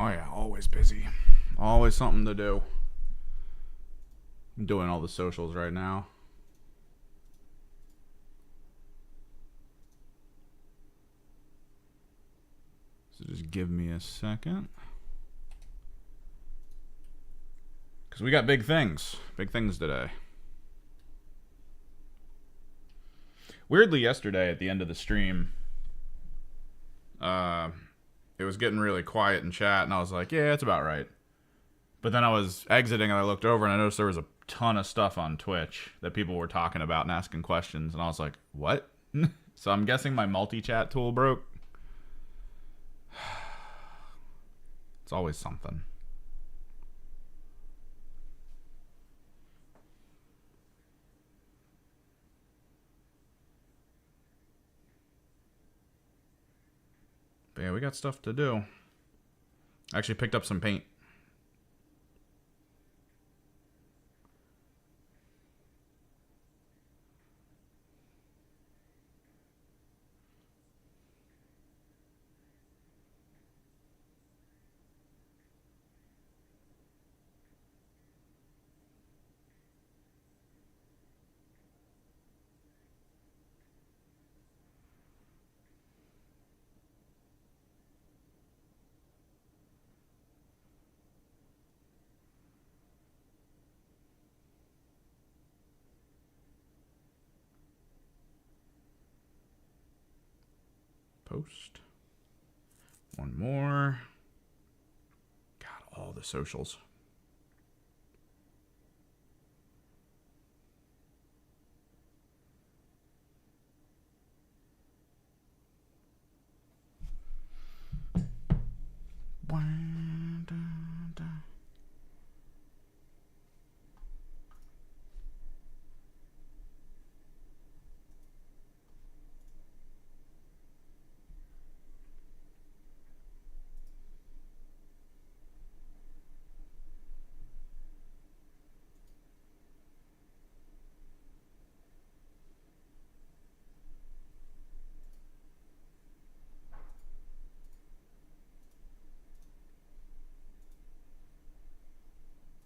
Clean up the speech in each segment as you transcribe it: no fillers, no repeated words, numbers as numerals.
Oh yeah, always busy. Always something to do. I'm doing all the socials right now. So just give me a second. Because we got big things. Big things today. Weirdly, yesterday at the end of the stream, it was getting really quiet in chat, and I was like, yeah, it's about right. But then I was exiting, and I looked over, and I noticed there was a ton of stuff on Twitch that people were talking about and asking questions, and I was like, what? So I'm guessing my multi-chat tool broke. It's always something. But yeah, we got stuff to do. I actually picked up some paint. Post. One more. God, all the socials.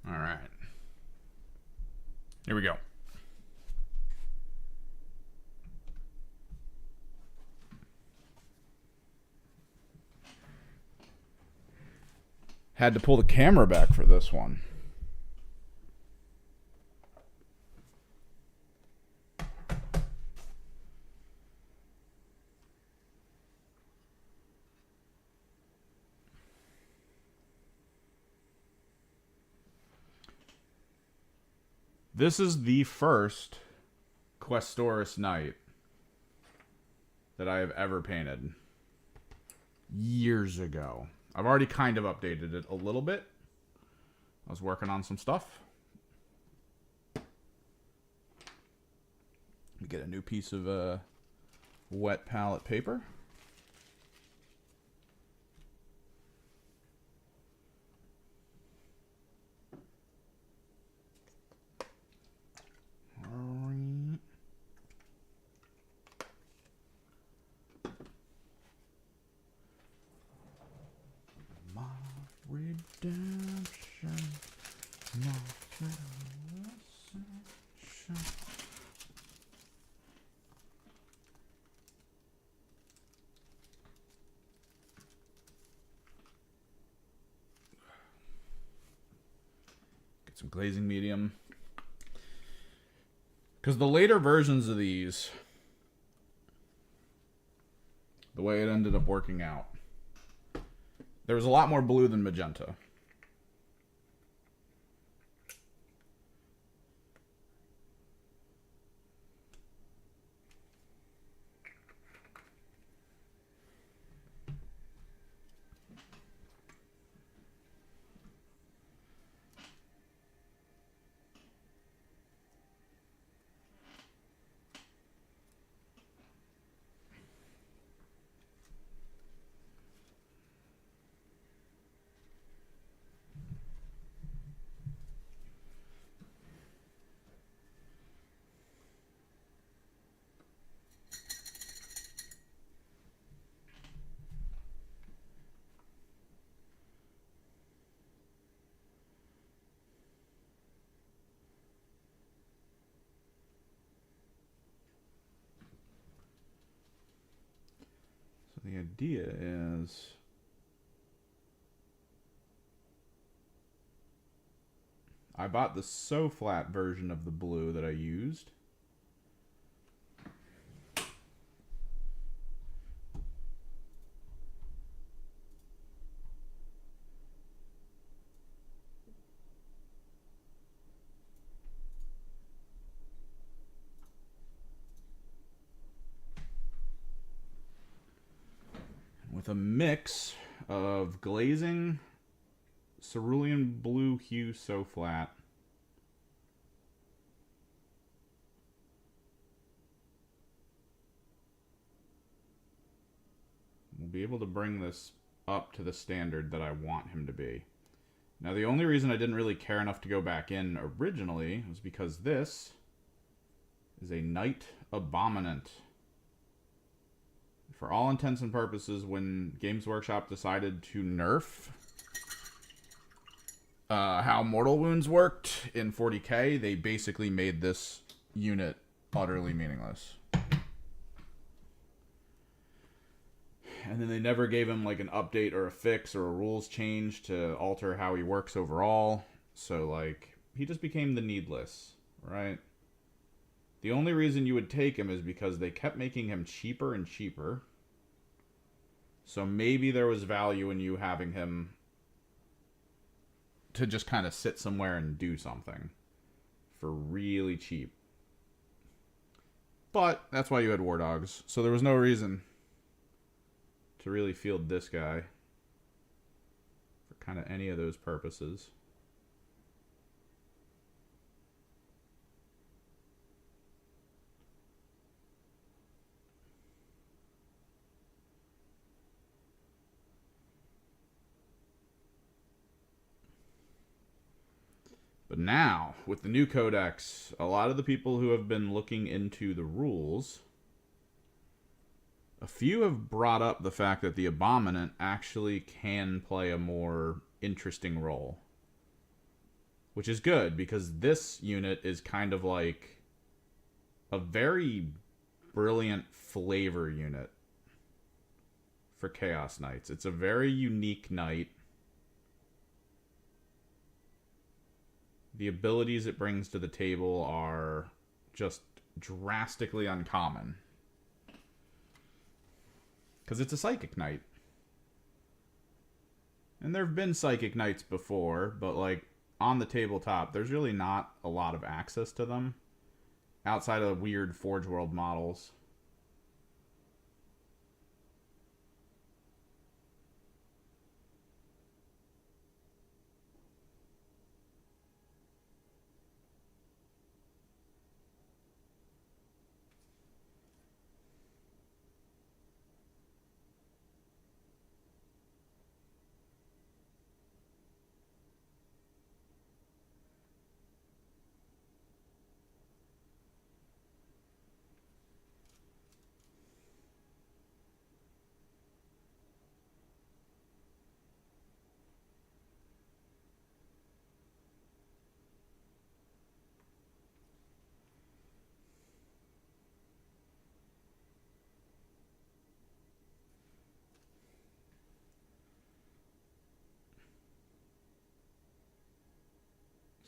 All right. Here we go. Had to pull the camera back for this one. This is the first Questoris Knight that I have ever painted. Years ago. I've already kind of updated it a little bit. I was working on some stuff. Let me get a new piece of wet palette paper. Redemption. Get some glazing medium. Because the later versions of these, the way it ended up working out, there was a lot more blue than magenta. idea is... I bought the so flat version of the blue that I used. With a mix of glazing, cerulean blue hue so flat, we'll be able to bring this up to the standard that I want him to be. Now, the only reason I didn't really care enough to go back in originally was because this is a Night Abominant. For all intents and purposes, when Games Workshop decided to nerf how Mortal Wounds worked in 40k, they basically made this unit utterly meaningless. And then they never gave him like an update or a fix or a rules change to alter how he works overall. So like, he just became the needless, right? The only reason you would take him is because they kept making him cheaper and cheaper. So maybe there was value in you having him to just kind of sit somewhere and do something for really cheap. But that's why you had War Dogs. So there was no reason to really field this guy for kind of any of those purposes. But now, with the new Codex, a lot of the people who have been looking into the rules, a few have brought up the fact that the Abominant actually can play a more interesting role. Which is good, because this unit is kind of like a very brilliant flavor unit for Chaos Knights. It's a very unique knight. The abilities it brings to the table are just drastically uncommon. Because it's a Psychic Knight. And there have been Psychic Knights before, but like on the tabletop, there's really not a lot of access to them. Outside of weird Forge World models.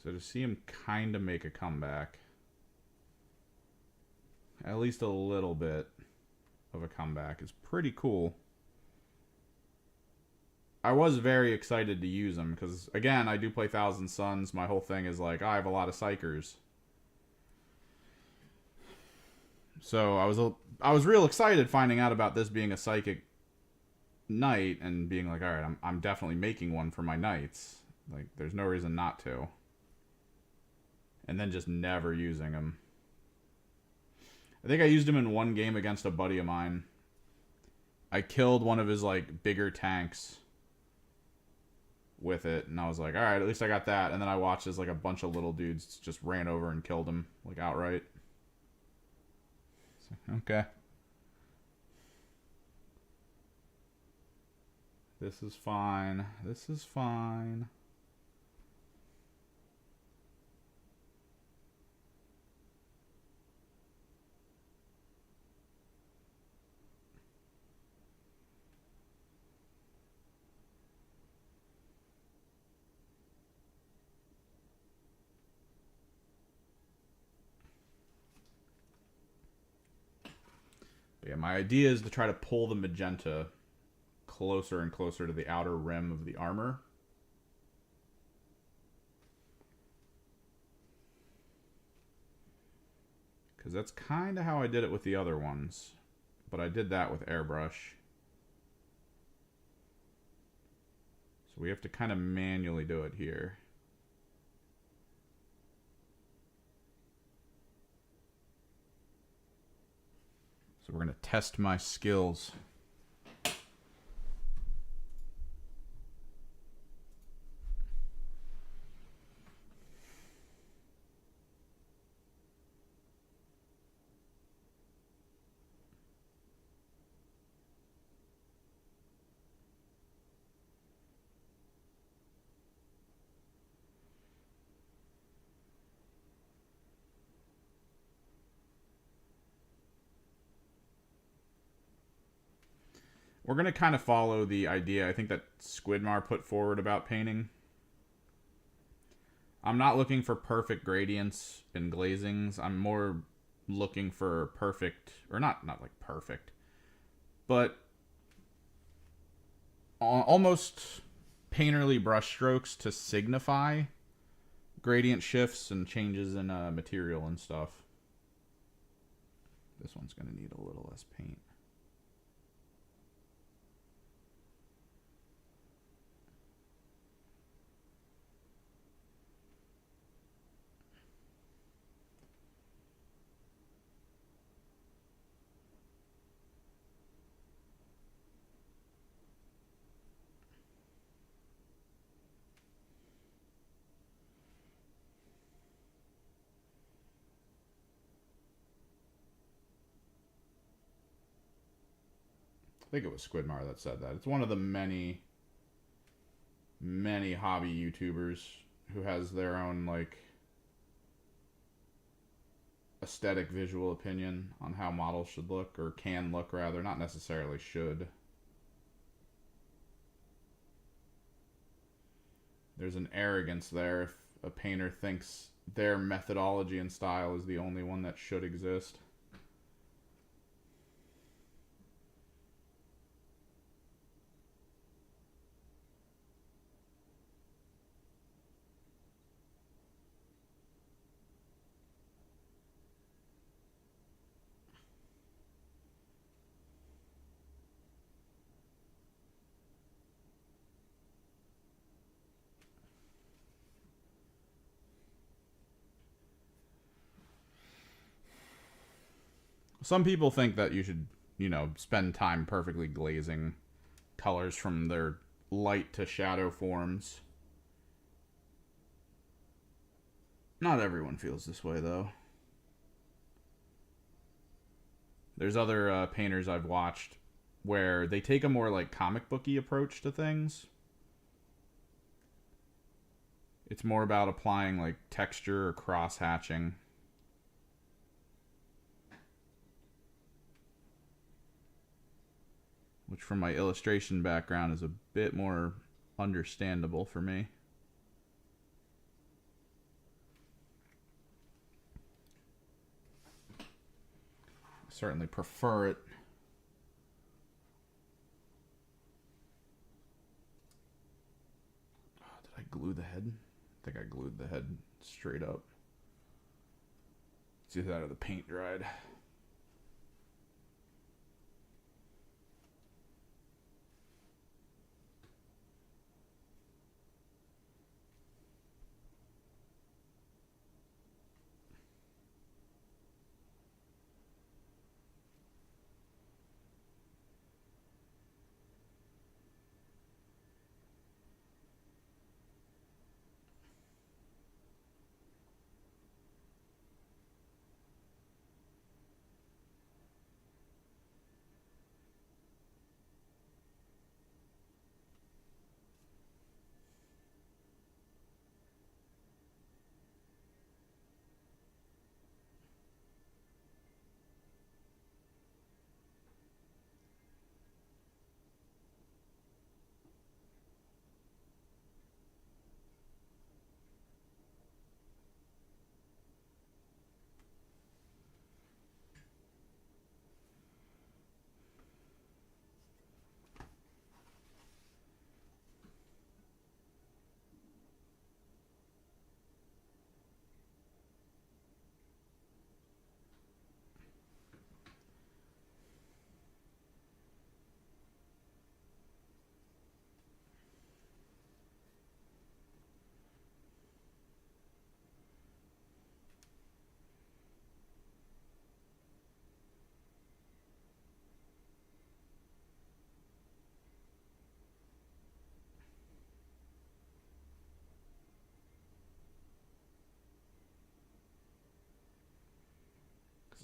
So to see him kind of make a comeback, at least a little bit of a comeback, is pretty cool. I was very excited to use him because, again, I do play Thousand Suns. My whole thing is like, I have a lot of Psychers. So I was real excited finding out about this being a Psychic Knight and being like, all right, I'm definitely making one for my Knights. Like, there's no reason not to. And then just never using him. I think I used him in one game against a buddy of mine. I killed one of his, like, bigger tanks with it. And I was like, alright, at least I got that. And then I watched as, like, a bunch of little dudes just ran over and killed him, like, outright. So, okay. This is fine. This is fine. But yeah, my idea is to try to pull the magenta closer and closer to the outer rim of the armor. Because that's kind of how I did it with the other ones. But I did that with airbrush. So we have to kind of manually do it here. So we're going to test my skills. We're going to kind of follow the idea I think that Squidmar put forward about painting. I'm not looking for perfect gradients and glazings. I'm more looking for perfect, or not like perfect, but almost painterly brushstrokes to signify gradient shifts and changes in material and stuff. This one's going to need a little less paint. I think it was Squidmar that said that. It's one of the many hobby YouTubers who has their own like aesthetic visual opinion on how models should look, or can look rather, not necessarily should. There's an arrogance there if a painter thinks their methodology and style is the only one that should exist. Some people think that you should, spend time perfectly glazing colors from their light to shadow forms. Not everyone feels this way, though. There's other painters I've watched where they take a more like comic booky approach to things. It's more about applying like texture or cross hatching. Which from my illustration background is a bit more understandable for me. I certainly prefer it. Oh, did I glue the head? I think I glued the head straight up. It's either that or the paint dried.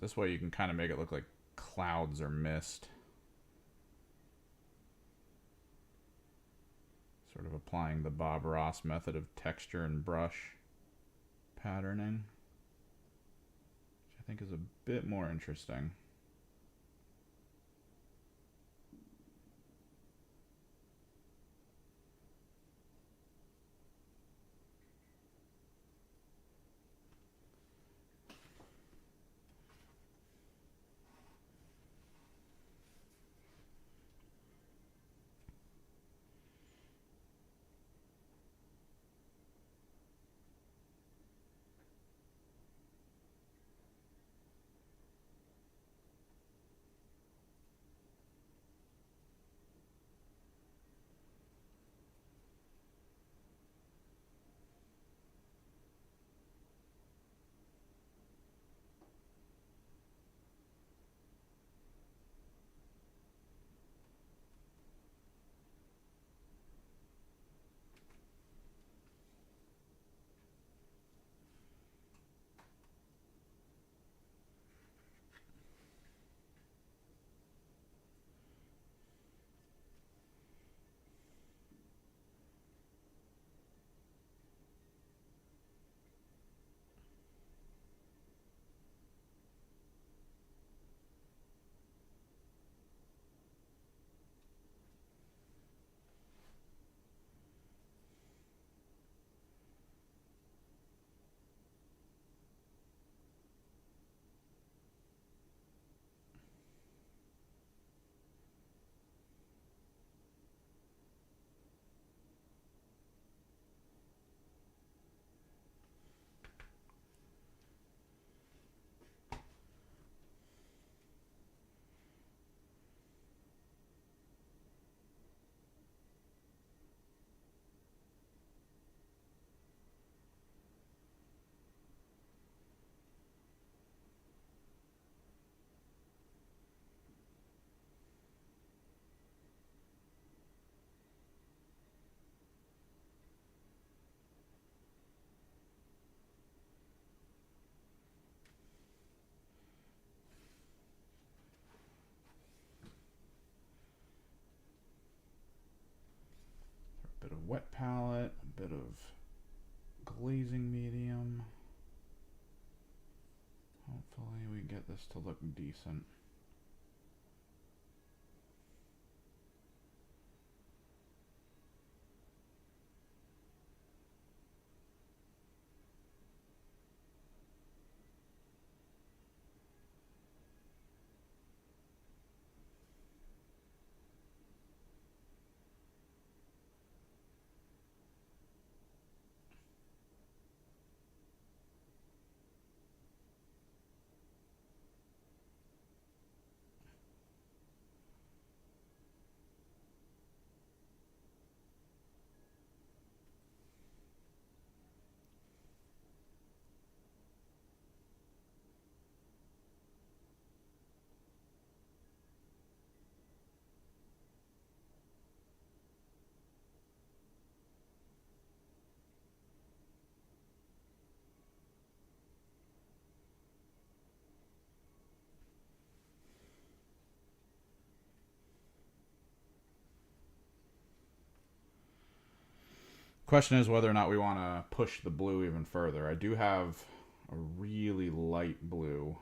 This way you can kind of make it look like clouds or mist. Sort of applying the Bob Ross method of texture and brush patterning, which I think is a bit more interesting. A bit of wet palette, a bit of glazing medium. Hopefully we get this to look decent. Question is whether or not we want to push the blue even further. I do have a really light blue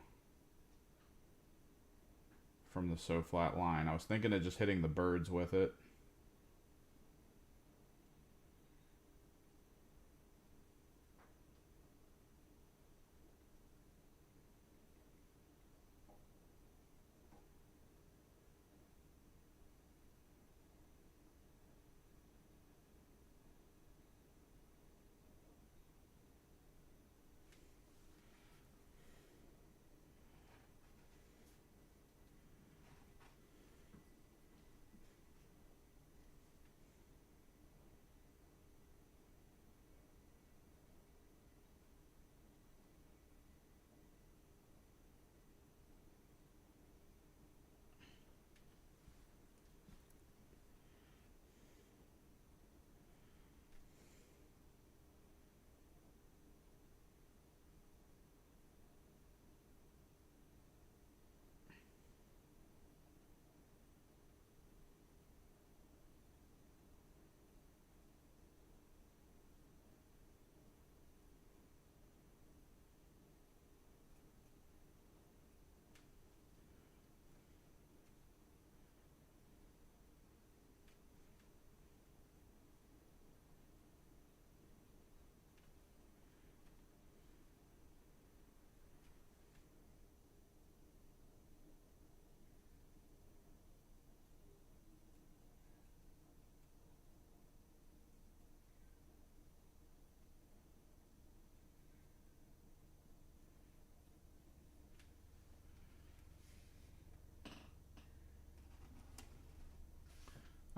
from the So Flat line. I was thinking of just hitting the birds with it.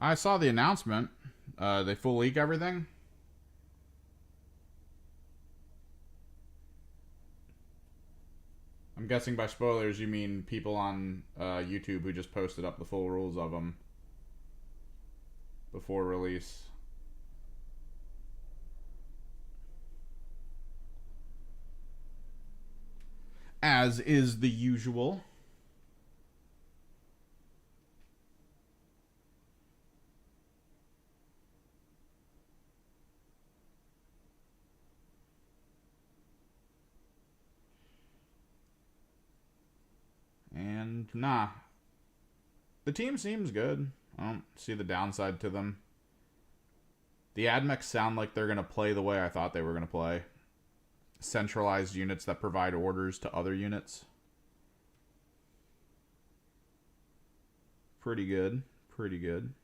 I saw the announcement. They full leak everything. I'm guessing by spoilers you mean people on YouTube who just posted up the full rules of them before release. As is the usual. And nah. The team seems good. I don't see the downside to them. The admechs sound like they're going to play the way I thought they were going to play. Centralized units that provide orders to other units. Pretty good. Pretty good.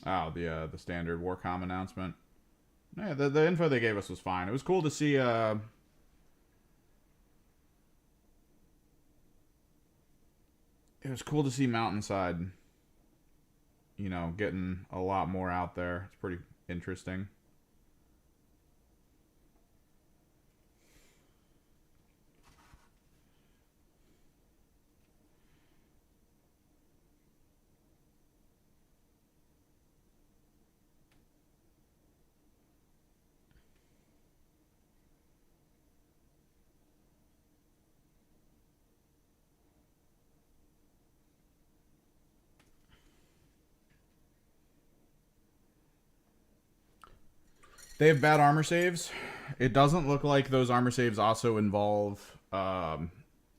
Oh, the standard Warcom announcement. Yeah, the info they gave us was fine. It was cool to see. It was cool to see Mountainside. You know, getting a lot more out there. It's pretty interesting. They have bad armor saves. It doesn't look like those armor saves also involve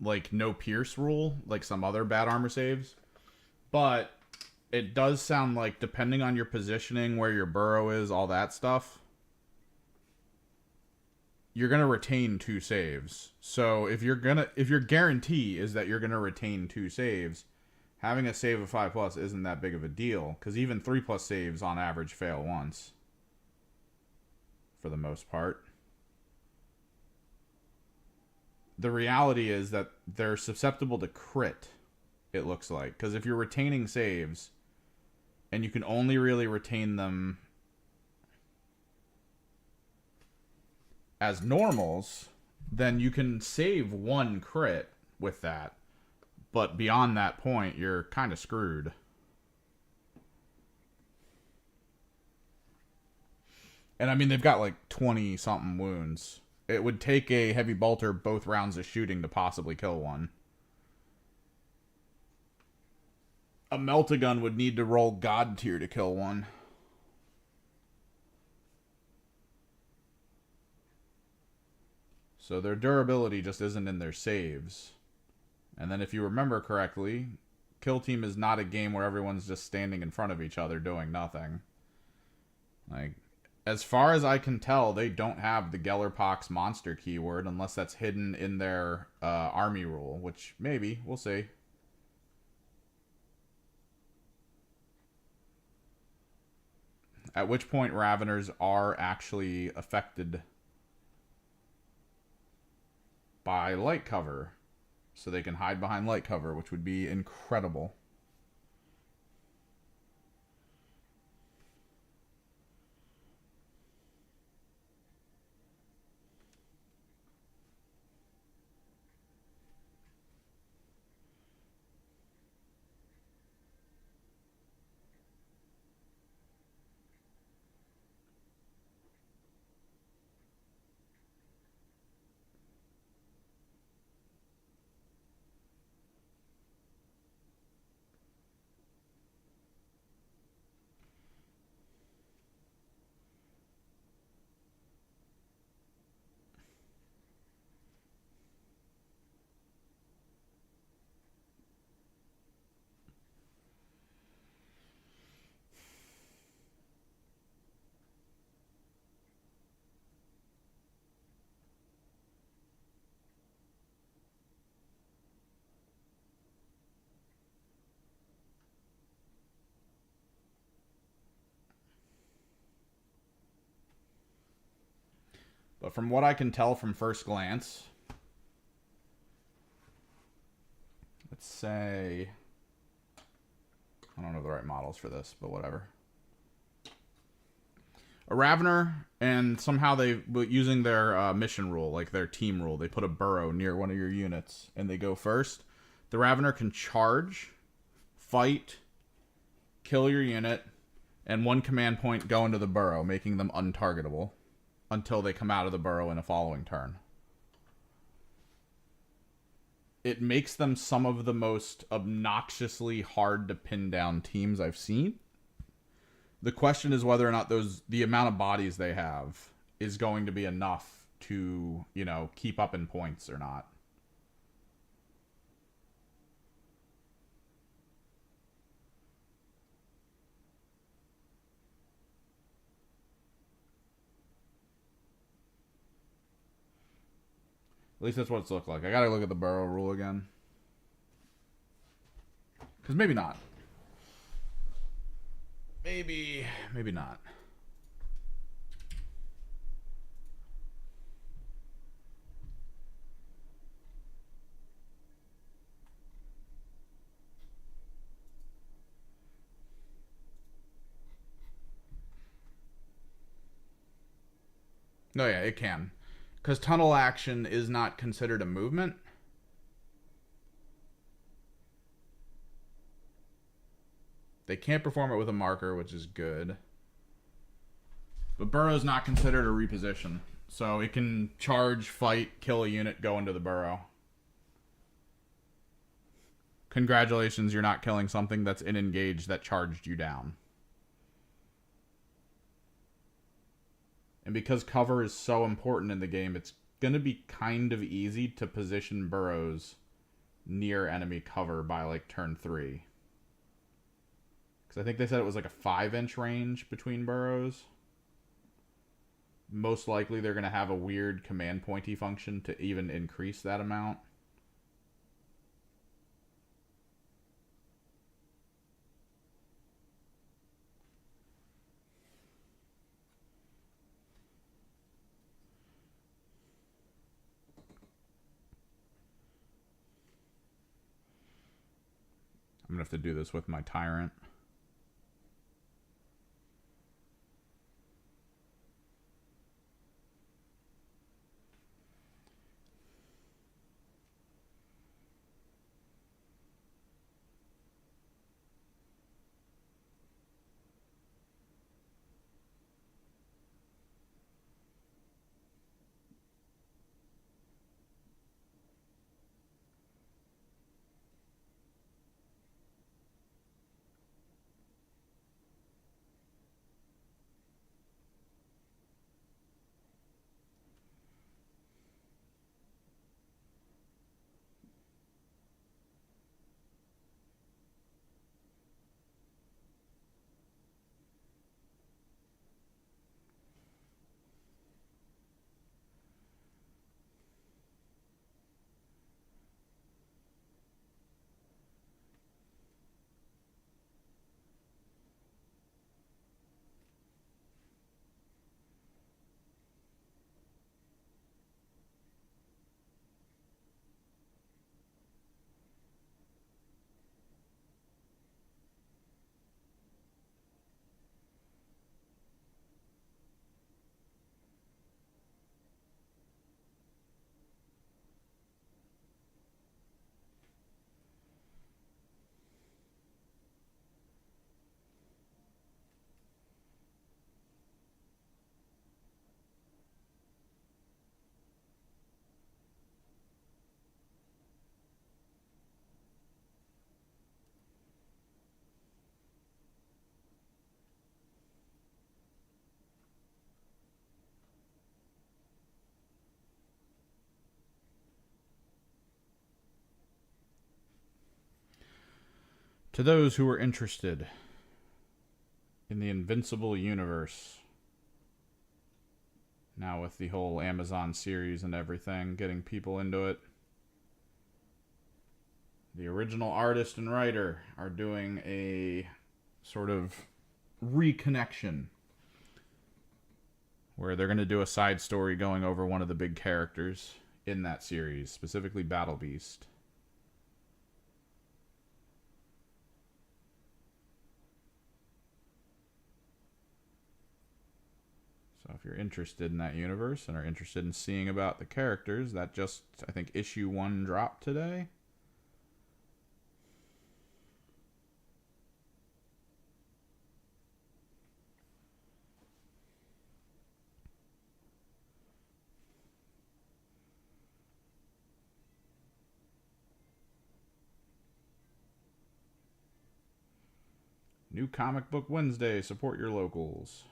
like no pierce rule, like some other bad armor saves. But it does sound like depending on your positioning, where your burrow is, all that stuff, you're gonna retain 2 saves. So if your guarantee is that you're gonna retain 2 saves, having a save of 5+ isn't that big of a deal, because even 3+ saves on average fail once. For the most part. The reality is that they're susceptible to crit, it looks like. Because if you're retaining saves, and you can only really retain them as normals, then you can save 1 crit with that. But beyond that point, you're kind of screwed. And I mean, they've got like 20-something wounds. It would take a heavy bolter both rounds of shooting to possibly kill one. A Meltagun would need to roll God tier to kill one. So their durability just isn't in their saves. And then if you remember correctly, Kill Team is not a game where everyone's just standing in front of each other doing nothing. Like, as far as I can tell, they don't have the Gellerpox monster keyword unless that's hidden in their army rule, which maybe, we'll see. At which point Raveners are actually affected by light cover. So they can hide behind light cover, which would be incredible. But from what I can tell from first glance, let's say, I don't know the right models for this, but whatever. A Ravener, and somehow they, using their mission rule, like their team rule, they put a burrow near one of your units, and they go first. The Ravener can charge, fight, kill your unit, and one command point go into the burrow, making them untargetable until they come out of the burrow in a following turn. It makes them some of the most obnoxiously hard to pin down teams I've seen. The question is whether or not the amount of bodies they have is going to be enough to, you know, keep up in points or not. At least that's what it's looked like. I gotta look at the burrow rule again. Because maybe not. Maybe not. No, yeah, it can. Because tunnel action is not considered a movement. They can't perform it with a marker, which is good. But burrow's not considered a reposition. So it can charge, fight, kill a unit, go into the burrow. Congratulations, you're not killing something that's in engage that charged you down. And because cover is so important in the game, it's going to be kind of easy to position burrows near enemy cover by like turn 3. Because I think they said it was like a 5-inch range between burrows. Most likely they're going to have a weird command pointy function to even increase that amount. I'm going to have to do this with my Tyrant. To those who are interested in the Invincible universe, now with the whole Amazon series and everything, getting people into it, the original artist and writer are doing a sort of reconnection where they're going to do a side story going over one of the big characters in that series, specifically Battle Beast. So if you're interested in that universe and are interested in seeing about the characters, that just, I think, issue 1 dropped today. New Comic Book Wednesday. Support your locals.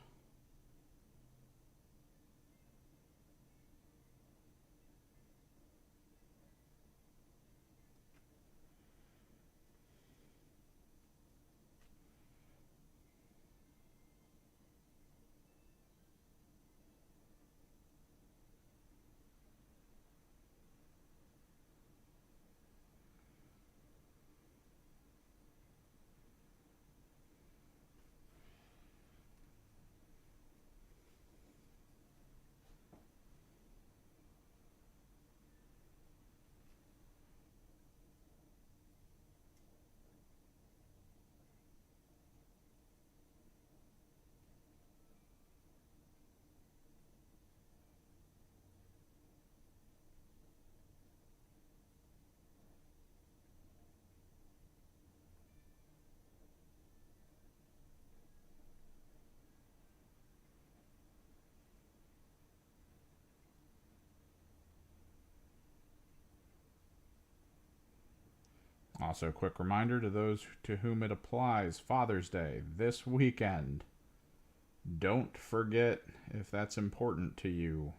Also, a quick reminder to those to whom it applies, Father's Day, this weekend. Don't forget if that's important to you.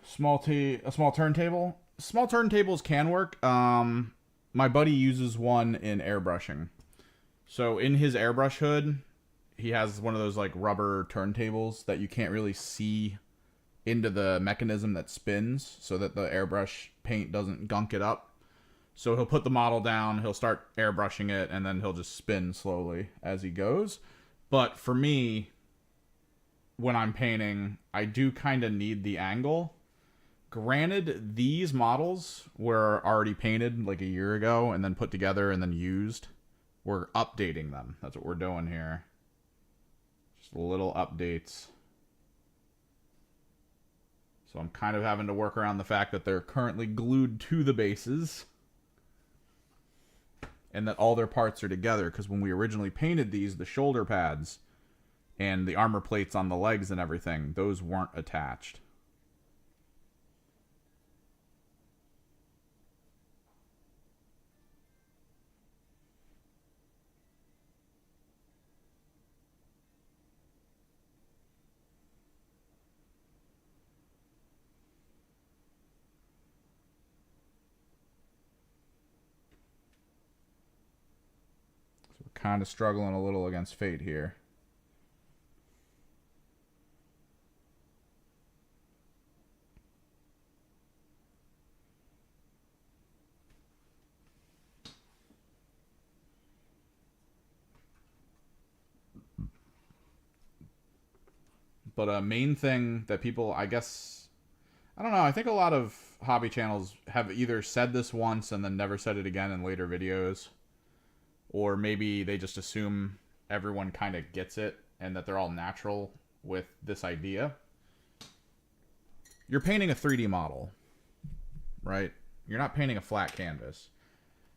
A small turntable. Small turntables can work. My buddy uses one in airbrushing. So in his airbrush hood, he has one of those like rubber turntables that you can't really see into the mechanism that spins, so that the airbrush paint doesn't gunk it up. So he'll put the model down, he'll start airbrushing it, and then he'll just spin slowly as he goes. But for me, when I'm painting, I do kind of need the angle. Granted, these models were already painted like a year ago and then put together and then used. We're updating them. That's what we're doing here. Just little updates. So I'm kind of having to work around the fact that they're currently glued to the bases and that all their parts are together, because when we originally painted these, the shoulder pads and the armor plates on the legs and everything, those weren't attached. Kind of struggling a little against fate here. But a main thing that people, I guess, I don't know, I think a lot of hobby channels have either said this once and then never said it again in later videos, or maybe they just assume everyone kind of gets it and that they're all natural with this idea. You're painting a 3D model, right? You're not painting a flat canvas.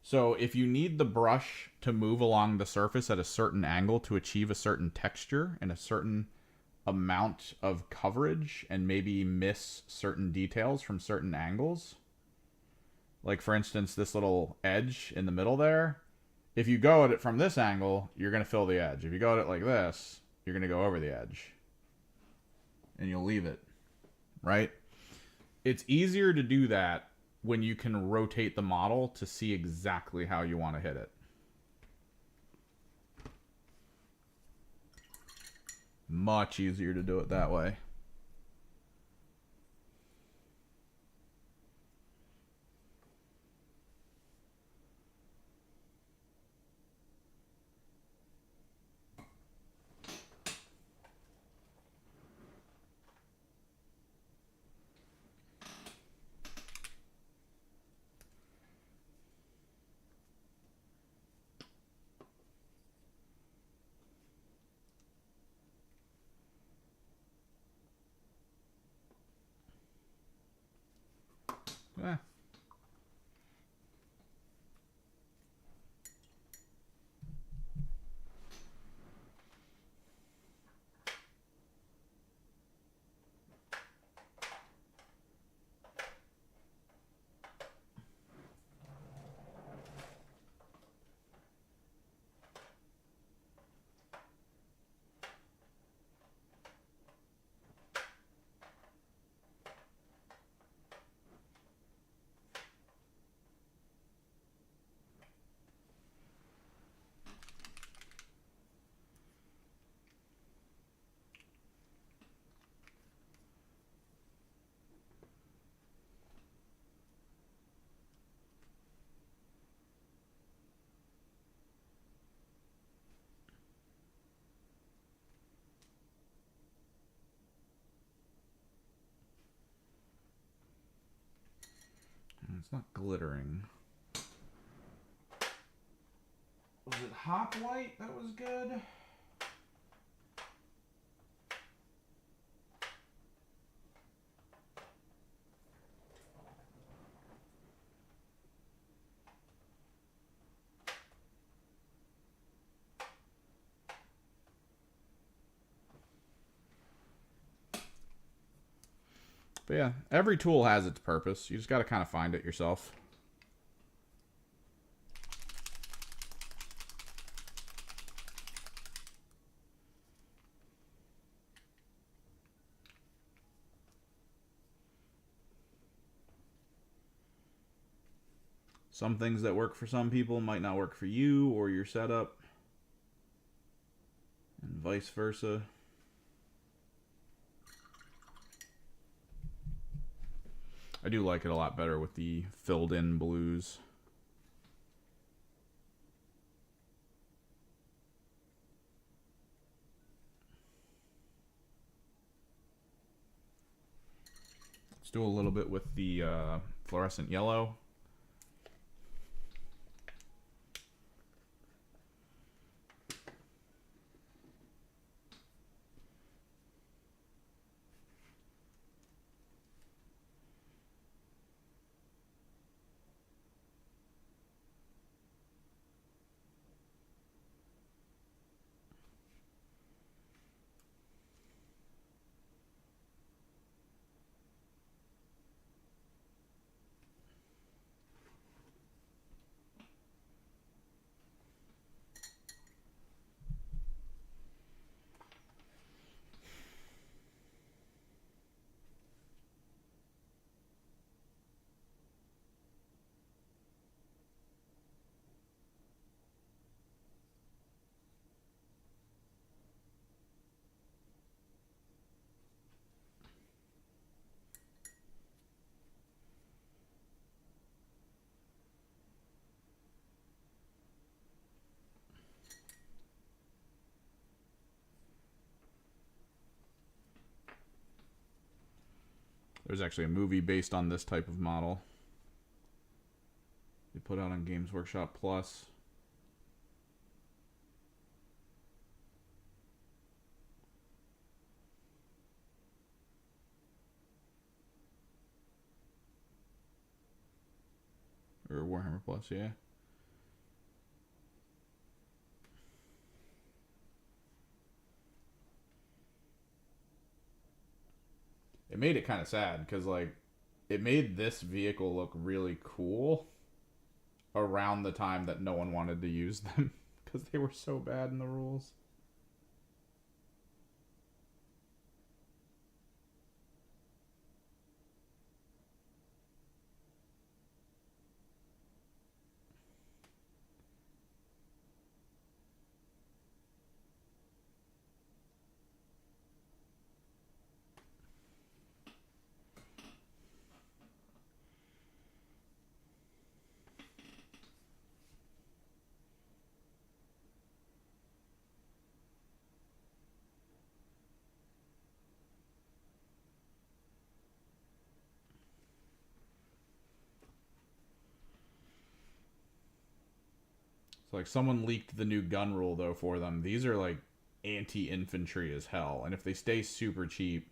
So if you need the brush to move along the surface at a certain angle to achieve a certain texture and a certain amount of coverage and maybe miss certain details from certain angles, like for instance this little edge in the middle there, if you go at it from this angle, you're going to fill the edge. If you go at it like this, you're going to go over the edge and you'll leave it, right? It's easier to do that when you can rotate the model to see exactly how you want to hit it. Much easier to do it that way. It's not glittering. Was it Hop White that was good? But yeah, every tool has its purpose. You just got to kind of find it yourself. Some things that work for some people might not work for you or your setup, and vice versa. I do like it a lot better with the filled in blues. Let's do a little bit with the fluorescent yellow. There's actually a movie based on this type of model. They put out on Games Workshop Plus. Or Warhammer Plus, yeah. It made it kind of sad because, like, it made this vehicle look really cool around the time that no one wanted to use them because they were so bad in the rules. So, like, someone leaked the new gun rule, though, for them. These are, like, anti-infantry as hell. And if they stay super cheap,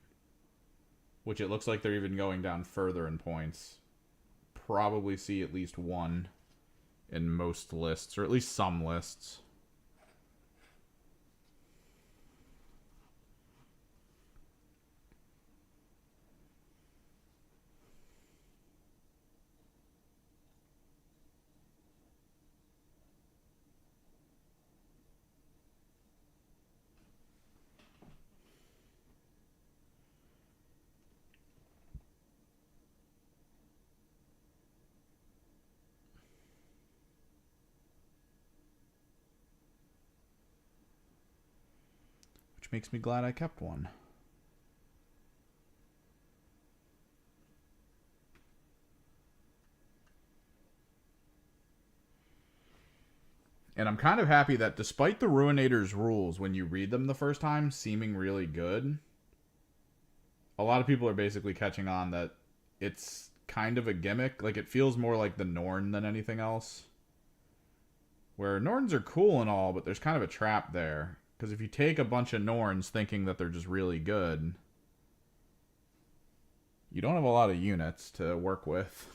which it looks like they're even going down further in points, probably see at least one in most lists, or at least some lists. Which makes me glad I kept one. And I'm kind of happy that despite the Ruinator's rules, when you read them the first time, seeming really good, a lot of people are basically catching on that it's kind of a gimmick. Like, it feels more like the Norn than anything else. Where Norns are cool and all, but there's kind of a trap there. Because if you take a bunch of Norns thinking that they're just really good, you don't have a lot of units to work with.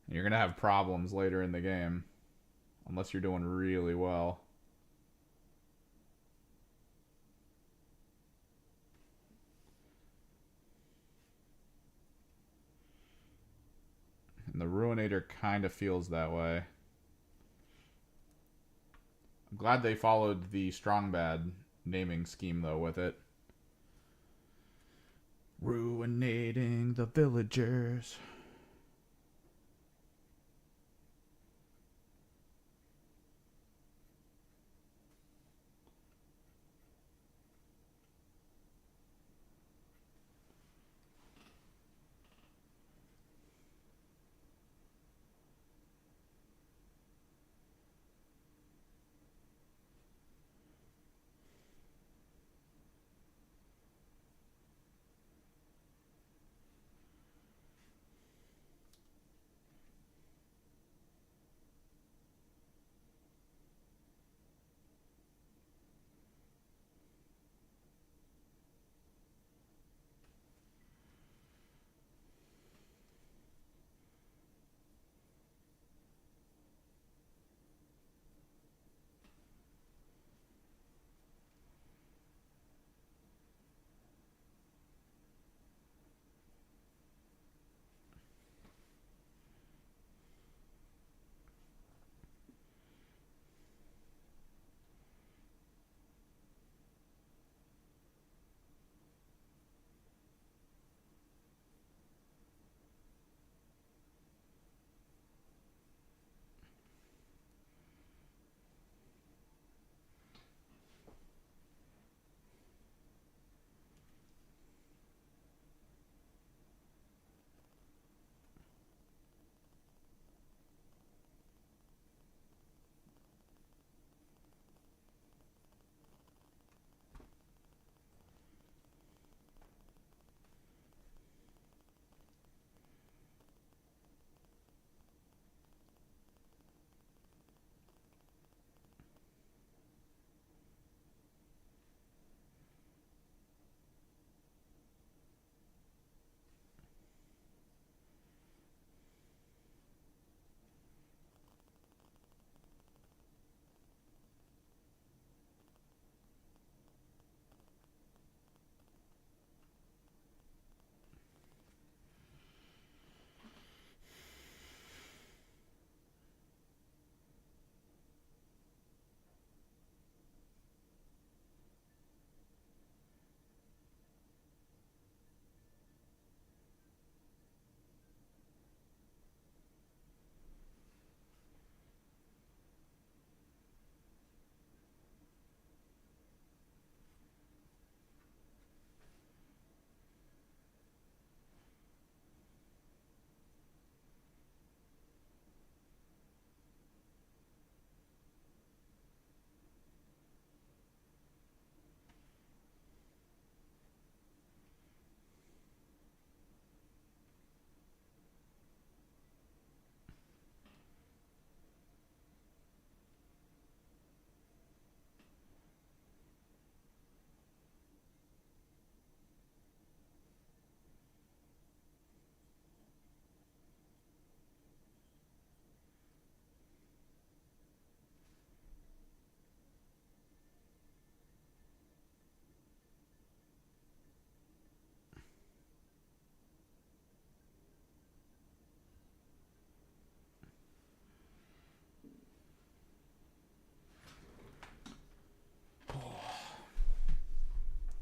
You're going to have problems later in the game. Unless you're doing really well. And the Ruinator kind of feels that way. I'm glad they followed the Strong Bad naming scheme, though, with it. Ruinating the villagers.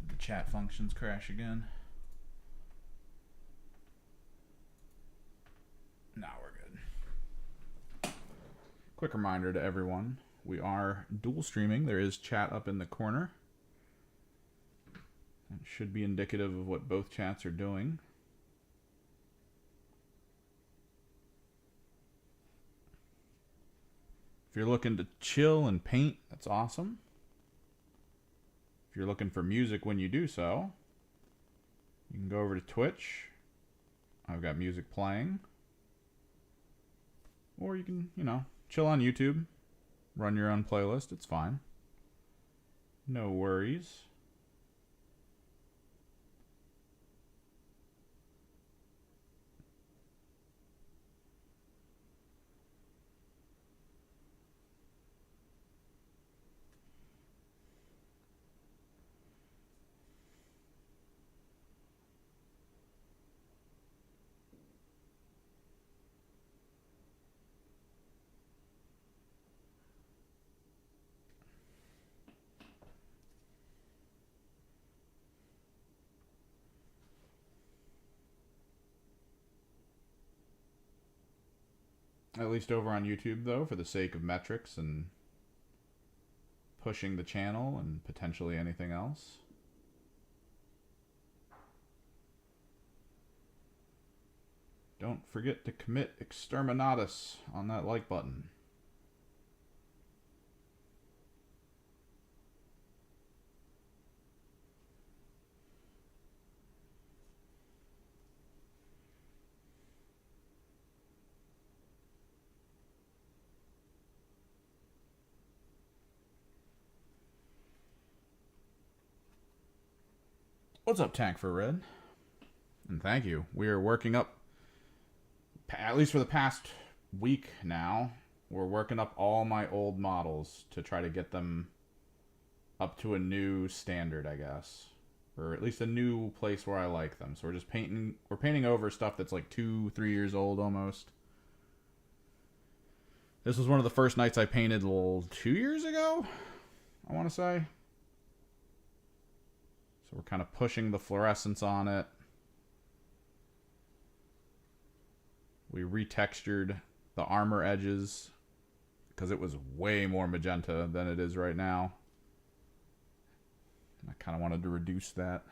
Did the chat functions crash again? No, we're good. Quick reminder to everyone, we are dual streaming. There is chat up in the corner. It should be indicative of what both chats are doing. If you're looking to chill and paint, that's awesome. If you're looking for music when you do so, you can go over to Twitch. I've got music playing. Or you can, you know, chill on YouTube. Run your own playlist. It's fine. No worries. At least over on YouTube, though, for the sake of metrics and pushing the channel and potentially anything else. Don't forget to commit exterminatus on that like button. What's up, Tank for Red? And thank you. We are working up, at least for the past week now, we're working up all my old models to try to get them up to a new standard, I guess. Or at least a new place where I like them. So we're painting over stuff that's like 2-3 years old almost. This was one of the first nights I painted 2 years ago, I want to say. So we're kind of pushing the fluorescence on it. We retextured the armor edges because it was way more magenta than it is right now. I kind of wanted to reduce that.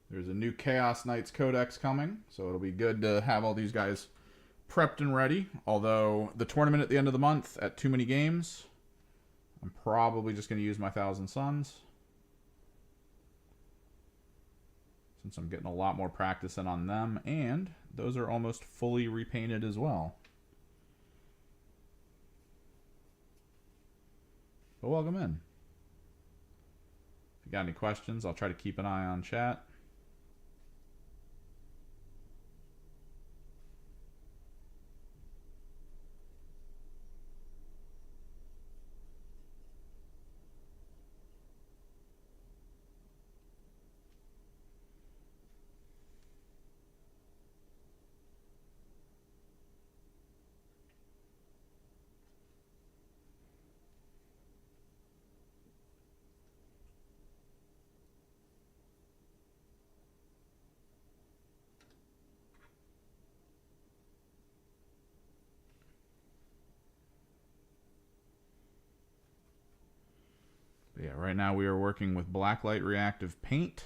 There's a new Chaos Knights Codex coming, so it'll be good to have all these guys prepped and ready. Although the tournament at the end of the month at too many games, I'm probably just going to use my Thousand Suns, since I'm getting a lot more practice in on them, and those are almost fully repainted as well. But welcome in. If you got any questions, I'll try to keep an eye on chat. But yeah, right now we are working with blacklight reactive paint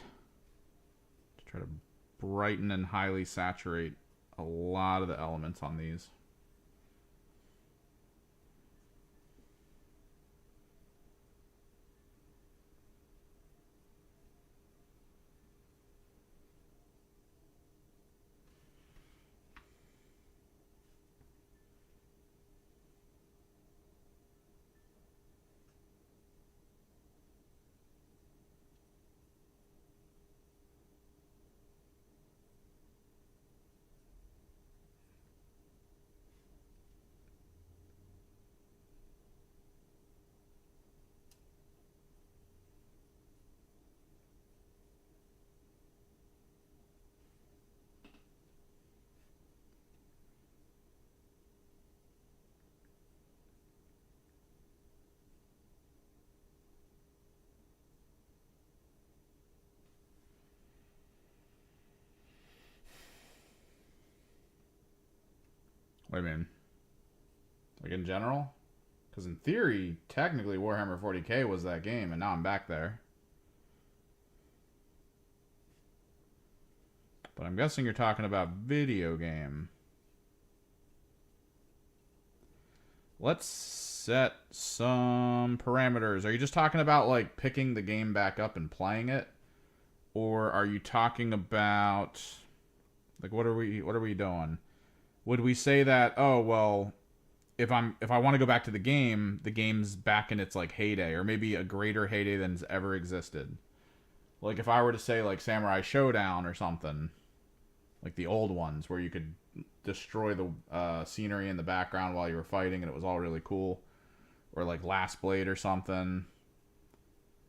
to try to brighten and highly saturate a lot of the elements on these. Wait a minute. Like in general? Because in theory, technically Warhammer 40k was that game, and now I'm back there. But I'm guessing you're talking about video game. Let's set some parameters. Are you just talking about like picking the game back up and playing it? Or are you talking about like what are we doing? Would we say that, oh well, if I want to go back to the game's back in its like heyday, or maybe a greater heyday than's ever existed? Like if I were to say like Samurai Showdown or something, like the old ones where you could destroy the scenery in the background while you were fighting and it was all really cool, or like Last Blade or something.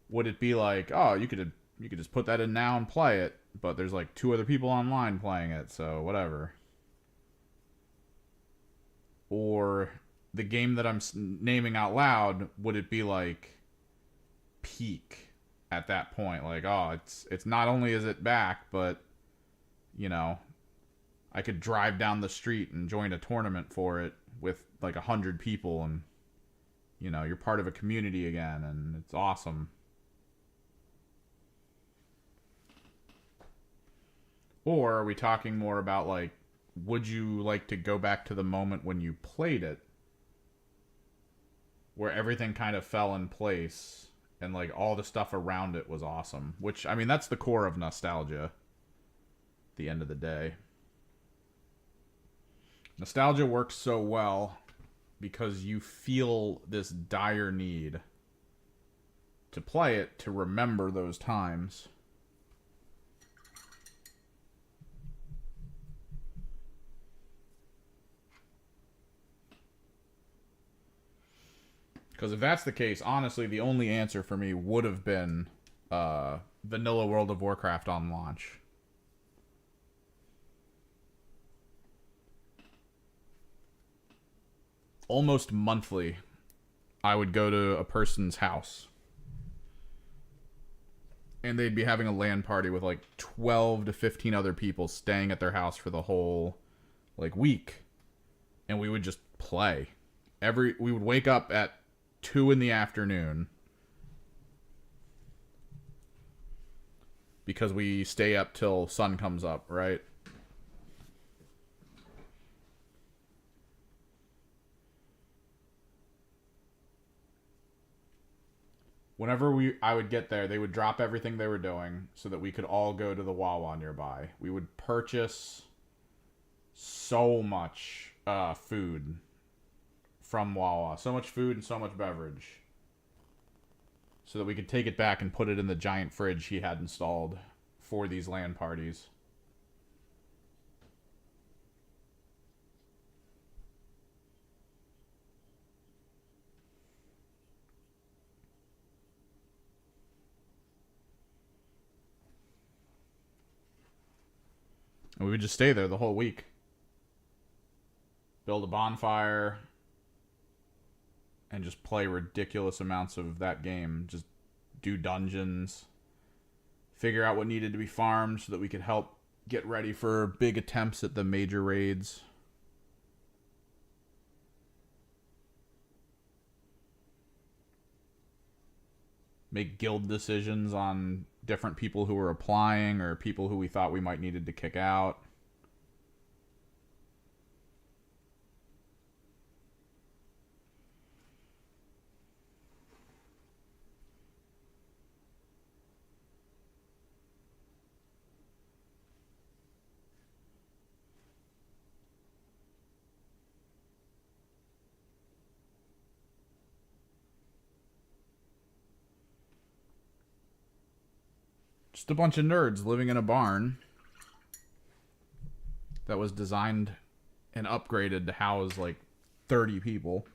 Would it be like, oh, you could just put that in now and play it, but there's like 2 other people online playing it, so whatever? Or the game that I'm naming out loud, would it be like peak at that point? Like, oh, it's not only is it back, but you know, I could drive down the street and join a tournament for it with like 100 people, and you know, you're part of a community again, and it's awesome. Or are we talking more about like, would you like to go back to the moment when you played it, where everything kind of fell in place and like all the stuff around it was awesome? Which, I mean, that's the core of nostalgia at the end of the day. Nostalgia works so well because you feel this dire need to play it, to remember those times. Because if that's the case, honestly, the only answer for me would have been vanilla World of Warcraft on launch. Almost monthly, I would go to a person's house, and they'd be having a LAN party with like 12 to 15 other people staying at their house for the whole like week, and we would just play. We would wake up at 2 in the afternoon because we stay up till sun comes up, right? Whenever I would get there, they would drop everything they were doing so that we could all go to the Wawa nearby. We would purchase so much food from Wawa. So much food and so much beverage. So that we could take it back and put it in the giant fridge he had installed for these LAN parties. And we would just stay there the whole week. Build a bonfire. And just play ridiculous amounts of that game. Just do dungeons. Figure out what needed to be farmed so that we could help get ready for big attempts at the major raids. Make guild decisions on different people who were applying or people who we thought we might needed to kick out. Just a bunch of nerds living in a barn that was designed and upgraded to house like 30 people.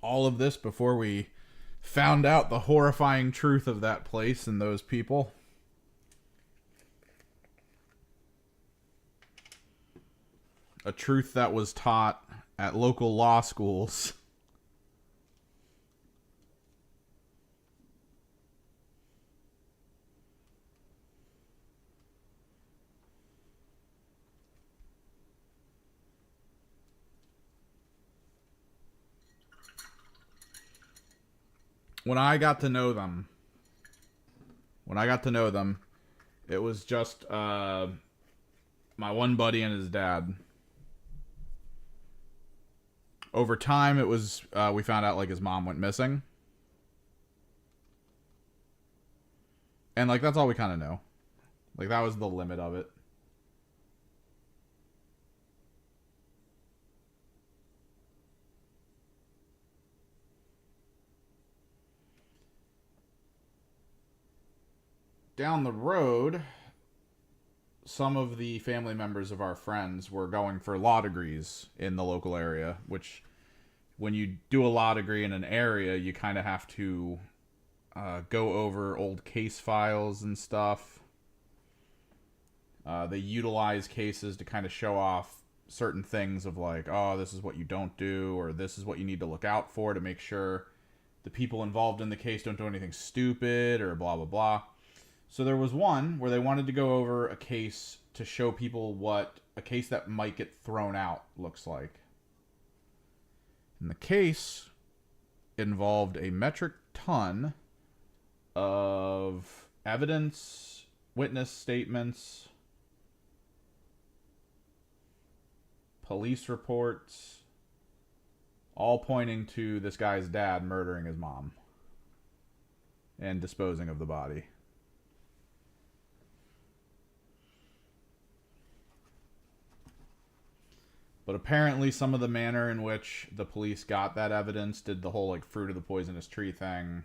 All of this before we found out the horrifying truth of that place and those people. A truth that was taught at local law schools. when I got to know them, it was just my one buddy and his dad. Over time, it was we found out like his mom went missing, and like that's all we kind of know. Like that was the limit of it. Down the road, some of the family members of our friends were going for law degrees in the local area, which when you do a law degree in an area, you kind of have to go over old case files and stuff. They utilize cases to kind of show off certain things of like, oh, this is what you don't do, or this is what you need to look out for to make sure the people involved in the case don't do anything stupid or blah, blah, blah. So there was one where they wanted to go over a case to show people what a case that might get thrown out looks like. And the case involved a metric ton of evidence, witness statements, police reports, all pointing to this guy's dad murdering his mom and disposing of the body. But apparently some of the manner in which the police got that evidence, did the whole like fruit of the poisonous tree thing.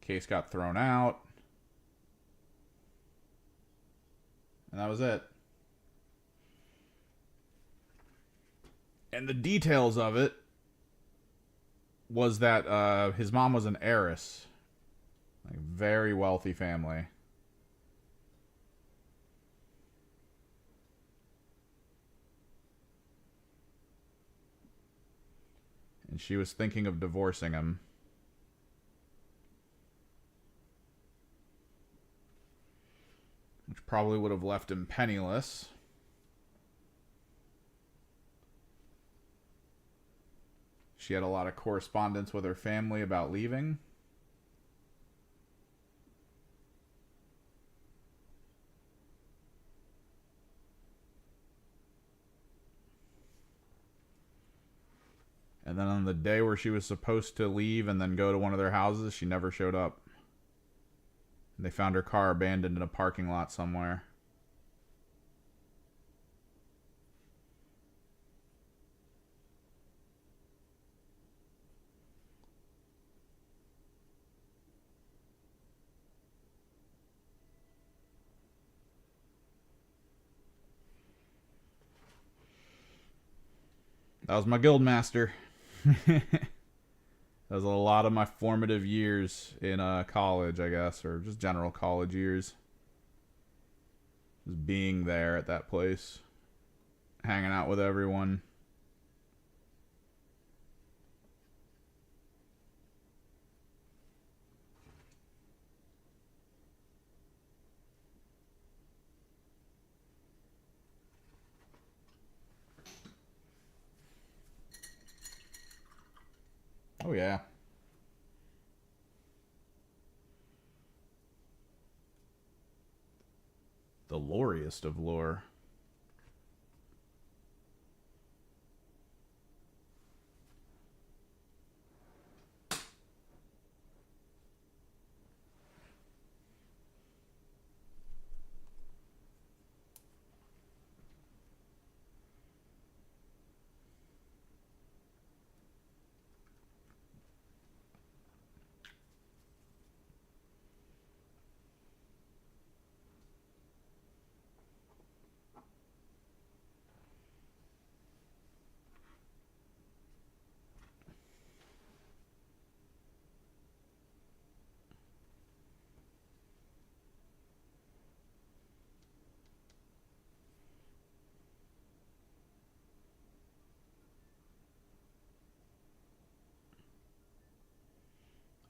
Case got thrown out. And that was it. And the details of it was that his mom was an heiress. Like very wealthy family. And she was thinking of divorcing him. Which probably would have left him penniless. She had a lot of correspondence with her family about leaving. And then on the day where she was supposed to leave and then go to one of their houses, she never showed up. They found her car abandoned in a parking lot somewhere. That was my guild master. That was a lot of my formative years in college, I guess, or just general college years. Just being there at that place, hanging out with everyone. Oh, yeah. The loriest of lore.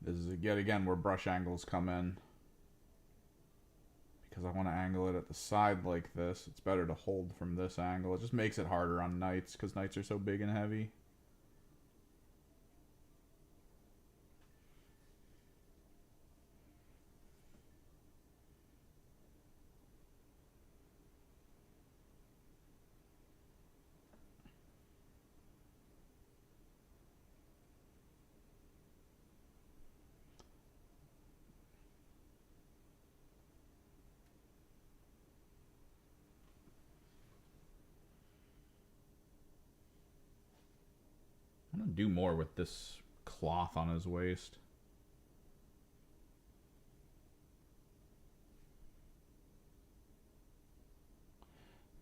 This is yet again where brush angles come in. because I want to angle it at the side like this. It's better to hold from this angle. It just makes it harder on knights because knights are so big and heavy. I'm going to do more with this cloth on his waist.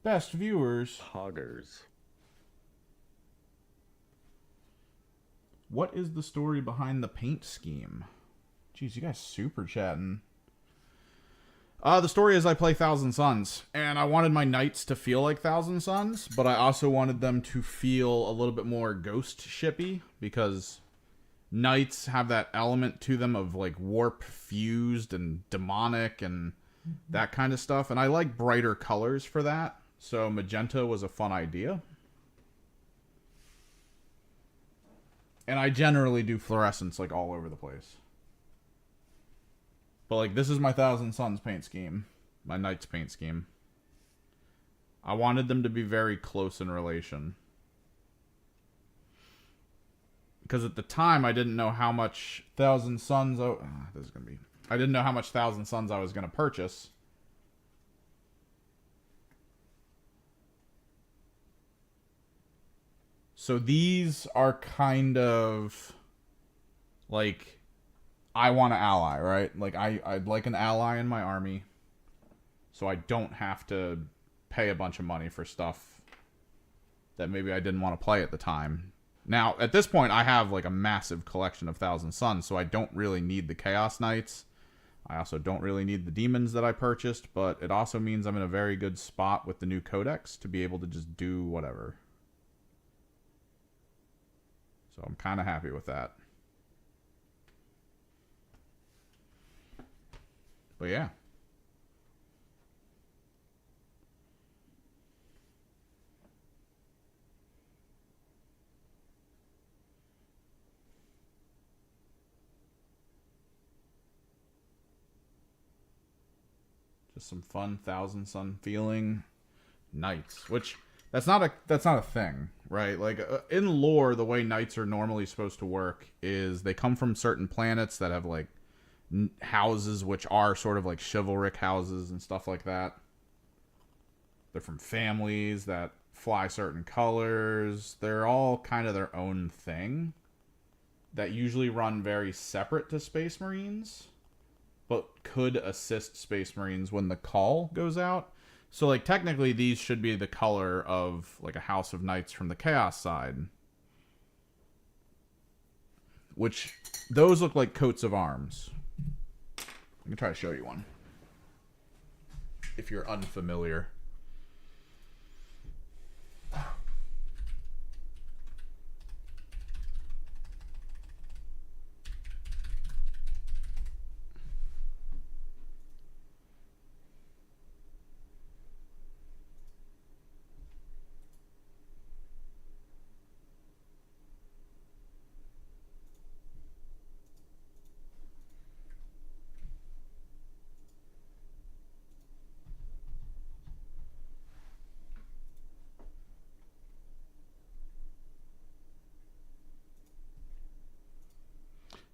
Best viewers. Hoggers. What is the story behind the paint scheme? Jeez, you guys super chatting. The story is I play Thousand Suns, and I wanted my knights to feel like Thousand Suns, but I also wanted them to feel a little bit more ghost shippy, because knights have that element to them of like warp fused and demonic and that kind of stuff, and I like brighter colors for that, so magenta was a fun idea. And I generally do fluorescence like all over the place. But, like, this is my Thousand Suns paint scheme. My Knights paint scheme. I wanted them to be very close in relation. Because at the time, I didn't know how much Thousand Suns... this is going to be... I didn't know how much Thousand Suns I was going to purchase. So these are kind of... like... I want an ally, right? Like, I'd like an ally in my army, so I don't have to pay a bunch of money for stuff that maybe I didn't want to play at the time. Now, at this point, I have, like, a massive collection of Thousand Suns, so I don't really need the Chaos Knights. I also don't really need the demons that I purchased, but it also means I'm in a very good spot with the new Codex to be able to just do whatever. So I'm kind of happy with that. But yeah. Just some fun Thousand Sun feeling knights, which that's not a thing, right? Like in lore, the way knights are normally supposed to work is they come from certain planets that have like houses which are sort of like chivalric houses and stuff like that. They're from families that fly certain colors. They're all kind of their own thing that usually run very separate to Space Marines, but could assist Space Marines when the call goes out. So like technically these should be the color of like a House of Knights from the Chaos side, which those look like coats of arms. I can try to show you one if you're unfamiliar.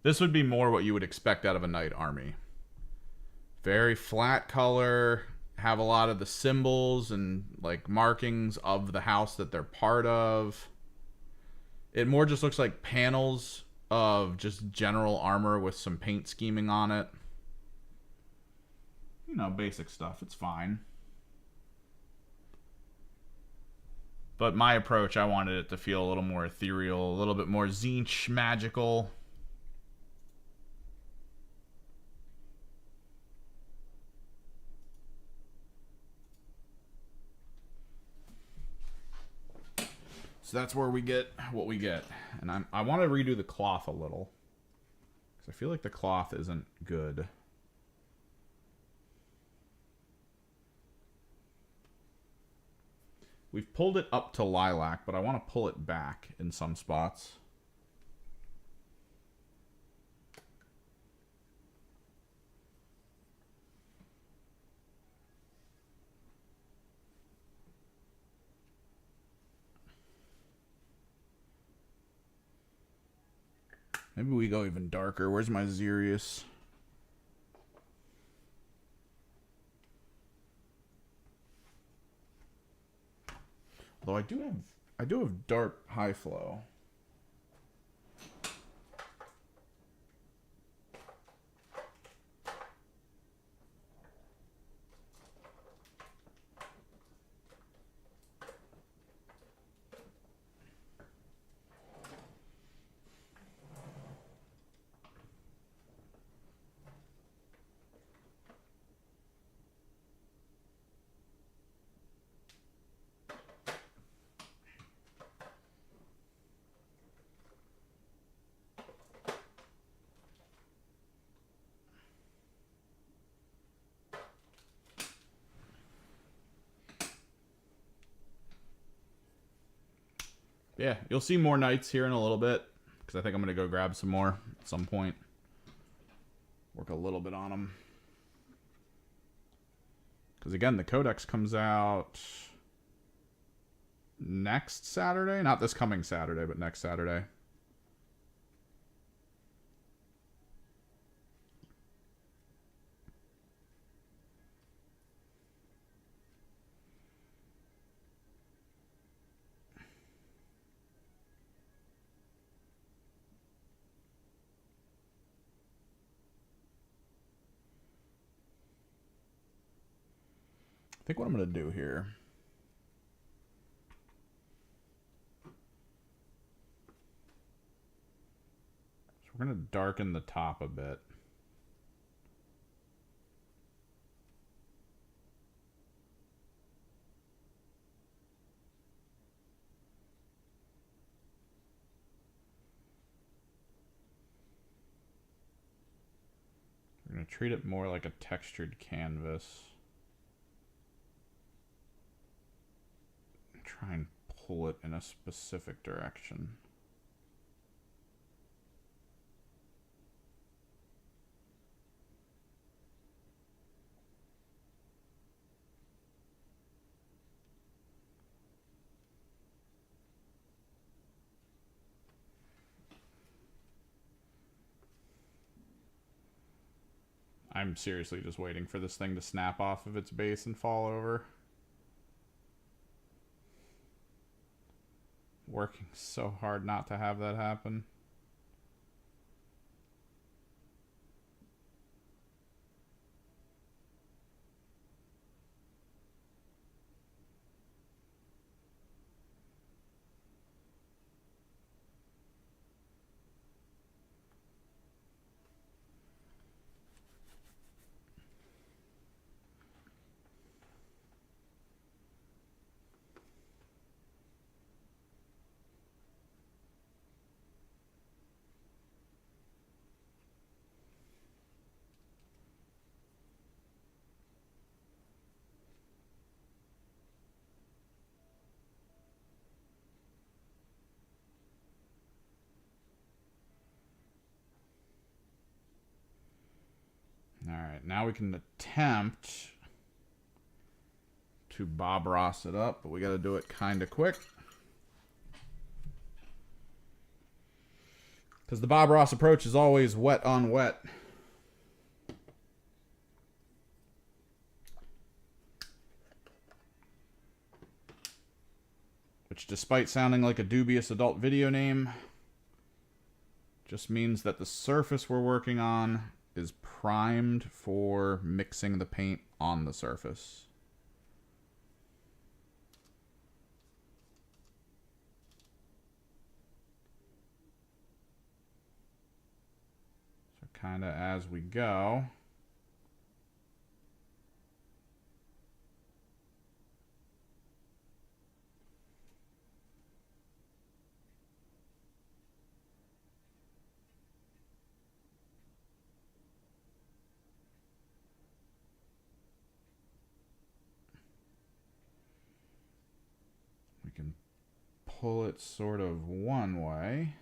This would be more what you would expect out of a knight army. Very flat color, have a lot of the symbols and like markings of the house that they're part of. It more just looks like panels of just general armor with some paint scheming on it. You know, basic stuff. It's fine. But my approach, I wanted it to feel a little more ethereal, a little bit more Tzeentch magical. So that's where we get what we get. And I want to redo the cloth a little, because I feel like the cloth isn't good. We've pulled it up to lilac, but I want to pull it back in some spots. Maybe we go even darker. Where's my Xerius? Though I do have dark high flow. Yeah, you'll see more knights here in a little bit, because I think I'm going to go grab some more at some point. Work a little bit on them. Because again, the Codex comes out next Saturday. Not this coming Saturday, but next Saturday. I think what I'm going to do here. So we're going to darken the top a bit. We're going to treat it more like a textured canvas. Try and pull it in a specific direction. I'm seriously just waiting for this thing to snap off of its base and fall over. Working so hard not to have that happen. Alright, now we can attempt to Bob Ross it up, but we gotta do it kinda quick. Because the Bob Ross approach is always wet on wet. Which, despite sounding like a dubious adult video name, just means that the surface we're working on is primed for mixing the paint on the surface. So kind of as we go. can pull it sort of one way.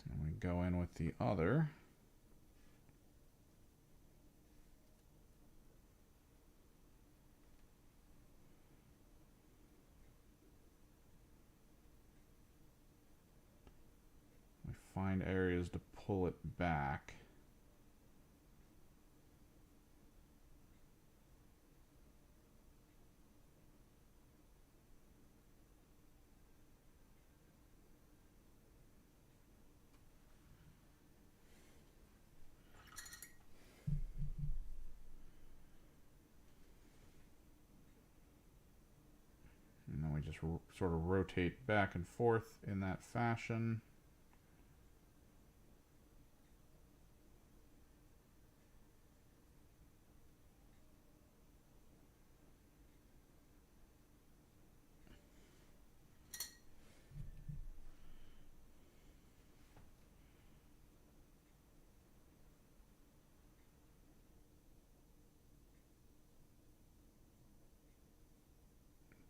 And we go in with the other. Find areas to pull it back. And then we just sort of rotate back and forth in that fashion.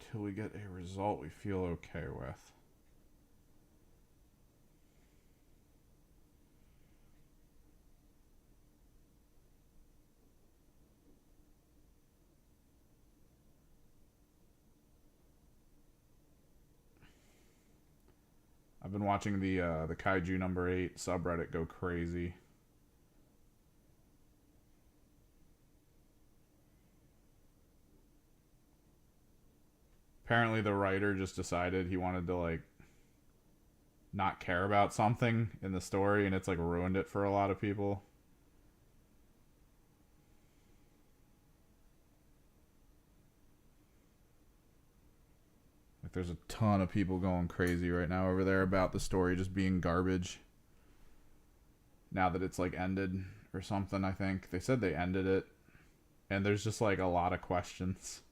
Till we get a result we feel okay with. I've been watching the Kaiju number 8 subreddit go crazy. Apparently the writer just decided he wanted to like not care about something in the story, and it's like ruined it for a lot of people. Like there's a ton of people going crazy right now over there about the story just being garbage. Now that it's like ended or something, I think. They said they ended it. And there's just like a lot of questions.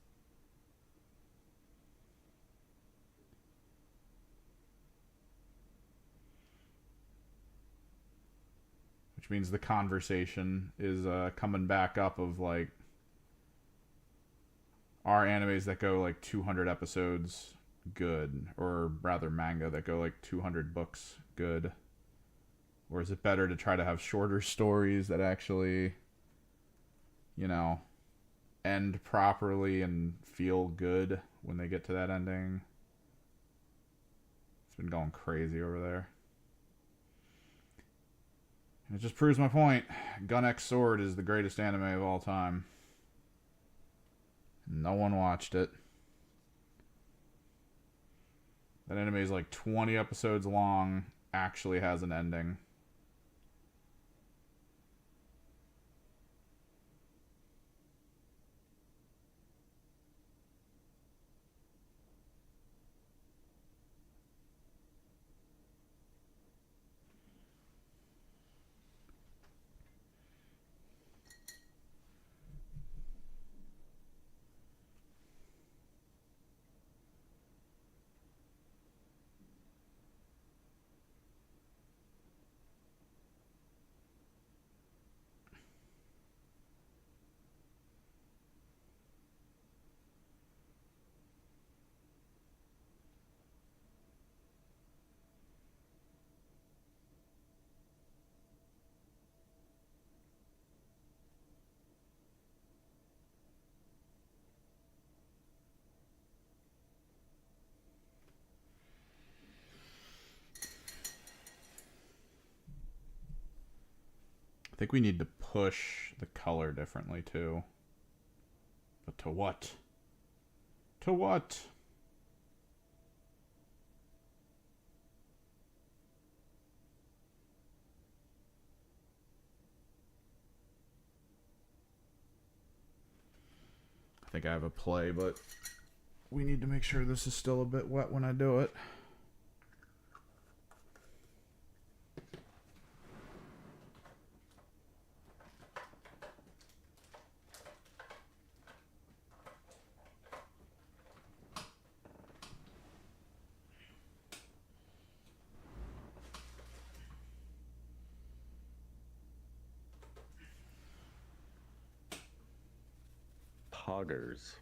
Which means the conversation is coming back up of like, are animes that go like 200 episodes good? Or rather manga that go like 200 books good? Or is it better to try to have shorter stories that actually, you know, end properly and feel good when they get to that ending? It's been going crazy over there. And it just proves my point. Gun X Sword is the greatest anime of all time. No one watched it. That anime is like 20 episodes long, actually has an ending. I think we need to push the color differently too. But to what? To what? I think I have a play, but we need to make sure this is still a bit wet when I do it. Poggers.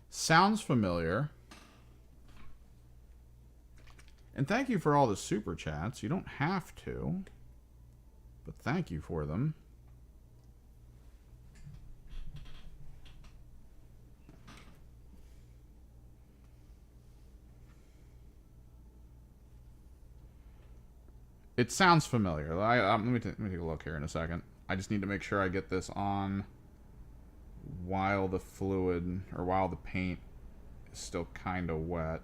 Sounds familiar. And thank you for all the super chats. You don't have to, but thank you for them. It sounds familiar. Let me take a look here in a second. I just need to make sure I get this on while the fluid, or while the paint is still kind of wet.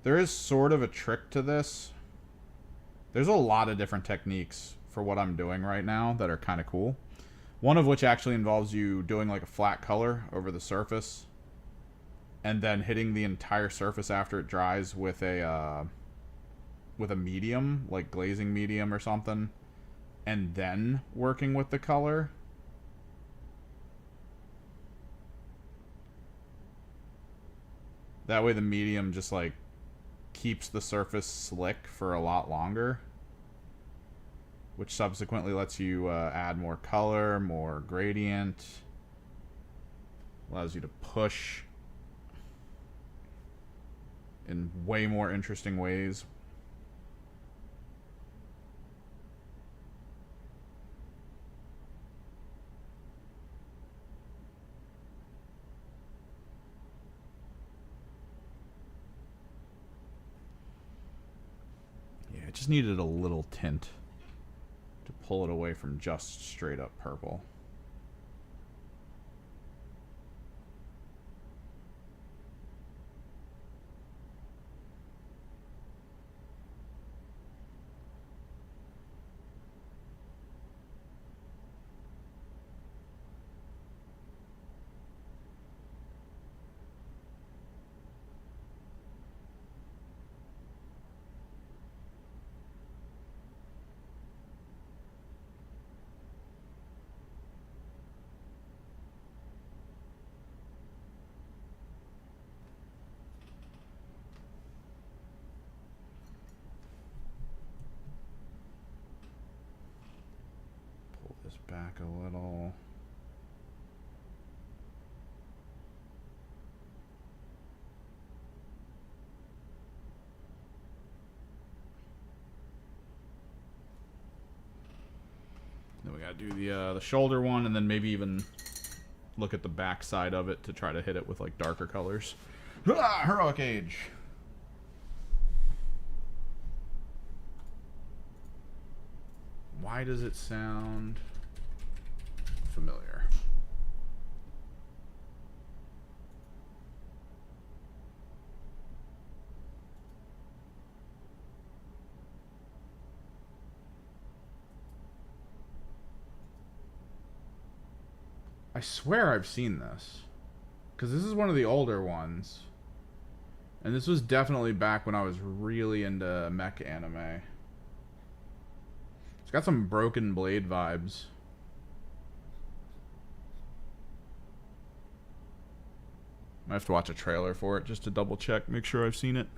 There is sort of a trick to this. There's a lot of different techniques for what I'm doing right now that are kind of cool. One of which actually involves you doing like a flat color over the surface and then hitting the entire surface after it dries with a medium, like glazing medium or something, and then working with the color. That way the medium just like keeps the surface slick for a lot longer, which subsequently lets you add more color, more gradient, allows you to push in way more interesting ways. Yeah, it just needed a little tint to pull it away from just straight up purple. This back a little. Then we gotta do the shoulder one, and then maybe even look at the back side of it to try to hit it with like darker colors. Ah, heroic age. Why does it sound familiar? I swear I've seen this, because this is one of the older ones, and this was definitely back when I was really into mech anime. It's got some Broken Blade vibes. I have to watch a trailer for it just to double check, make sure I've seen it.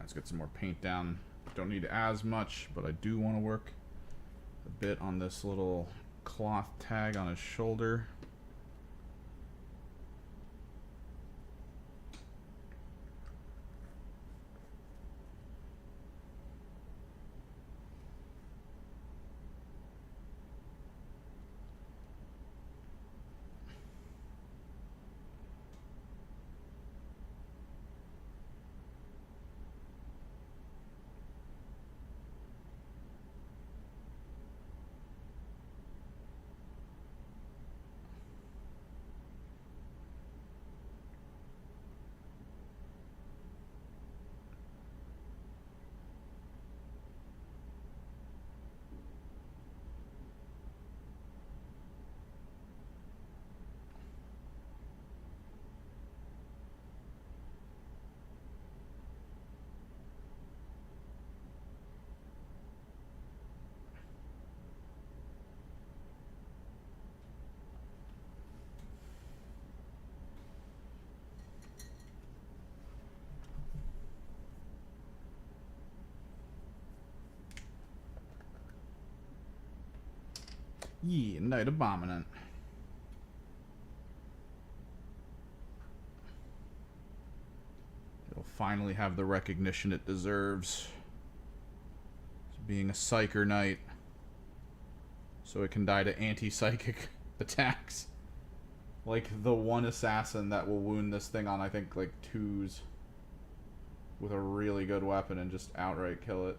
Let's get some more paint down. Don't need as much, but I do want to work a bit on this little cloth tag on his shoulder. Yeah, Night Abominant. It'll finally have the recognition it deserves. As being a Psyker Knight. So it can die to anti-psychic attacks. Like the one assassin that will wound this thing on, I think, like 2s. With a really good weapon and just outright kill it.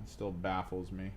It still baffles me.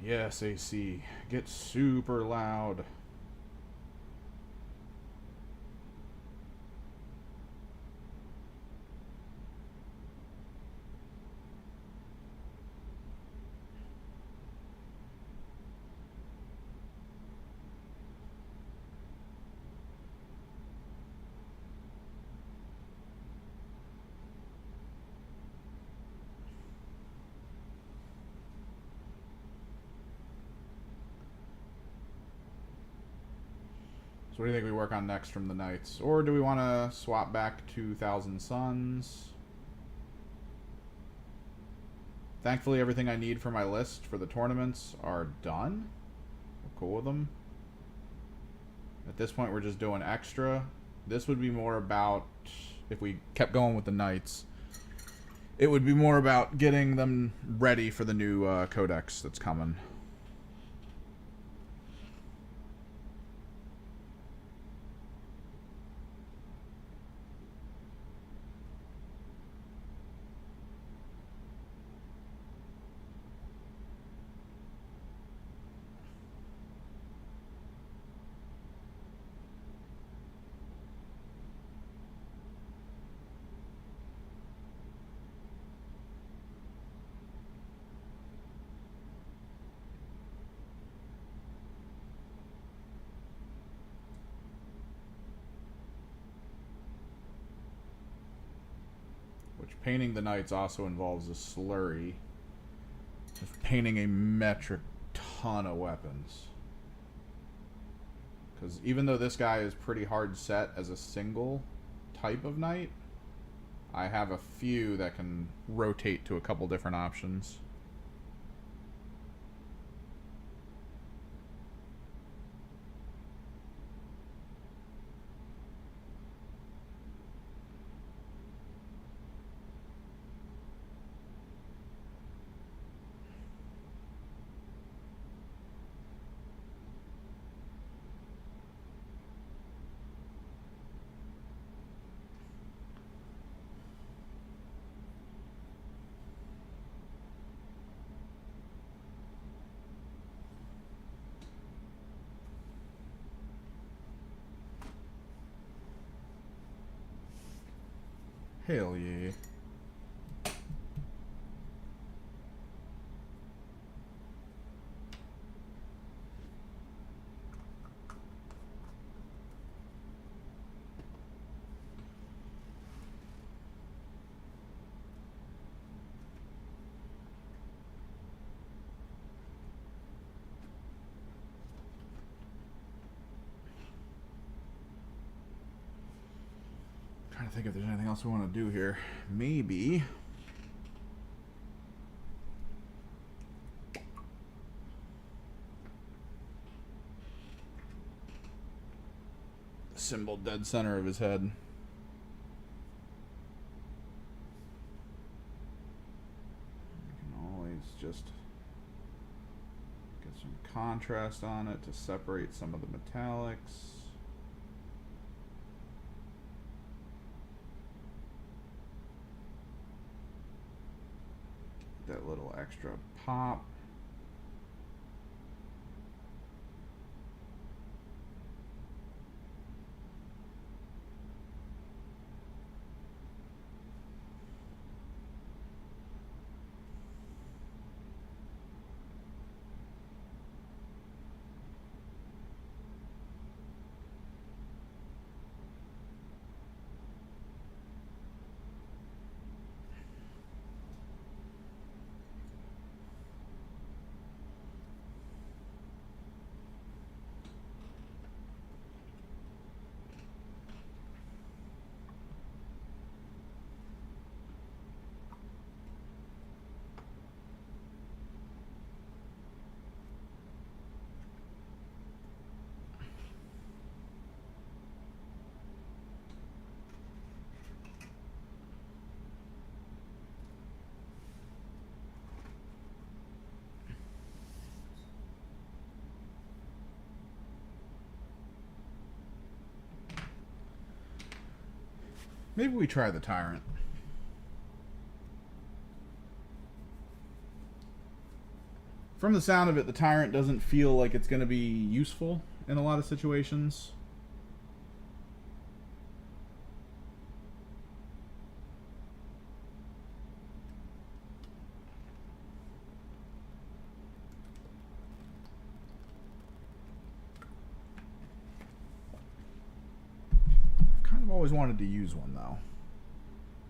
Yes, AC. Get super loud. So what do you think we work on next from the Knights? Or do we want to swap back to Thousand Suns? Thankfully, everything I need for my list for the tournaments are done. We're cool with them. At this point, we're just doing extra. This would be more about, if we kept going with the Knights, it would be more about getting them ready for the new Codex that's coming. Painting the Knights also involves a slurry of painting a metric ton of weapons. Because even though this guy is pretty hard set as a single type of Knight, I have a few that can rotate to a couple different options. Hell yeah. Trying to think if there's anything else we want to do here. Maybe. Symbol dead center of his head. You can always just get some contrast on it to separate some of the metallics. That little extra pop. Maybe we try the Tyrant. From the sound of it, the Tyrant doesn't feel like it's going to be useful in a lot of situations. I've always wanted to use one though,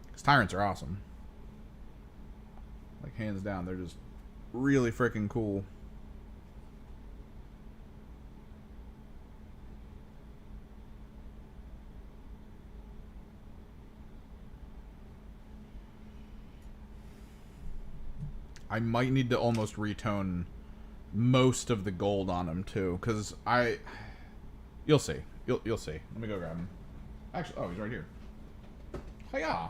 because Tyrants are awesome. Like, hands down, they're just really freaking cool. I might need to almost retone most of the gold on him too, because you'll see. You'll see. Let me go grab him. Actually, oh, he's right here. Hiya!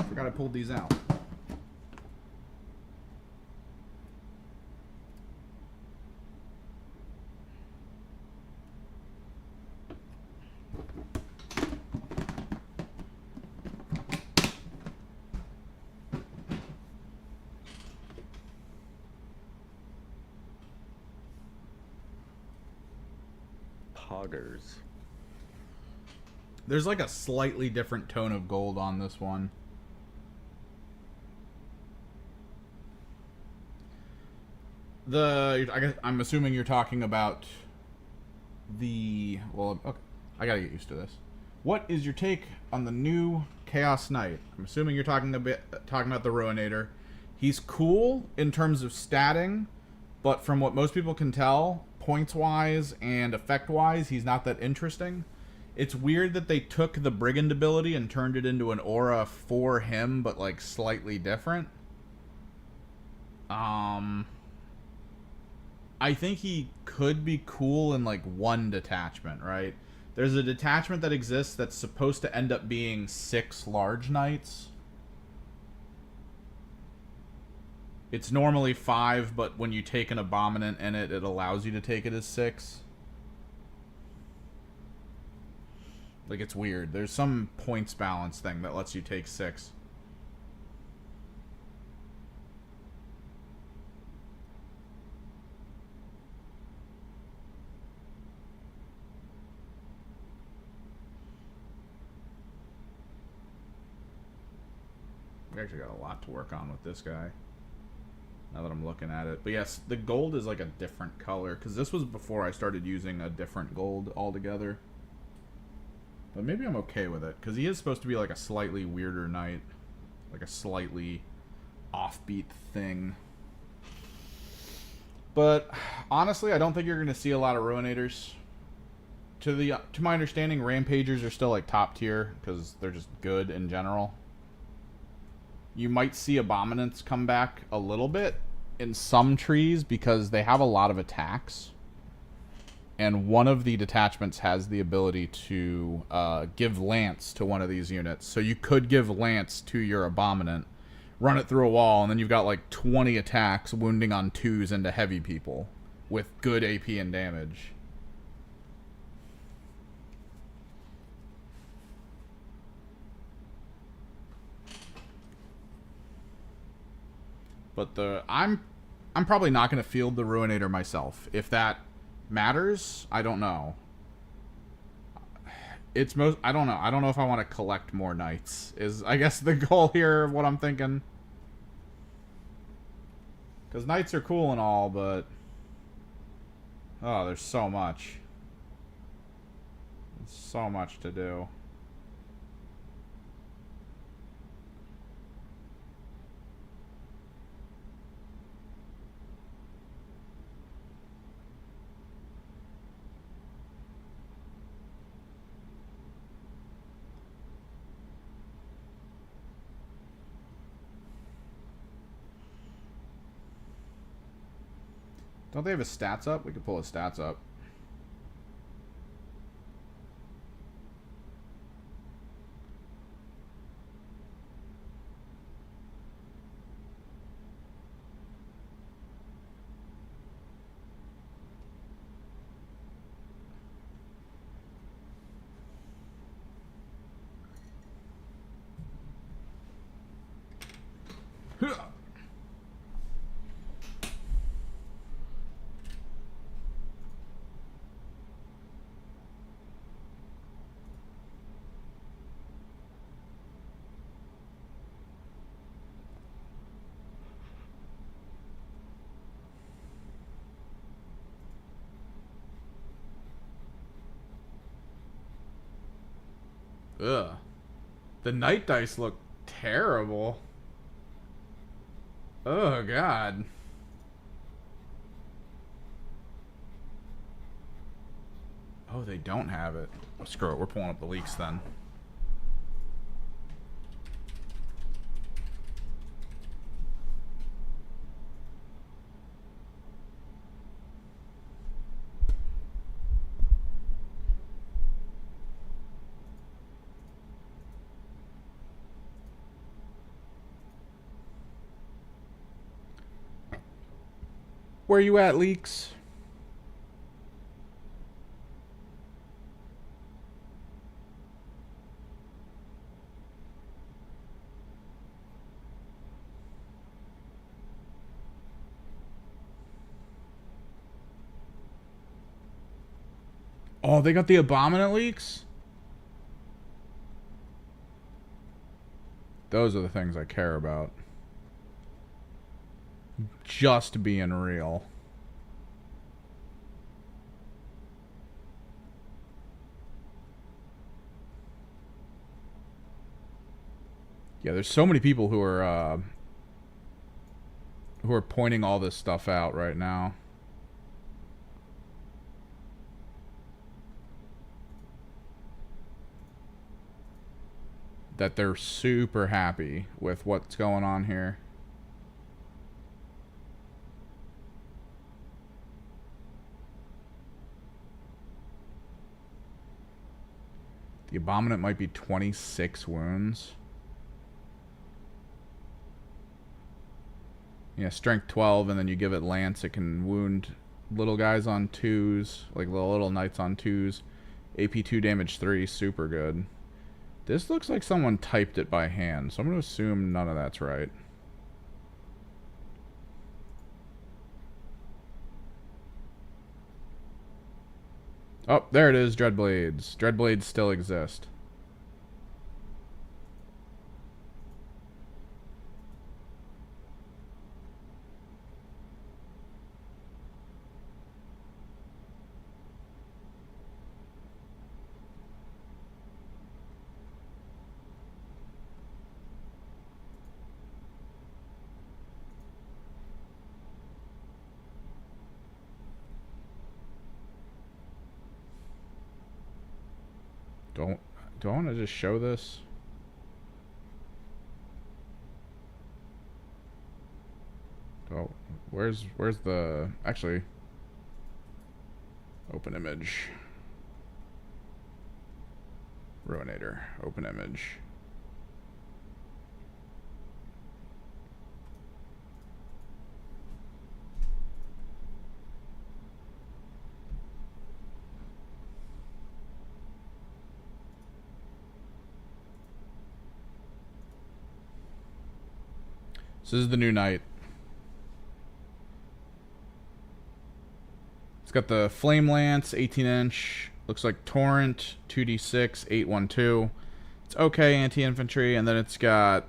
Forgot I pulled these out. Poggers. There's like a slightly different tone of gold on this one. I guess I'm assuming you're talking about the... Well, okay. I gotta get used to this. What is your take on the new Chaos Knight? I'm assuming you're talking about the Ruinator. He's cool in terms of statting, but from what most people can tell, points-wise and effect-wise, he's not that interesting. It's weird that they took the Brigand ability and turned it into an aura for him, but like slightly different. I think he could be cool in like one detachment, right? There's a detachment that exists that's supposed to end up being 6 large knights. It's normally 5, but when you take an abominant in it, it allows you to take it as 6. Like, it's weird. There's some points balance thing that lets you take 6. We actually got a lot to work on with this guy. Now that I'm looking at it. But yes, the gold is like a different color. Because this was before I started using a different gold altogether. But maybe I'm okay with it. Because he is supposed to be like a slightly weirder knight. Like a slightly offbeat thing. But honestly, I don't think you're going to see a lot of Ruinators. To my understanding, Rampagers are still like top tier. Because they're just good in general. You might see Abominants come back a little bit in some trees because they have a lot of attacks. And one of the detachments has the ability to give Lance to one of these units. So you could give Lance to your Abominant, run it through a wall, and then you've got like 20 attacks wounding on 2s into heavy people with good AP and damage. But I'm probably not going to field the Ruinator myself. If that matters, I don't know. I don't know. I don't know if I want to collect more knights. Is I guess the goal here of what I'm thinking. Because knights are cool and all, but oh, there's so much. There's so much to do. Don't they have his stats up? We could pull his stats up. Ugh. The night dice look terrible. Oh, God. Oh, they don't have it. Oh, screw it. We're pulling up the leaks then. Where you at, leaks? Oh, they got the Abominant leaks? Those are the things I care about. Just being real. Yeah, there's so many people who are pointing all this stuff out right now. That they're super happy with what's going on here. The Abominant might be 26 wounds. Yeah, strength 12, and then you give it Lance. It can wound little guys on 2s, like little knights on 2s. AP 2 damage 3, super good. This looks like someone typed it by hand, so I'm going to assume none of that's right. Oh, there it is, Dreadblades. Dreadblades still exist. Do I want to just show this? Oh, where's the actually open image? Ruinator, open image. So this is the new knight. It's got the Flame Lance, 18-inch. Looks like Torrent, 2d6, 812. It's okay anti-infantry. And then it's got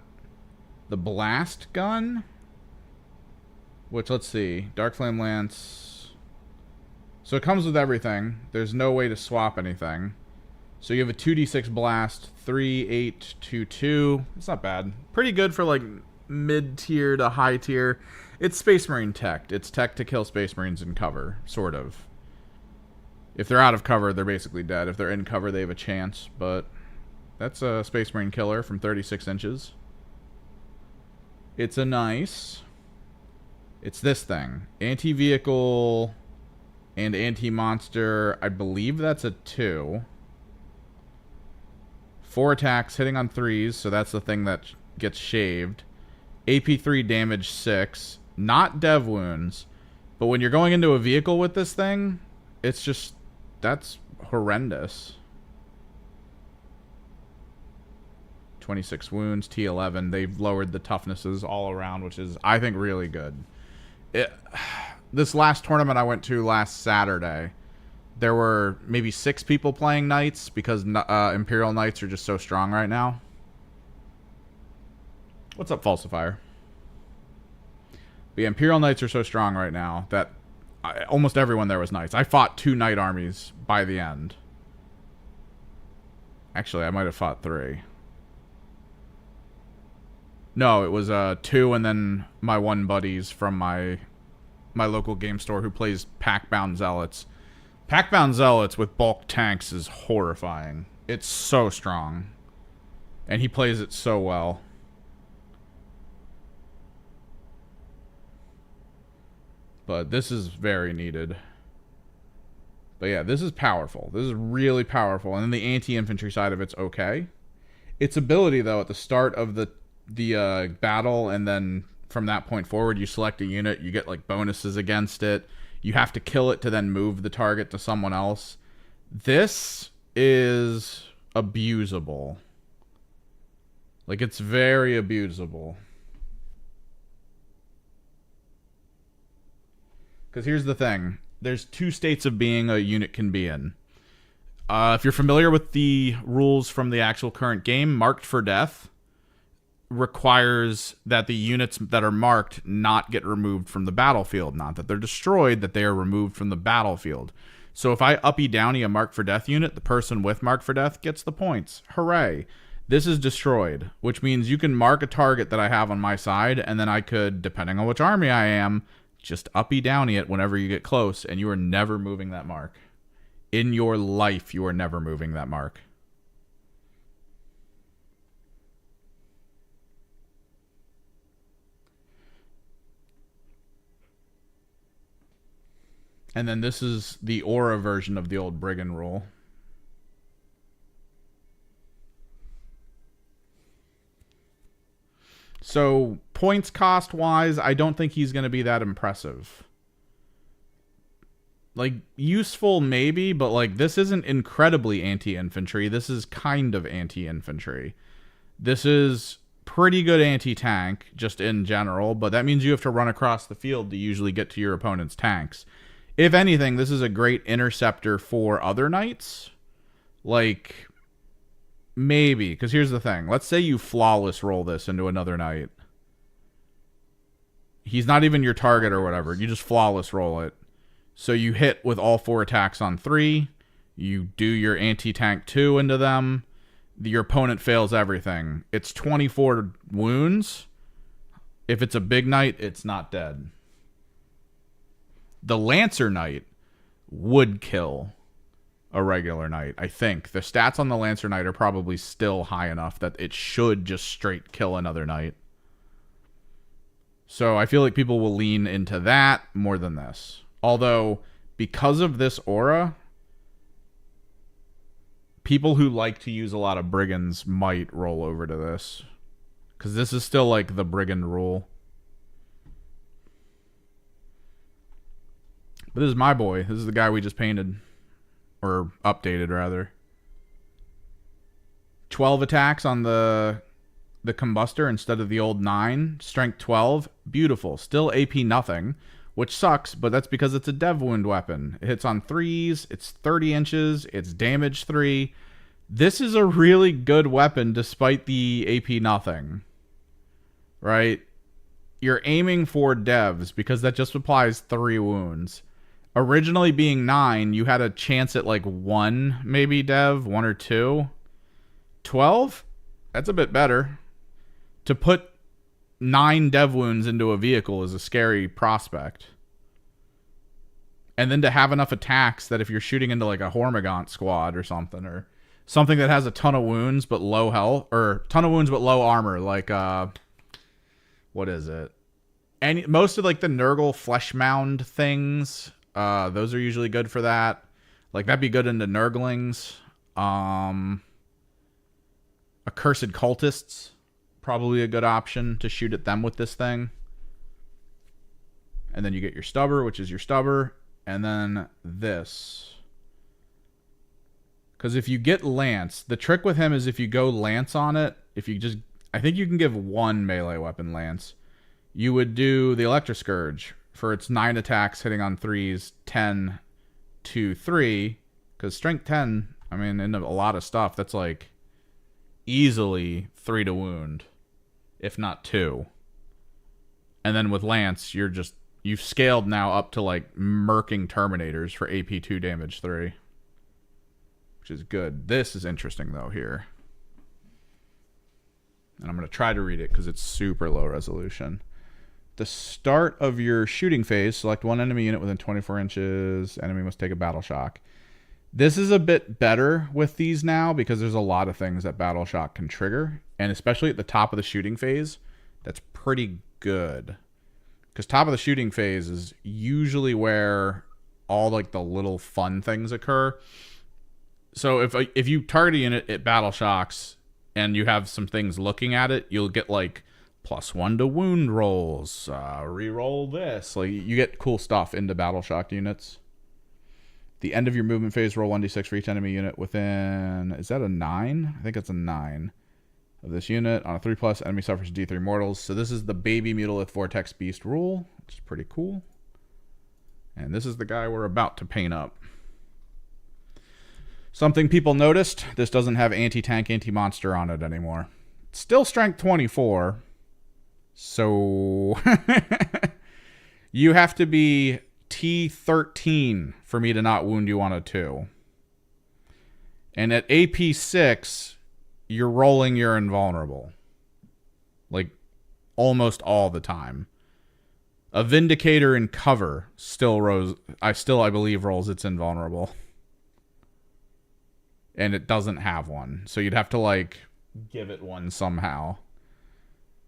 the Blast Gun. Which, let's see. Dark Flame Lance. So it comes with everything. There's no way to swap anything. So you have a 2d6 Blast, 3, 8, 2, 2. It's not bad. Pretty good for, like, mid-tier to high-tier. It's Space Marine tech. It's tech to kill Space Marines in cover, sort of. If they're out of cover, they're basically dead. If they're in cover, they have a chance. But that's a Space Marine killer from 36 inches. It's a nice. It's this thing. Anti-vehicle and anti-monster. I believe that's a 2. 4 attacks, hitting on 3s. So that's the thing that gets shaved. AP3 damage 6. Not dev wounds. But when you're going into a vehicle with this thing, it's just... that's horrendous. 26 wounds, T11. They've lowered the toughnesses all around, which is, I think, really good. This last tournament I went to last Saturday, there were maybe 6 people playing Knights because Imperial Knights are just so strong right now. What's up, Falsifier? The Imperial Knights are so strong right now that almost everyone there was Knights. I fought 2 Knight armies by the end. Actually, I might have fought 3. No, it was 2 and then my one buddies from my local game store who plays Pack-Bound Zealots. Pack-Bound Zealots with bulk tanks is horrifying. It's so strong. And he plays it so well. But this is very needed. But yeah, this is powerful. This is really powerful. And then the anti-infantry side of it's okay. Its ability, though, at the start of the battle, and then from that point forward, you select a unit, you get like bonuses against it. You have to kill it to then move the target to someone else. This is abusable. Like, it's very abusable. Because here's the thing. There's 2 states of being a unit can be in. If you're familiar with the rules from the actual current game, Marked for Death requires that the units that are marked not get removed from the battlefield. Not that they're destroyed, that they are removed from the battlefield. So if I uppy downy a Marked for Death unit, the person with Marked for Death gets the points. Hooray. This is destroyed, which means you can mark a target that I have on my side, and then I could, depending on which army I am, just uppy downy it whenever you get close, and you are never moving that mark. In your life, you are never moving that mark. And then this is the aura version of the old Brigand rule. So, points cost-wise, I don't think he's going to be that impressive. Like, useful maybe, but like, this isn't incredibly anti-infantry. This is kind of anti-infantry. This is pretty good anti-tank, just in general, but that means you have to run across the field to usually get to your opponent's tanks. If anything, this is a great interceptor for other knights. Like, maybe. Because here's the thing. Let's say you flawless roll this into another knight. He's not even your target or whatever. You just flawless roll it. So you hit with all 4 attacks on 3. You do your anti-tank 2 into them. Your opponent fails everything. It's 24 wounds. If it's a big knight, it's not dead. The Lancer Knight would kill. a regular knight. I think the stats on the Lancer Knight are probably still high enough that it should just straight kill another knight. So I feel like people will lean into that more than this. Although, because of this aura, people who like to use a lot of brigands might roll over to this. Because this is still like the brigand rule. But this is my boy. This is the guy we just painted. Or updated, rather. 12 attacks on the combustor instead of the old 9. Strength 12. Beautiful. Still AP nothing, which sucks, but that's because it's a dev wound weapon. It hits on 3s. It's 30 inches. It's damage 3. This is a really good weapon despite the AP nothing. Right? You're aiming for devs because that just applies 3 wounds. Originally being 9, you had a chance at like 1 maybe dev, 1 or 2. 12? That's a bit better. To put 9 dev wounds into a vehicle is a scary prospect. And then to have enough attacks that if you're shooting into like a Hormigaunt squad or something that has a ton of wounds but low health, or ton of wounds but low armor, like what is it? Most of like the Nurgle flesh mound things, those are usually good for that. Like that'd be good into Nurglings. Accursed cultists, probably a good option to shoot at them with this thing. And then you get your stubber, which is your stubber, and then this. Because if you get Lance, the trick with him is if you go Lance on it, I think you can give 1 melee weapon Lance. You would do the Electroscourge for its 9 attacks hitting on 3s, 10, 2, 3. Because strength 10, I mean, in a lot of stuff, that's like easily 3 to wound, if not 2. And then with Lance, you've scaled now up to like murking Terminators for AP 2 damage 3. Which is good. This is interesting though here. And I'm going to try to read it because it's super low resolution. The start of your shooting phase, select 1 enemy unit within 24 inches. Enemy must take a battle shock. This is a bit better with these now because there's a lot of things that battle shock can trigger. And especially at the top of the shooting phase, that's pretty good. Because top of the shooting phase is usually where all like the little fun things occur. So if you target a unit, it battle shocks, and you have some things looking at it, you'll get like +1 to wound rolls, reroll this. Like you get cool stuff into battle shock units. The end of your movement phase, roll 1d6 for each enemy unit within, is that a 9? I think it's a 9 of this unit. On a 3+, enemy suffers D3 mortals. So this is the baby Mutalith Vortex Beast rule, which is pretty cool. And this is the guy we're about to paint up. Something people noticed, this doesn't have anti-tank, anti-monster on it anymore. It's still strength 24. So you have to be T13 for me to not wound you on a 2. And at AP 6, you're rolling your invulnerable. Like, almost all the time. A Vindicator in cover I believe, rolls its invulnerable. And it doesn't have one. So you'd have to, like, give it one somehow.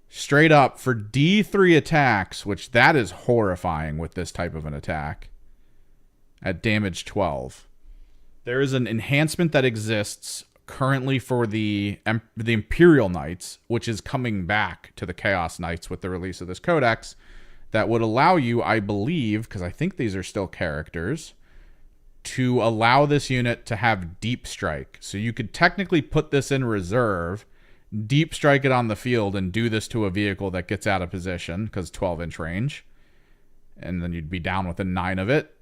Straight up, for D3 attacks, which that is horrifying with this type of an attack, at damage 12. There is an enhancement that exists currently for the Imperial Knights, which is coming back to the Chaos Knights with the release of this Codex, that would allow you, I believe, because I think these are still characters, to allow this unit to have deep strike. So you could technically put this in reserve, deep strike it on the field, and do this to a vehicle that gets out of position, because 12-inch range. And then you'd be down within 9 of it.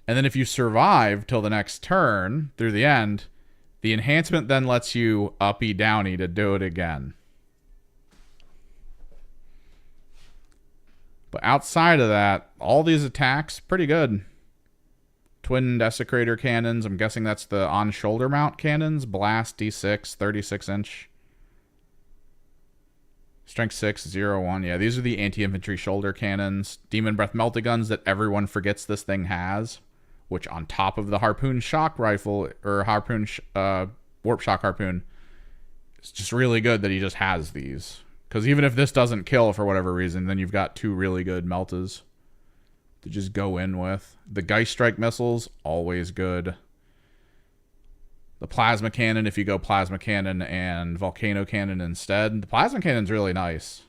And then if you survive till the next turn, through the end, the enhancement then lets you uppy downy to do it again. But outside of that, all these attacks, pretty good. Twin Desecrator cannons. I'm guessing that's the on-shoulder mount cannons. Blast, D6, 36-inch. Strength 6, 0, 1. Yeah, these are the anti-infantry shoulder cannons. Demon Breath melta guns that everyone forgets this thing has. which on top of the harpoon shock rifle or harpoon warp shock harpoon, it's just really good that he just has these. Because even if this doesn't kill for whatever reason, then you've got 2 really good meltas to just go in with. The Geist Strike missiles, always good. The plasma cannon, if you go plasma cannon and volcano cannon instead. The plasma cannon's really nice.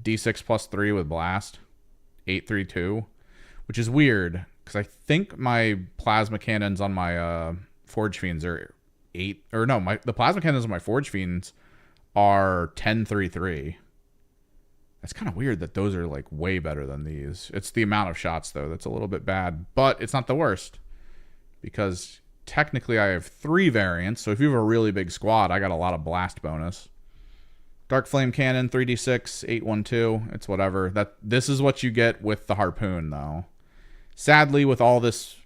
D6 plus 3 with blast. 832. Which is weird, because I think my plasma cannons on my Forge Fiends are 8. Or no, the plasma cannons on my Forge Fiends are 1033. That's kind of weird that those are like way better than these. It's the amount of shots, though, that's a little bit bad. But it's not the worst. Because technically I have 3 variants, so if you have a really big squad, I got a lot of blast bonus. Dark Flame Cannon, 3d6, 812. It's whatever. This is what you get with the harpoon, though. Sadly, with all this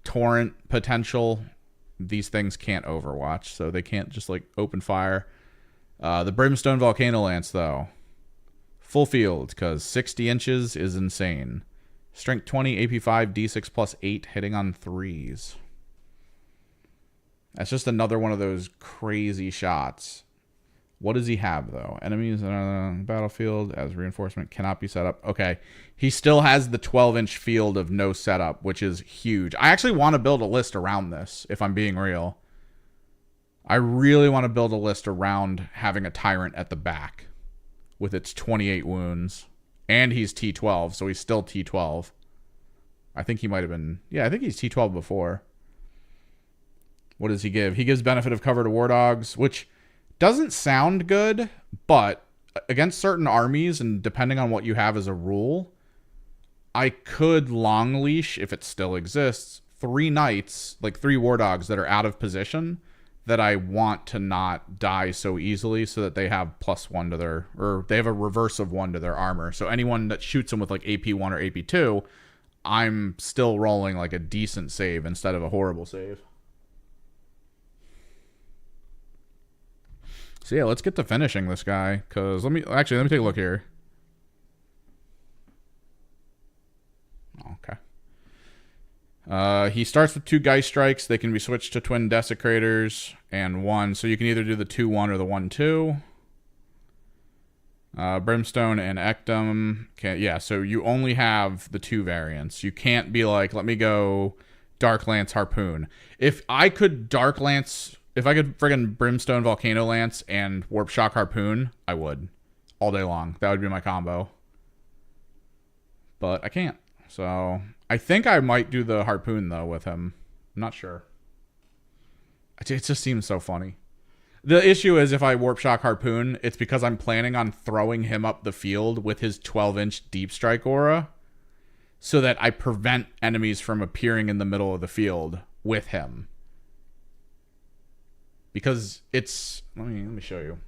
torrent potential, these things can't overwatch, so they can't just like open fire. The Brimstone Volcano Lance, though. Full field, because 60 inches is insane. Strength 20, AP 5, D6 plus 8, hitting on 3s. That's just another one of those crazy shots. What does he have, though? Enemies on the battlefield as reinforcement cannot be set up. Okay. He still has the 12-inch field of no setup, which is huge. I actually want to build a list around this, if I'm being real. I really want to build a list around having a Tyrant at the back with its 28 wounds. And he's T12, so he's still T12. I think he might have been... Yeah, I think he's T12 before. What does he give? He gives benefit of cover to War Dogs, which doesn't sound good, but against certain armies, and depending on what you have as a rule, I could long leash, if it still exists, 3 knights, like 3 War Dogs that are out of position that I want to not die so easily, so that they have +1 to their, or they have a reverse of 1 to their armor. So anyone that shoots them with like AP1 or AP2, I'm still rolling like a decent save instead of a horrible save. So yeah, let's get to finishing this guy, because let me take a look here. Okay. He starts with 2 Geist Strikes. They can be switched to Twin Desecrators and 1. So you can either do the 2-1 or the 1-2. Brimstone and Ectum. Yeah, so you only have the 2 variants. You can't be like, let me go Dark Lance Harpoon. If I could friggin' Brimstone Volcano Lance and Warp Shock Harpoon, I would. All day long. That would be my combo. But I can't. So I think I might do the Harpoon, though, with him. I'm not sure. It just seems so funny. The issue is if I Warp Shock Harpoon, it's because I'm planning on throwing him up the field with his 12-inch Deep Strike aura, so that I prevent enemies from appearing in the middle of the field with him. Because it's... Let me show you.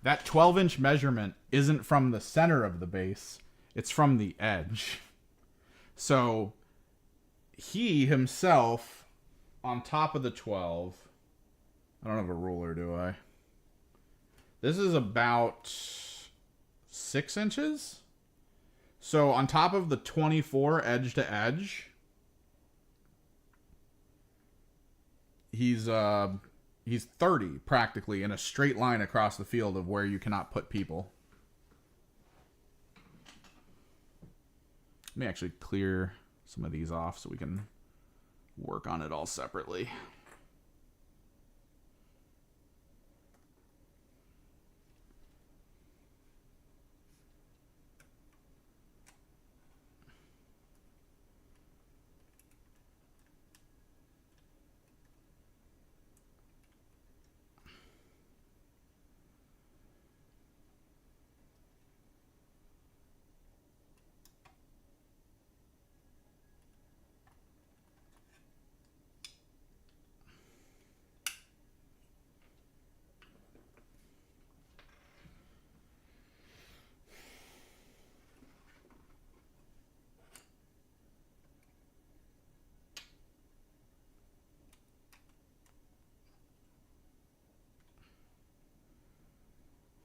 That 12-inch measurement isn't from the center of the base. It's from the edge. So, he himself, on top of the 12... I don't have a ruler, do I? This is about 6 inches? So on top of the 24 edge to edge, he's 30 practically in a straight line across the field of where you cannot put people. Let me actually clear some of these off so we can work on it all separately.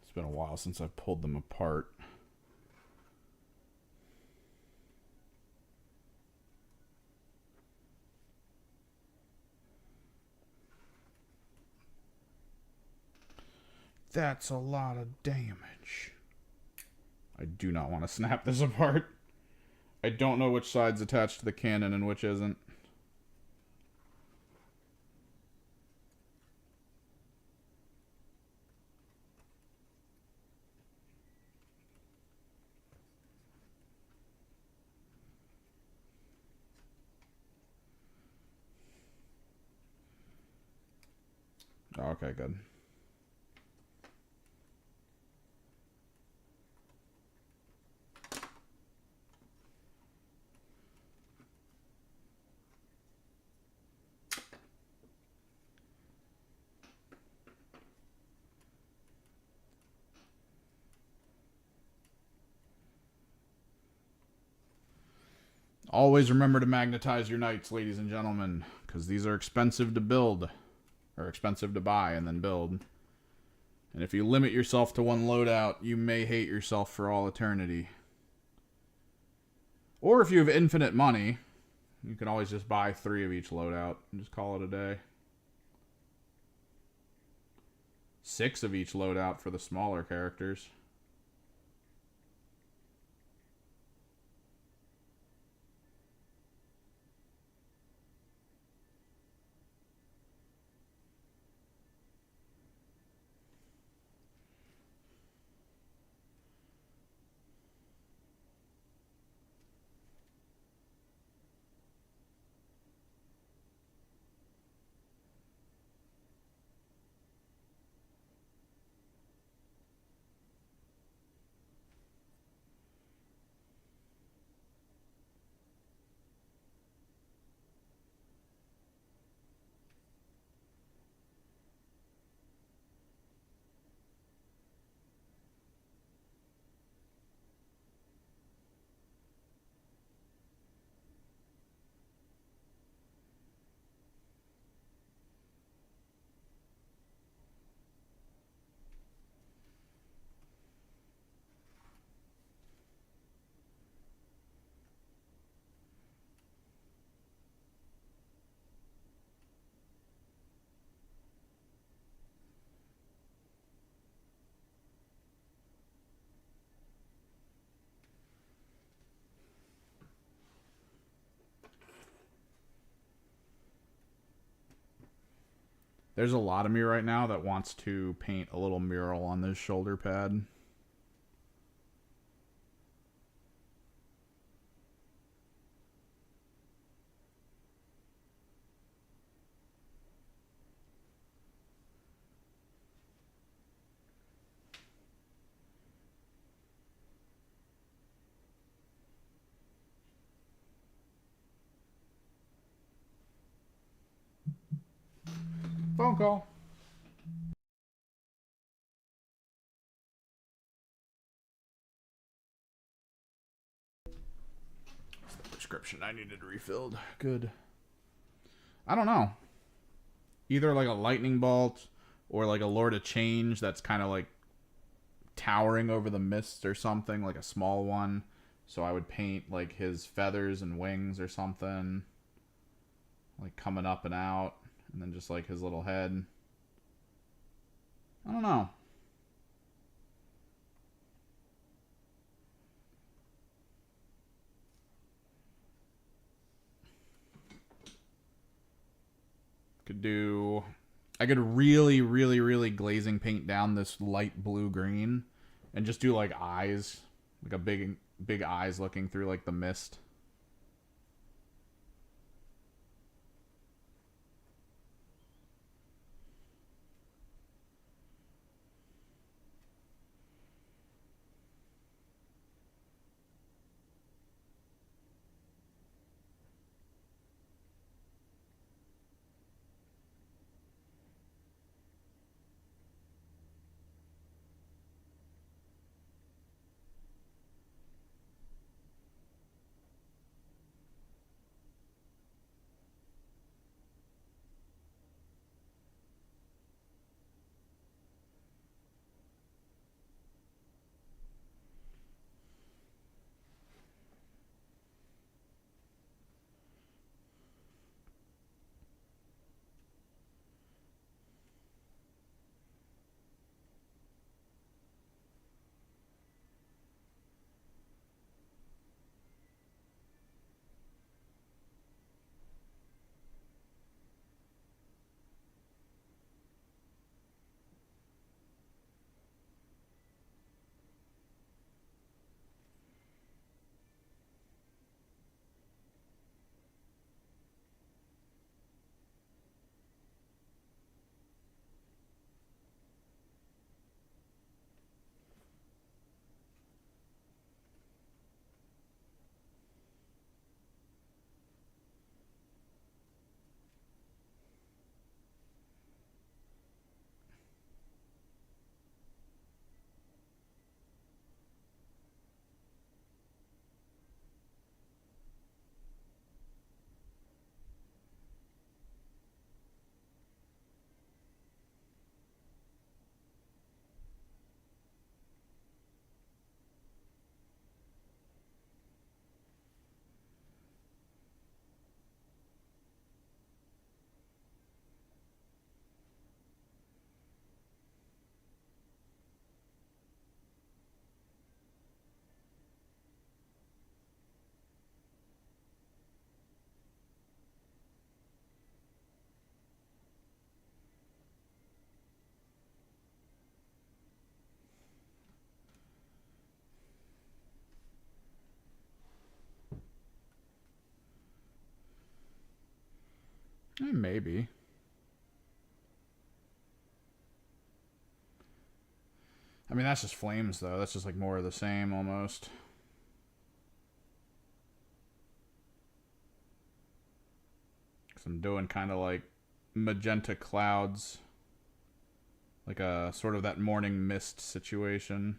It's been a while since I've pulled them apart. That's a lot of damage. I do not want to snap this apart. I don't know which side's attached to the cannon and which isn't. Okay, good. Always remember to magnetize your knights, ladies and gentlemen, because these are expensive to build, or expensive to buy and then build. And if you limit yourself to one loadout, you may hate yourself for all eternity. Or if you have infinite money, you can always just buy 3 of each loadout and just call it a day. 6 of each loadout for the smaller characters. There's a lot of me right now that wants to paint a little mural on this shoulder pad. Phone call. That's the prescription I needed refilled. Good. I don't know. Either like a lightning bolt or like a Lord of Change that's kind of like towering over the mist or something, like a small one. So I would paint like his feathers and wings or something, like coming up and out, and then just like his little head. I don't know. Could do. I could really, really, really glazing paint down this light blue green, and just do like eyes, like a big eyes looking through like the mist. Maybe. I mean, that's just flames, though. That's just like more of the same, almost. Because I'm doing kind of like magenta clouds. Like a sort of that morning mist situation.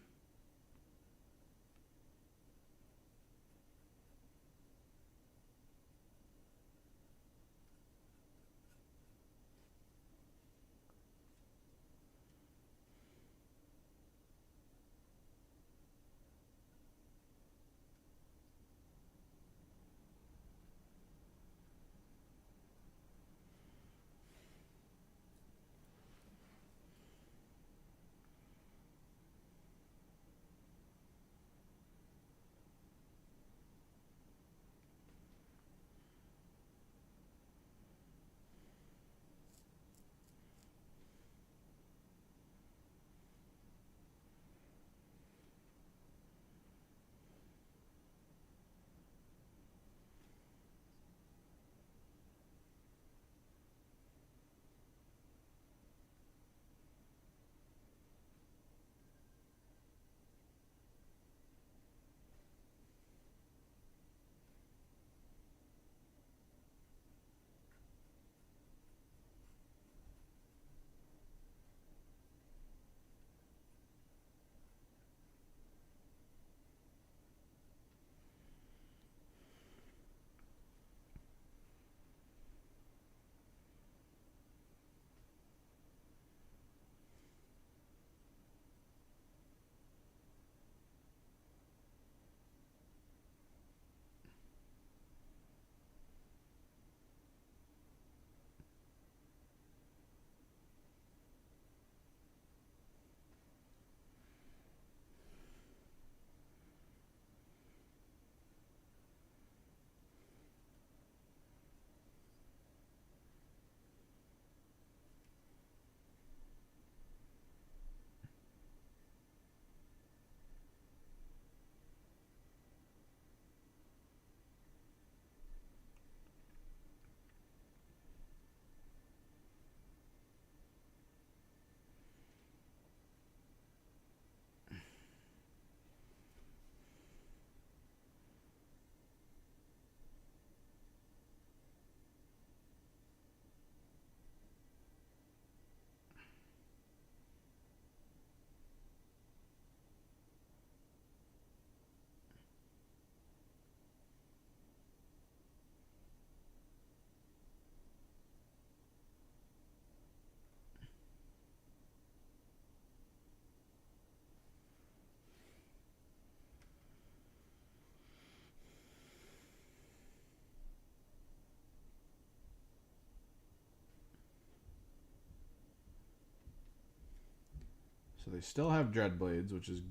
So they still have Dreadblades, which is,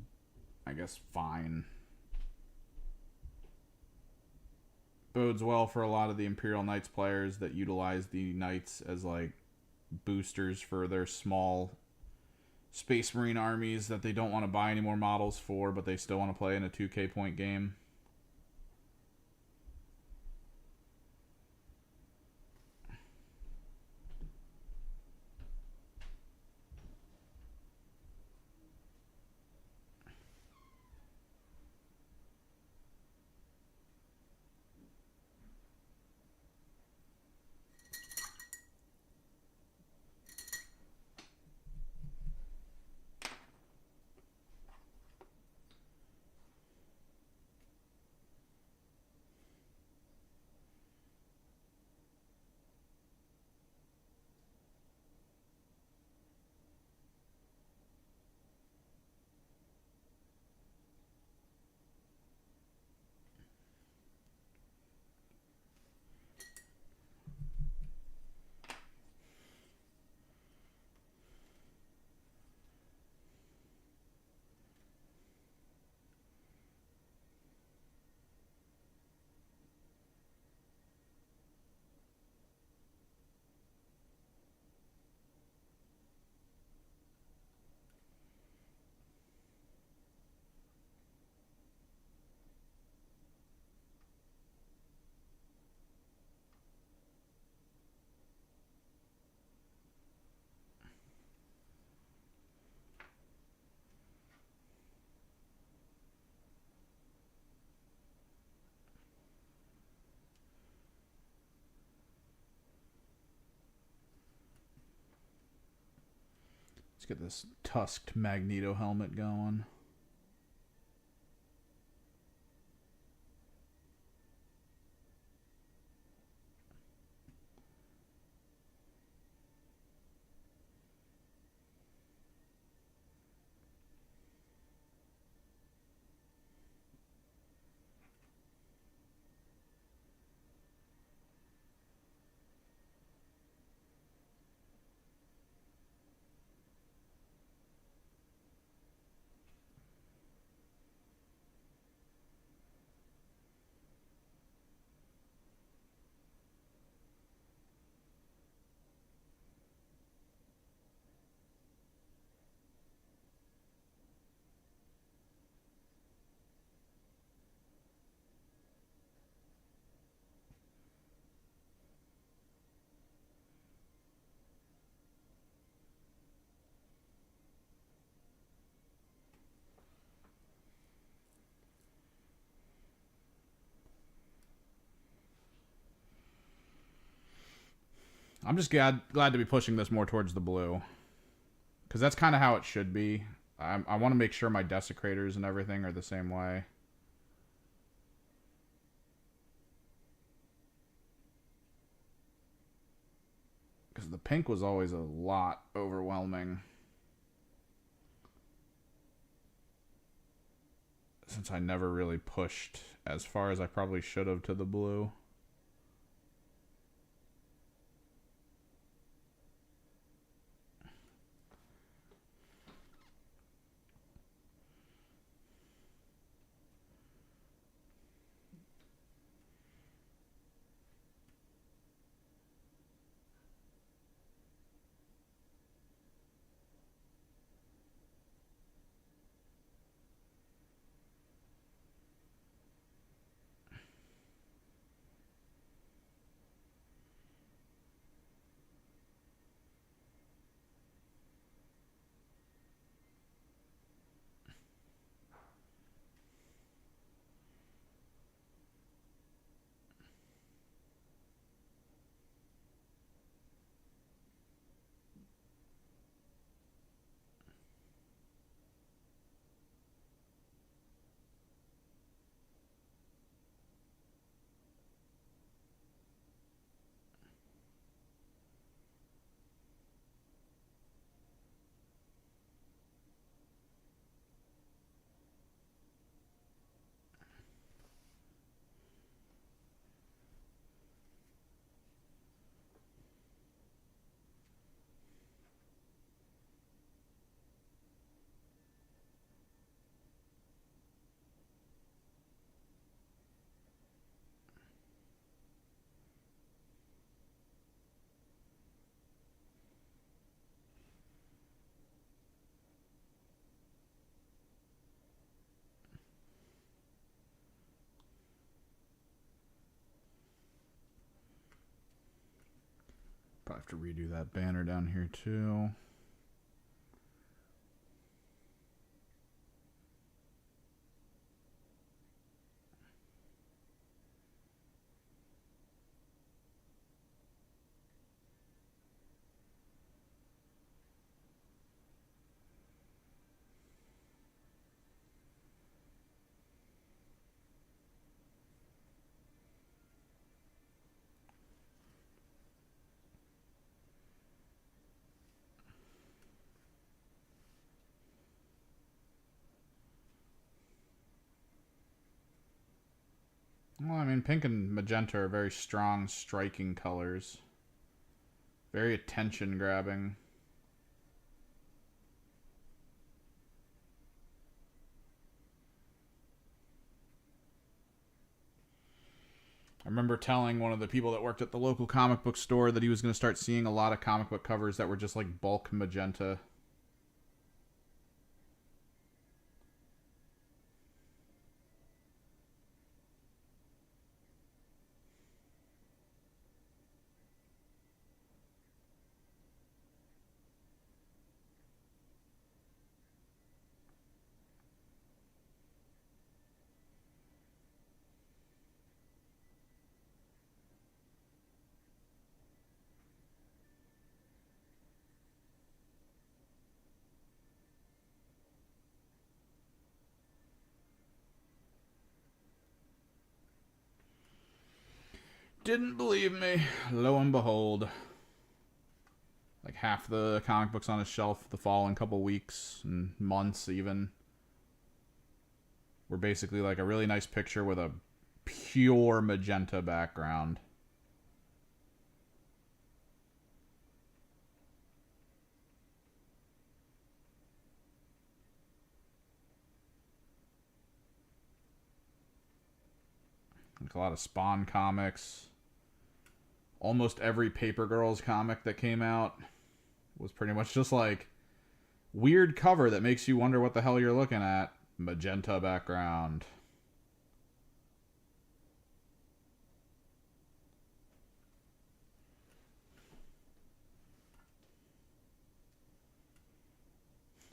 I guess, fine. Bodes well for a lot of the Imperial Knights players that utilize the Knights as like boosters for their small Space Marine armies that they don't want to buy any more models for, but they still want to play in a 2K point game. Let's get this tusked Magneto helmet going. I'm just glad to be pushing this more towards the blue. Because that's kind of how it should be. I want to make sure my desecrators and everything are the same way. Because the pink was always a lot overwhelming. Since I never really pushed as far as I probably should have to the blue. Probably have to redo that banner down here too. Well, I mean, pink and magenta are very strong, striking colors. Very attention-grabbing. I remember telling one of the people that worked at the local comic book store that he was going to start seeing a lot of comic book covers that were just like bulk magenta. Didn't believe me. Lo and behold. Like half the comic books on his shelf the following couple weeks and months even were basically like a really nice picture with a pure magenta background. Like a lot of Spawn comics. Almost every Paper Girls comic that came out was pretty much just like weird cover that makes you wonder what the hell you're looking at. Magenta background.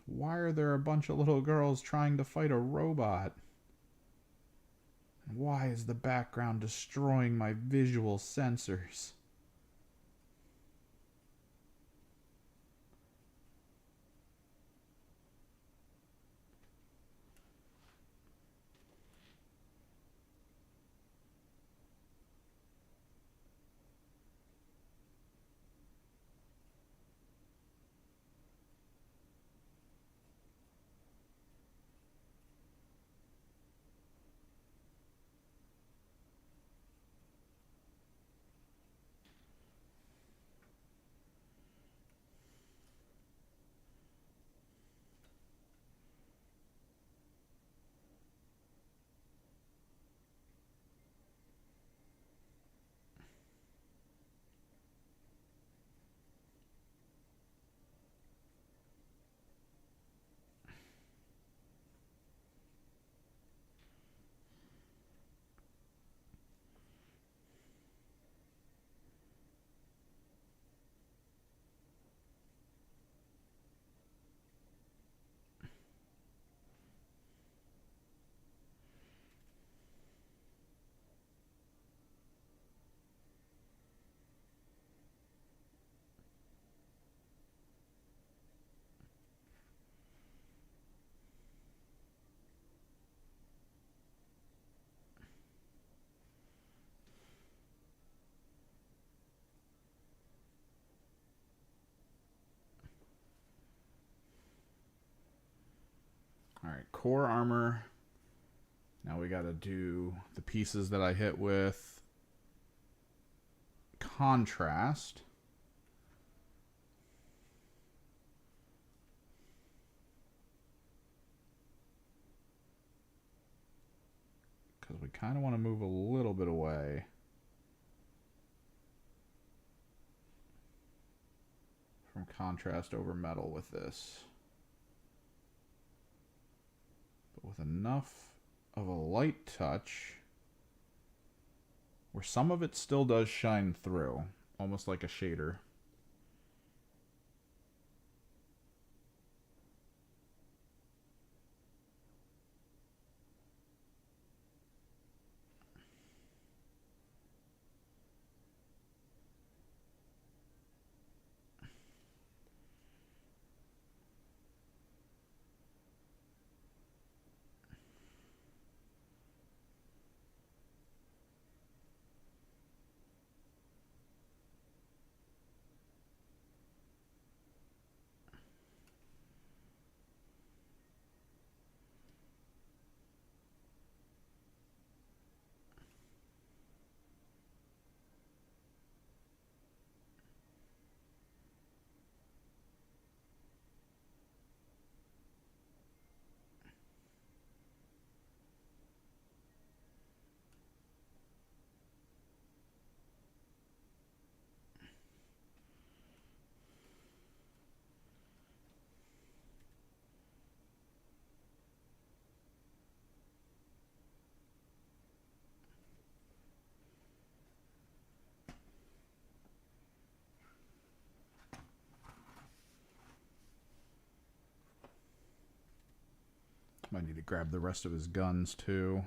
Why are there a bunch of little girls trying to fight a robot? Why is the background destroying my visual sensors? Alright, core armor. Now we gotta do the pieces that I hit with contrast. Because we kind of want to move a little bit away from contrast over metal with this. But with enough of a light touch where some of it still does shine through, almost like a shader. Might need to grab the rest of his guns too.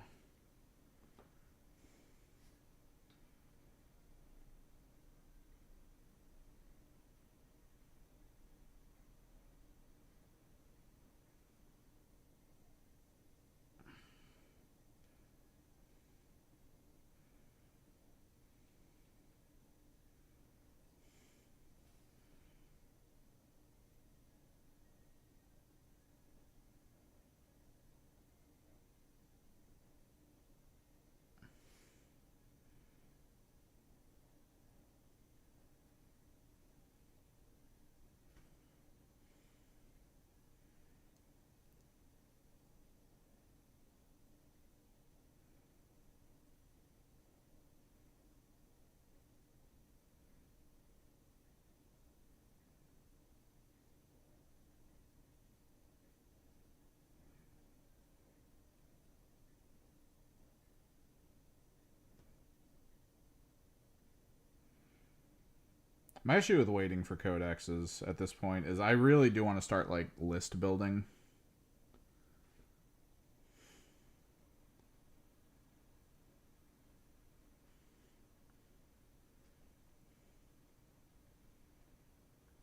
My issue with waiting for codexes at this point is I really do want to start like list building.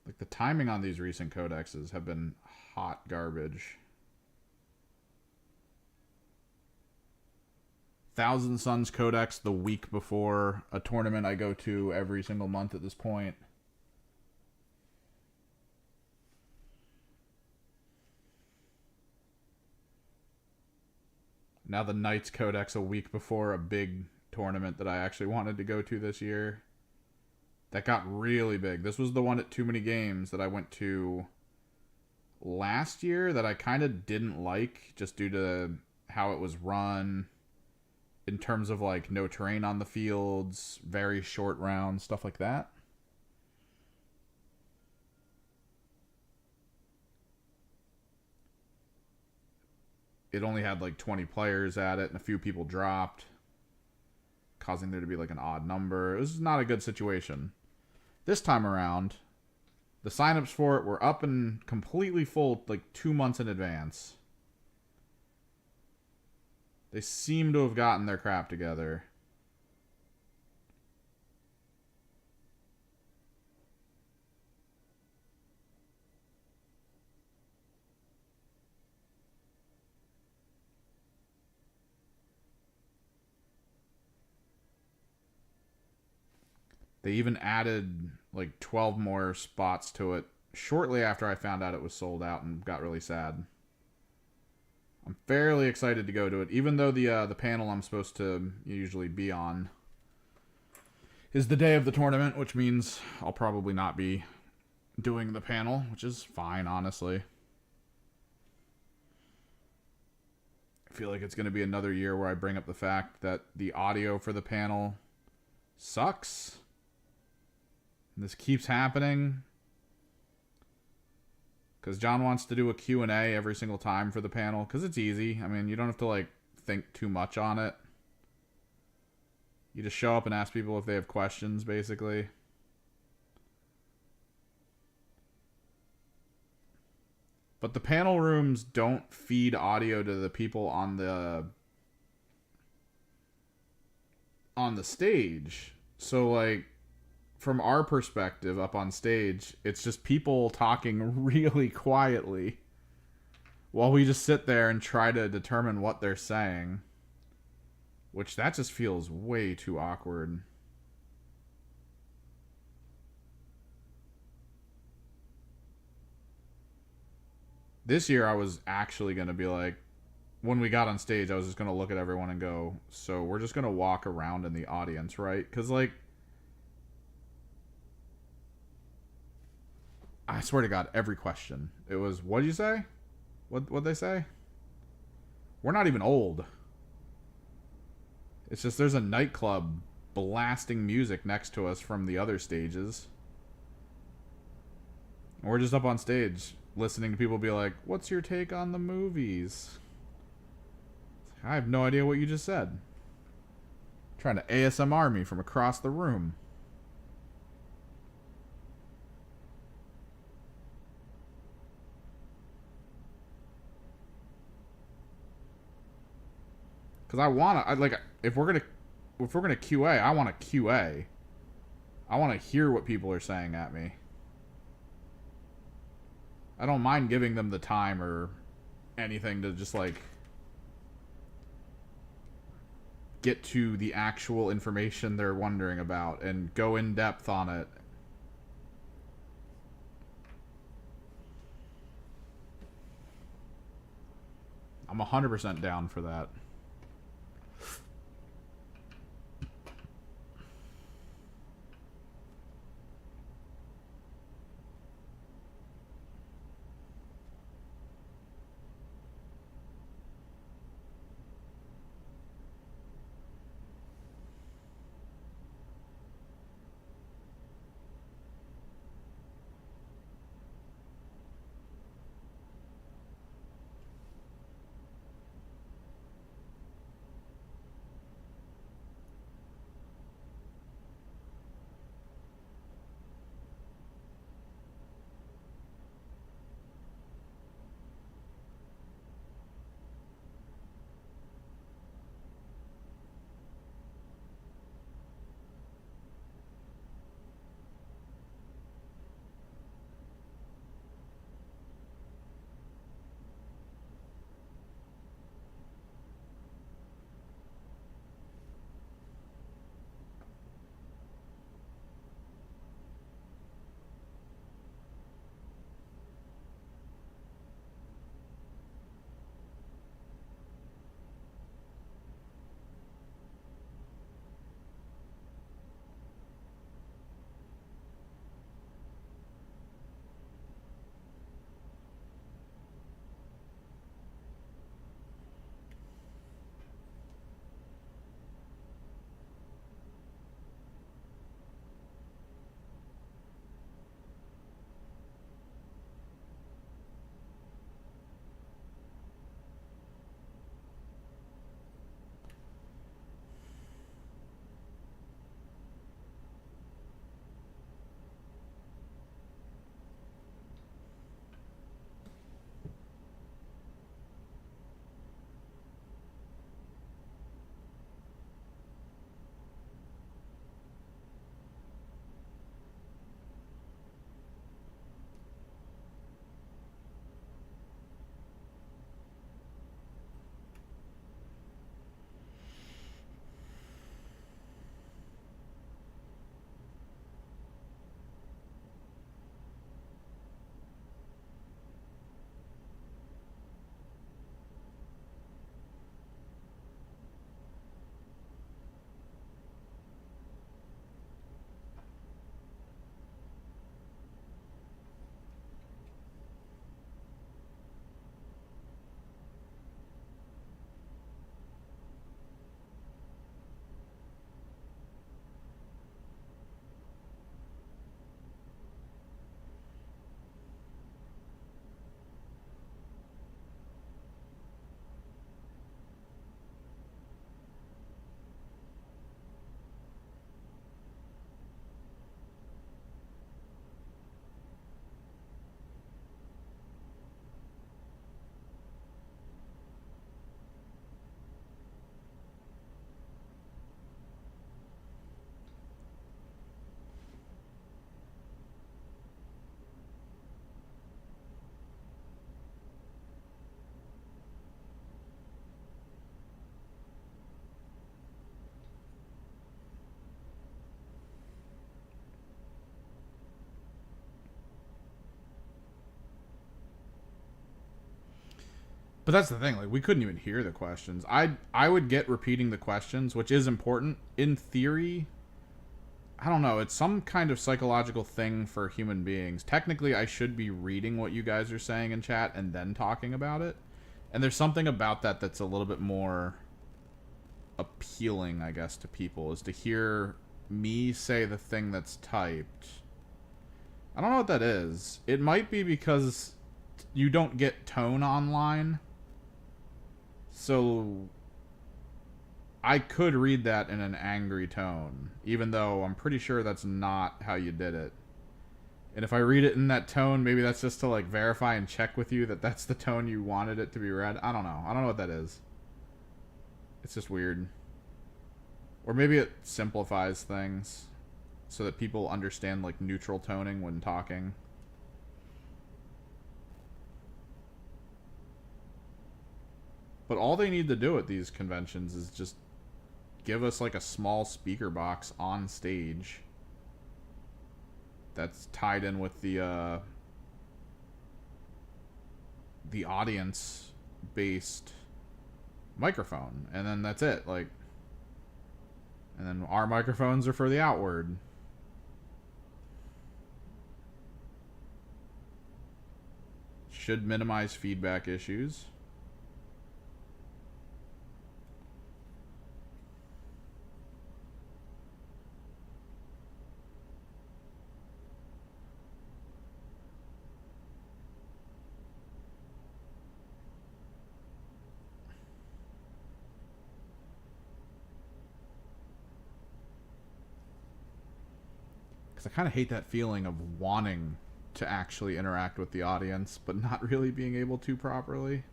Like the timing on these recent codexes have been hot garbage. Thousand Suns Codex the week before a tournament I go to every single month at this point. Now the Knights Codex a week before a big tournament that I actually wanted to go to this year. That got really big. This was the one at Too Many Games that I went to last year that I kind of didn't like just due to how it was run in terms of like no terrain on the fields, very short rounds, stuff like that. It only had like 20 players at it and a few people dropped, causing there to be like an odd number. It was not a good situation. This time around, the signups for it were up and completely full like 2 months in advance. They seem to have gotten their crap together. They even added like 12 more spots to it shortly after I found out it was sold out and got really sad. I'm fairly excited to go to it, even though the panel I'm supposed to usually be on is the day of the tournament, which means I'll probably not be doing the panel, which is fine, honestly. I feel like it's going to be another year where I bring up the fact that the audio for the panel sucks. And this keeps happening. Because John wants to do a Q&A every single time for the panel. Because it's easy. I mean, you don't have to, like, think too much on it. You just show up and ask people if they have questions, basically. But the panel rooms don't feed audio to the people on the stage. So, like, from our perspective up on stage, it's just people talking really quietly while we just sit there and try to determine what they're saying, which that just feels way too awkward. This year I was actually going to be like, when we got on stage, I was just going to look at everyone and go, so we're just going to walk around in the audience, right? Because, like, I swear to God, every question. It was, what'd you say? What'd they say? We're not even old. It's just there's a nightclub blasting music next to us from the other stages. And we're just up on stage listening to people be like, what's your take on the movies? I have no idea what you just said. Trying to ASMR me from across the room. Because if we're gonna QA, I want to QA. I want to hear what people are saying at me. I don't mind giving them the time or anything to just like get to the actual information they're wondering about and go in depth on it. I'm 100% down for that. But that's the thing, like we couldn't even hear the questions. I would get repeating the questions, which is important. In theory, I don't know, it's some kind of psychological thing for human beings. Technically, I should be reading what you guys are saying in chat and then talking about it. And there's something about that that's a little bit more appealing, I guess, to people, is to hear me say the thing that's typed. I don't know what that is. It might be because you don't get tone online. So I could read that in an angry tone, even though I'm pretty sure that's not how you did it. And if I read it in that tone, maybe that's just to like verify and check with you that that's the tone you wanted it to be read. I don't know. I don't know what that is. It's just weird. Or maybe it simplifies things so that people understand like neutral toning when talking. But all they need to do at these conventions is just give us like a small speaker box on stage that's tied in with the audience based microphone, and then that's it. Like, and then our microphones are for the outward. Should minimize feedback issues. I kind of hate that feeling of wanting to actually interact with the audience, but not really being able to properly.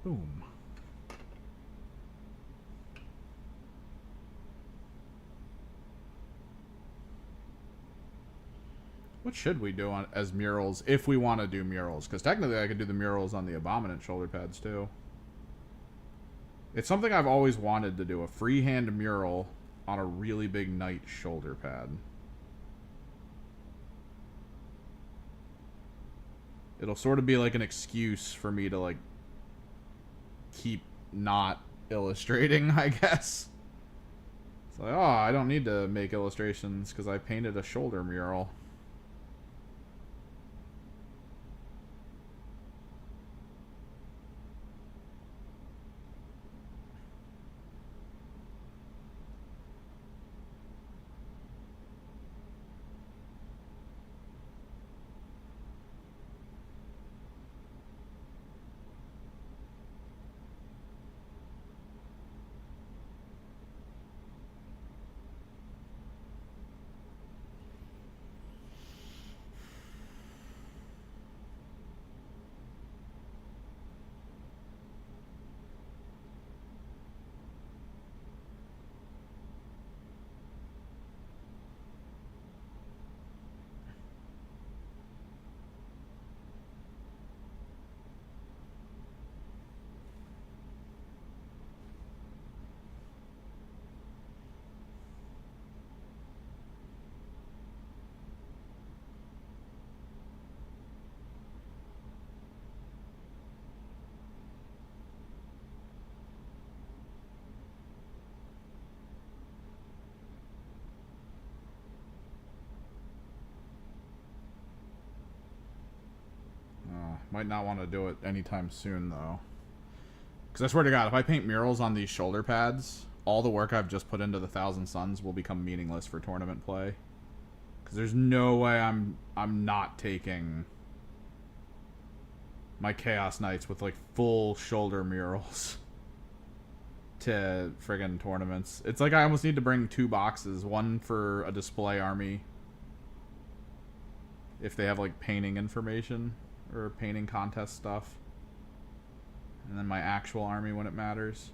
Boom. What should we do as murals if we want to do murals? Because technically I could do the murals on the Abominant shoulder pads too. It's something I've always wanted to do, a freehand mural on a really big knight shoulder pad. It'll sort of be like an excuse for me to like keep not illustrating, I guess. It's like, oh, I don't need to make illustrations because I painted a shoulder mural. Might not want to do it anytime soon, though. Because I swear to God, if I paint murals on these shoulder pads, all the work I've just put into the Thousand Suns will become meaningless for tournament play. Because there's no way I'm not taking my Chaos Knights with like full shoulder murals to friggin' tournaments. It's like I almost need to bring 2 boxes, one for a display army if they have like painting information or painting contest stuff, and then my actual army when it matters.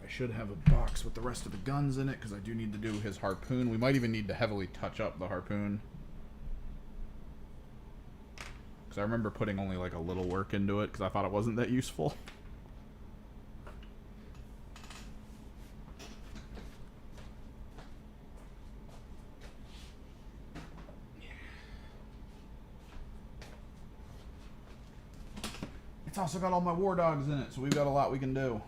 I should have a box with the rest of the guns in it because I do need to do his harpoon. We might even need to heavily touch up the harpoon, because I remember putting only like a little work into it because I thought it wasn't that useful. It's also got all my war dogs in it, so we've got a lot we can do.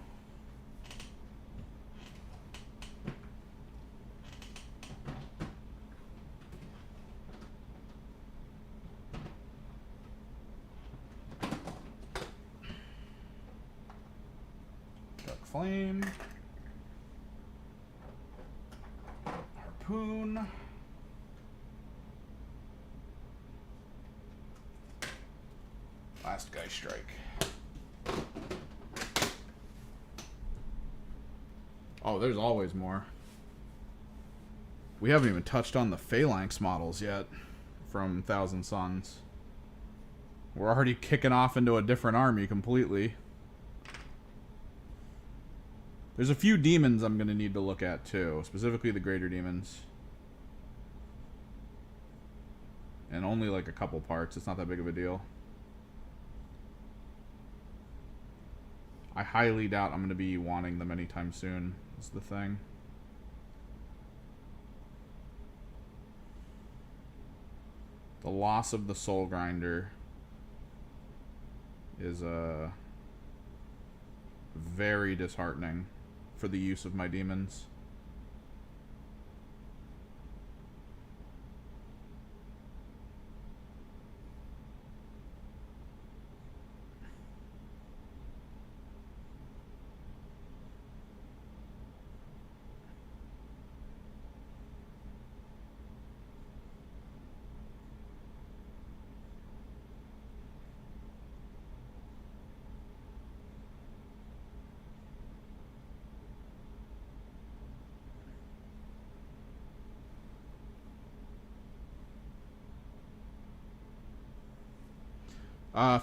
Flame. Harpoon. Last guy strike. Oh, there's always more. We haven't even touched on the Phalanx models yet from Thousand Suns. We're already kicking off into a different army completely. There's a few demons I'm going to need to look at too, specifically the greater demons. and only like a couple parts. It's not that big of a deal. I highly doubt I'm going to be wanting them anytime soon, is the thing. The loss of the Soul Grinder is very disheartening for the use of my demons.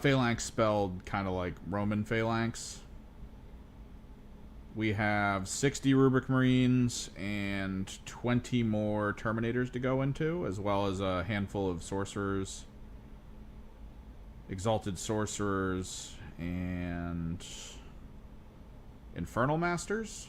Phalanx spelled kind of like Roman Phalanx. We have 60 Rubric Marines and 20 more Terminators to go into, as well as a handful of Sorcerers, Exalted Sorcerers, and Infernal Masters.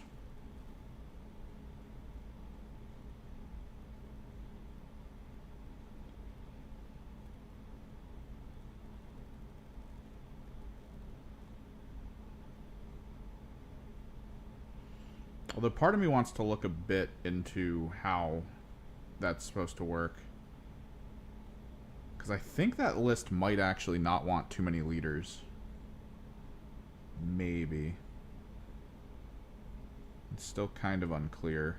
Although part of me wants to look a bit into how that's supposed to work. Because I think that list might actually not want too many leaders. Maybe. It's still kind of unclear.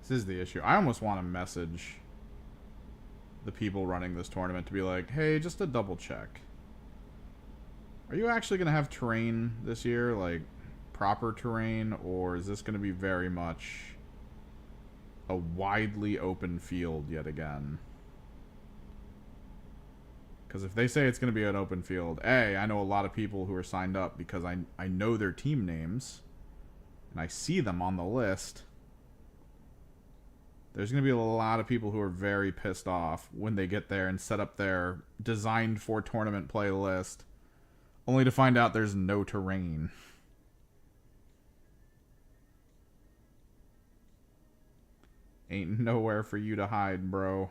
This is the issue. I almost want to message the people running this tournament to be like, hey, just to double check. Are you actually going to have terrain this year? Like, proper terrain? Or is this going to be very much a widely open field yet again? Because if they say it's going to be an open field, A, I know a lot of people who are signed up because I know their team names. And I see them on the list. There's going to be a lot of people who are very pissed off when they get there and set up their designed for tournament play list, only to find out there's no terrain. Ain't nowhere for you to hide, bro.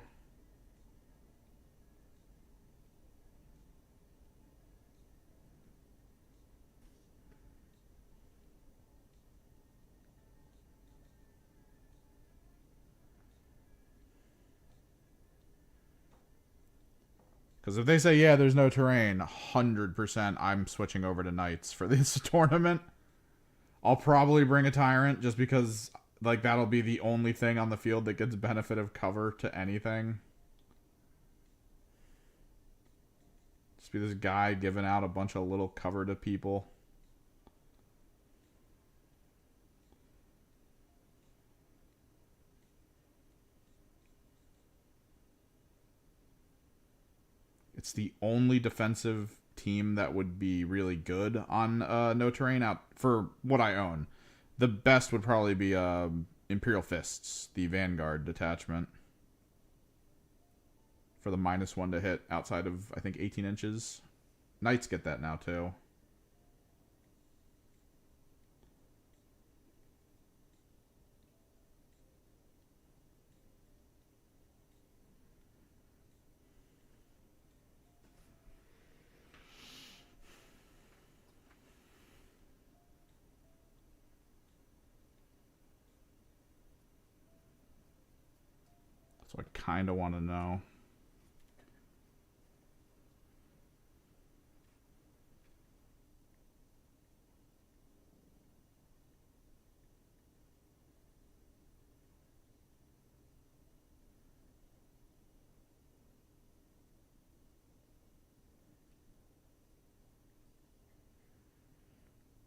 Because if they say, yeah, there's no terrain, 100% I'm switching over to knights for this tournament. I'll probably bring a tyrant just because, like, that'll be the only thing on the field that gets benefit of cover to anything. Just be this guy giving out a bunch of little cover to people. It's the only defensive team that would be really good on no terrain out for what I own. The best would probably be Imperial Fists, the Vanguard detachment. For the -1 to hit outside of, I think, 18 inches. Knights get that now, too. So I kind of want to know.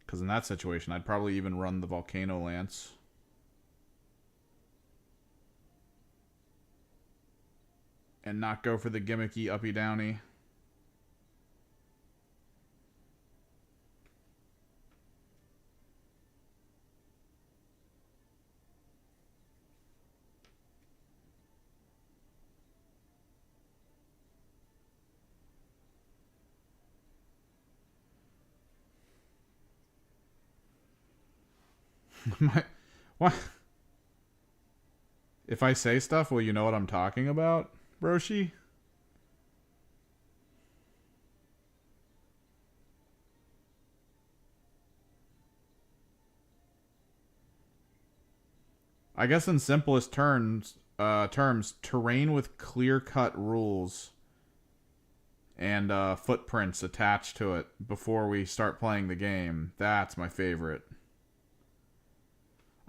Because in that situation, I'd probably even run the Volcano Lance. And not go for the gimmicky uppy downy. What? If I say stuff, will you know what I'm talking about, Broshi? I guess in simplest terms, terrain with clear-cut rules and footprints attached to it before we start playing the game. That's my favorite.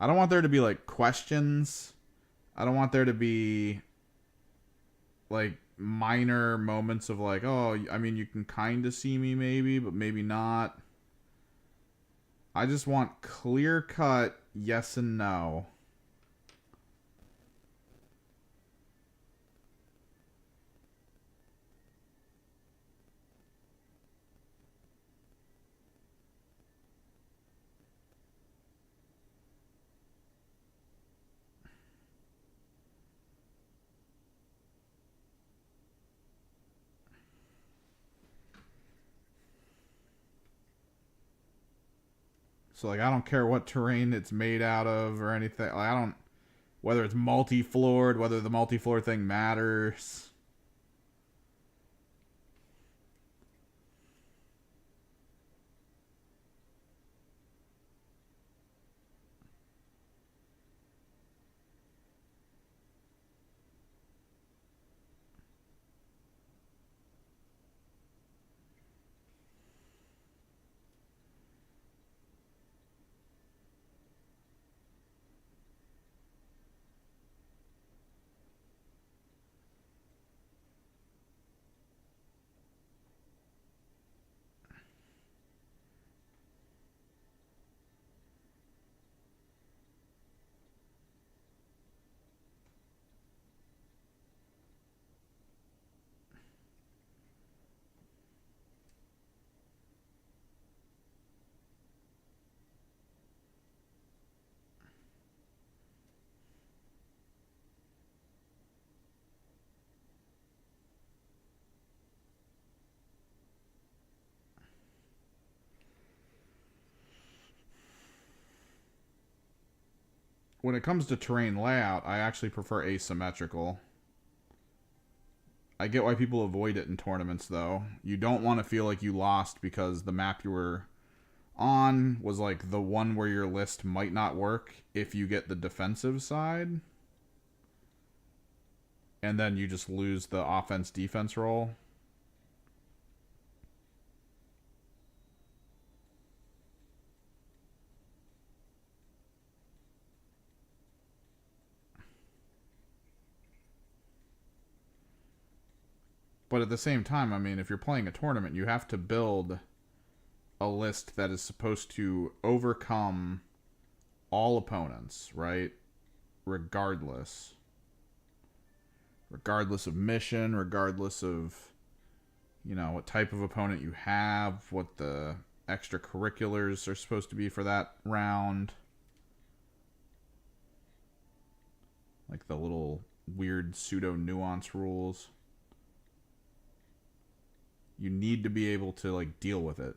I don't want there to be, like, questions. I don't want there to be, like, minor moments of, like, oh, I mean, you can kind of see me maybe, but maybe not. I just want clear-cut yes and no. So, like, I don't care what terrain it's made out of or anything. Like, I don't... Whether it's multi-floored, whether the multi-floor thing matters. when it comes to terrain layout, I actually prefer asymmetrical. I get why people avoid it in tournaments, though. You don't want to feel like you lost because the map you were on was like the one where your list might not work if you get the defensive side. And then you just lose the offense-defense role. But at the same time, I mean, if you're playing a tournament, you have to build a list that is supposed to overcome all opponents, right? Regardless. Regardless of mission, regardless of, you know, what type of opponent you have, what the extracurriculars are supposed to be for that round. Like the little weird pseudo nuance rules. You need to be able to like deal with it.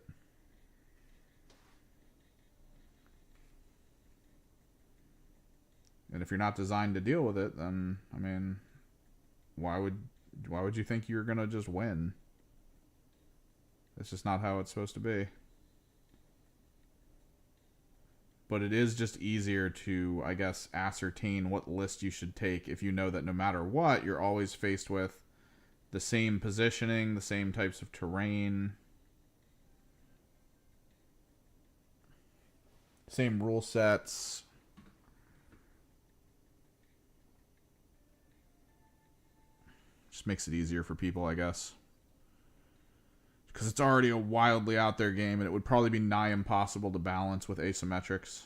And if you're not designed to deal with it, then I mean, why would you think you're gonna just win? That's just not how it's supposed to be. But it is just easier to, I guess, ascertain what list you should take if you know that no matter what, you're always faced with the same positioning, the same types of terrain, same rule sets. Just makes it easier for people, I guess. Because it's already a wildly out there game, and it would probably be nigh impossible to balance with asymmetrics.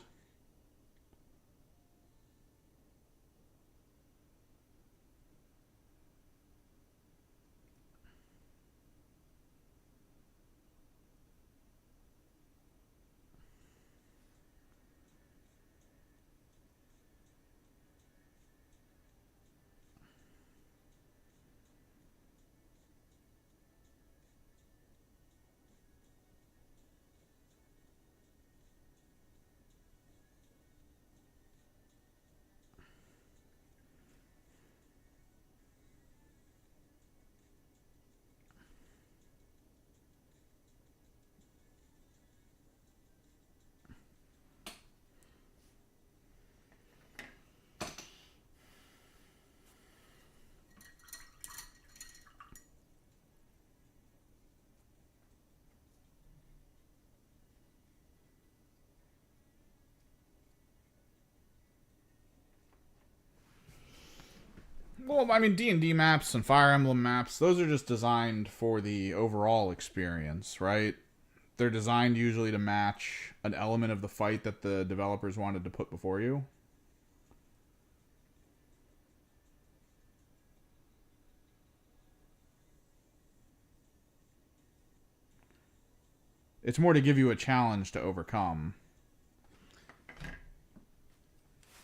Well, I mean, D&D maps and Fire Emblem maps, those are just designed for the overall experience, right? They're designed usually to match an element of the fight that the developers wanted to put before you. It's more to give you a challenge to overcome.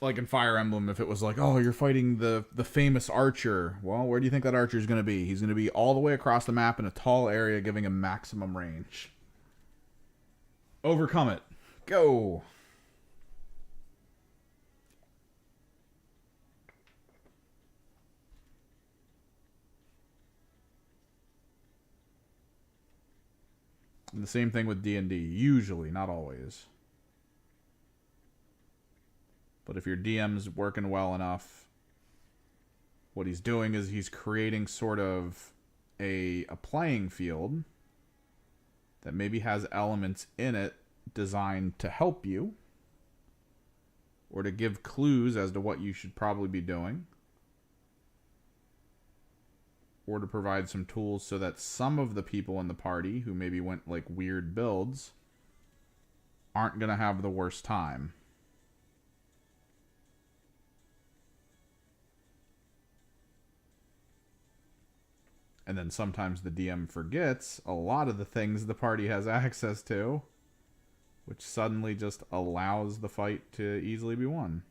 Like in Fire Emblem, if it was like, oh, you're fighting the famous archer. Well, where do you think that archer is going to be? He's going to be all the way across the map in a tall area, giving him maximum range. Overcome it. Go. And the same thing with D&D. Usually, not always. But if your DM's working well enough, what he's doing is he's creating sort of a playing field that maybe has elements in it designed to help you or to give clues as to what you should probably be doing, or to provide some tools so that some of the people in the party who maybe went like weird builds aren't going to have the worst time. And then sometimes the DM forgets a lot of the things the party has access to, which suddenly just allows the fight to easily be won.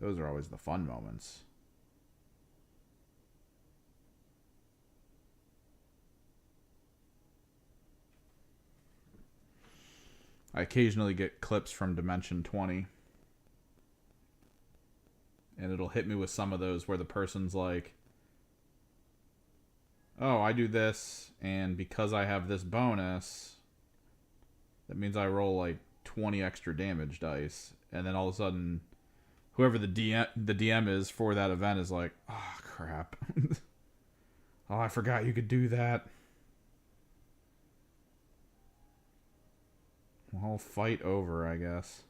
Those are always the fun moments. I occasionally get clips from Dimension 20. And it'll hit me with some of those where the person's like, oh, I do this, and because I have this bonus, that means I roll like 20 extra damage dice. And then all of a sudden, whoever the DM is for that event is like, oh, crap. Oh, I forgot you could do that. Well, fight over, I guess.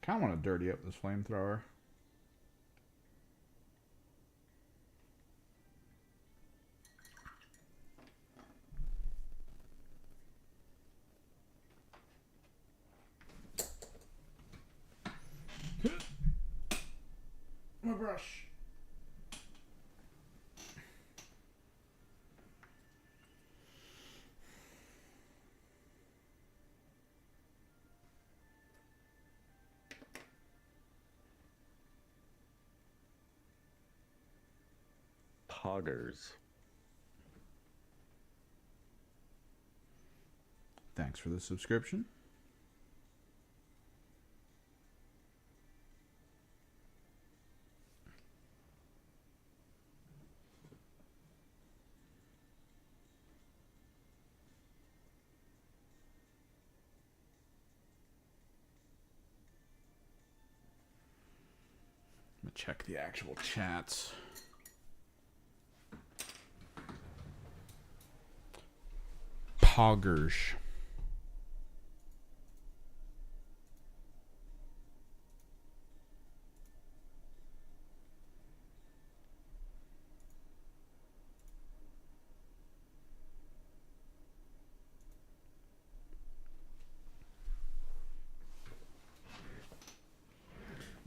Kind of want to dirty up this flamethrower. My brush. Poggers. Thanks for the subscription. I'm gonna check the actual chats. Poggers.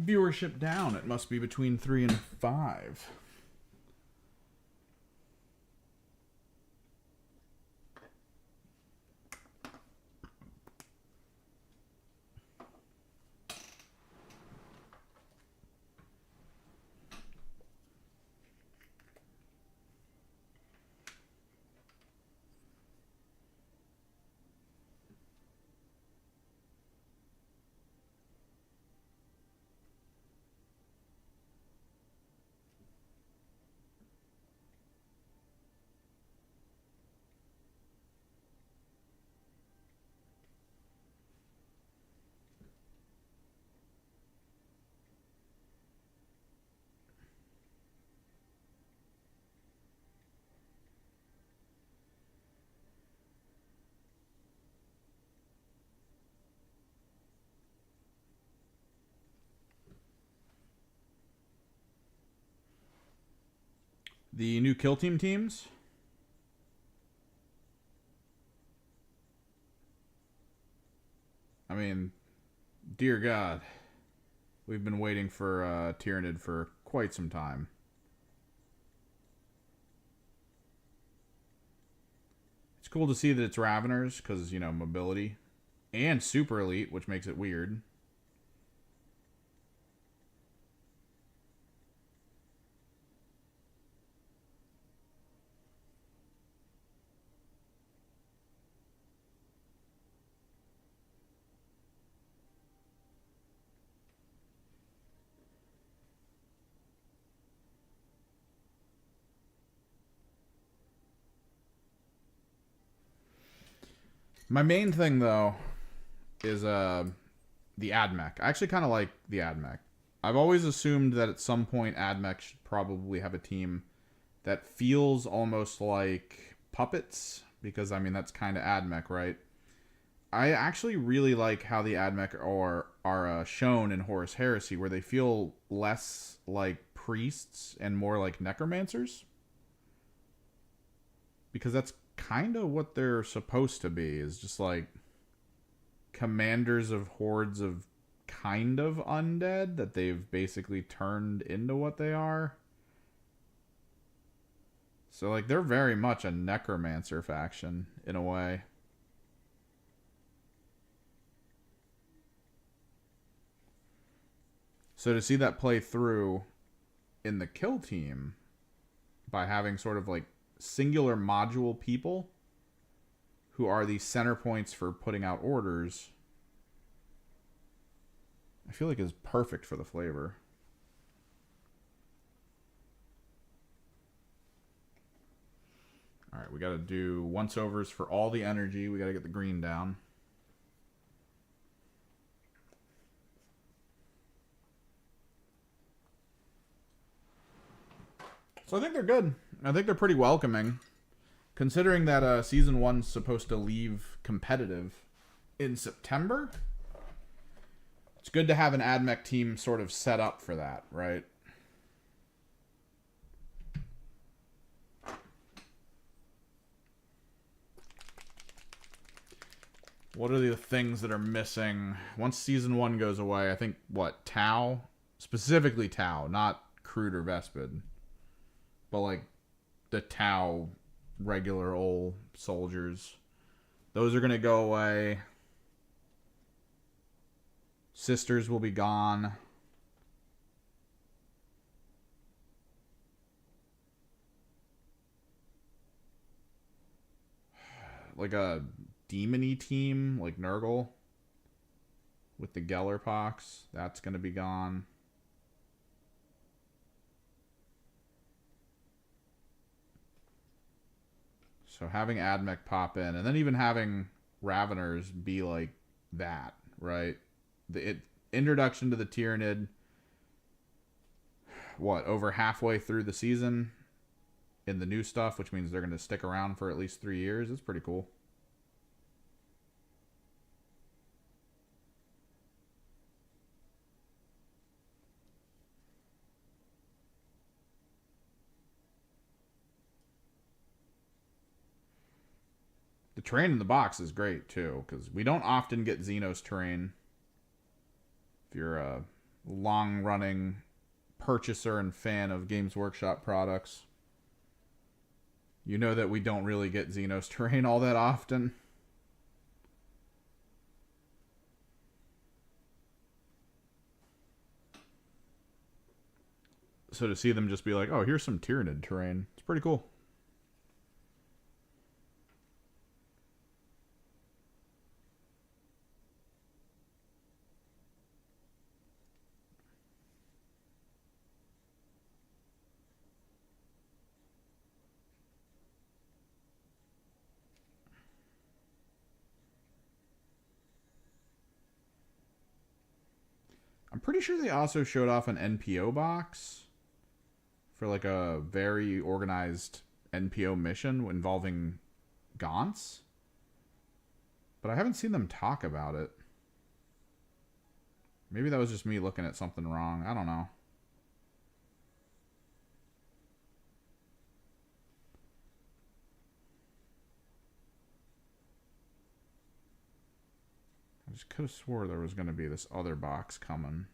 Viewership down. It must be between 3 and 5. The new Kill Team teams. I mean, dear God, we've been waiting for Tyranid for quite some time. It's cool to see that it's Raveners, because, you know, mobility. And Super Elite, which makes it weird. My main thing, though, is the AdMech. I actually kind of like the AdMech. I've always assumed that at some point AdMech should probably have a team that feels almost like puppets, because, I mean, that's kind of AdMech, right? I actually really like how the AdMech are shown in Horus Heresy, where they feel less like priests and more like necromancers. Because that's kind of what they're supposed to be, is just like commanders of hordes of kind of undead that they've basically turned into what they are. So, like, they're very much a necromancer faction in a way. So to see that play through in the kill team by having sort of like singular module people who are the center points for putting out orders, I feel like is perfect for the flavor. All right, we got to do once-overs for all the energy. We got to get the green down. So I think they're good. I think they're pretty welcoming. Considering that Season 1's supposed to leave competitive in September, it's good to have an AdMech team sort of set up for that, right? What are the things that are missing? Once Season 1 goes away, I think, what, Tau? Specifically Tau, not Crude or Vespid. But, like, the Tau regular old soldiers. Those are going to go away. Sisters will be gone. Like a demon-y team, like Nurgle. With the Gellerpox. That's going to be gone. So having AdMech pop in, and then even having Raveners be like that, right? The introduction to the Tyranid, what, over halfway through the season in the new stuff, which means they're going to stick around for at least 3 years. It's pretty cool. The terrain in the box is great, too, because we don't often get Xenos terrain. If you're a long-running purchaser and fan of Games Workshop products, you know that we don't really get Xenos terrain all that often. So to see them just be like, oh, here's some Tyranid terrain, it's pretty cool. I'm pretty sure they also showed off an NPO box for like a very organized NPO mission involving Gaunts. But I haven't seen them talk about it. Maybe that was just me looking at something wrong. I don't know. just could have swore there was going to be this other box coming.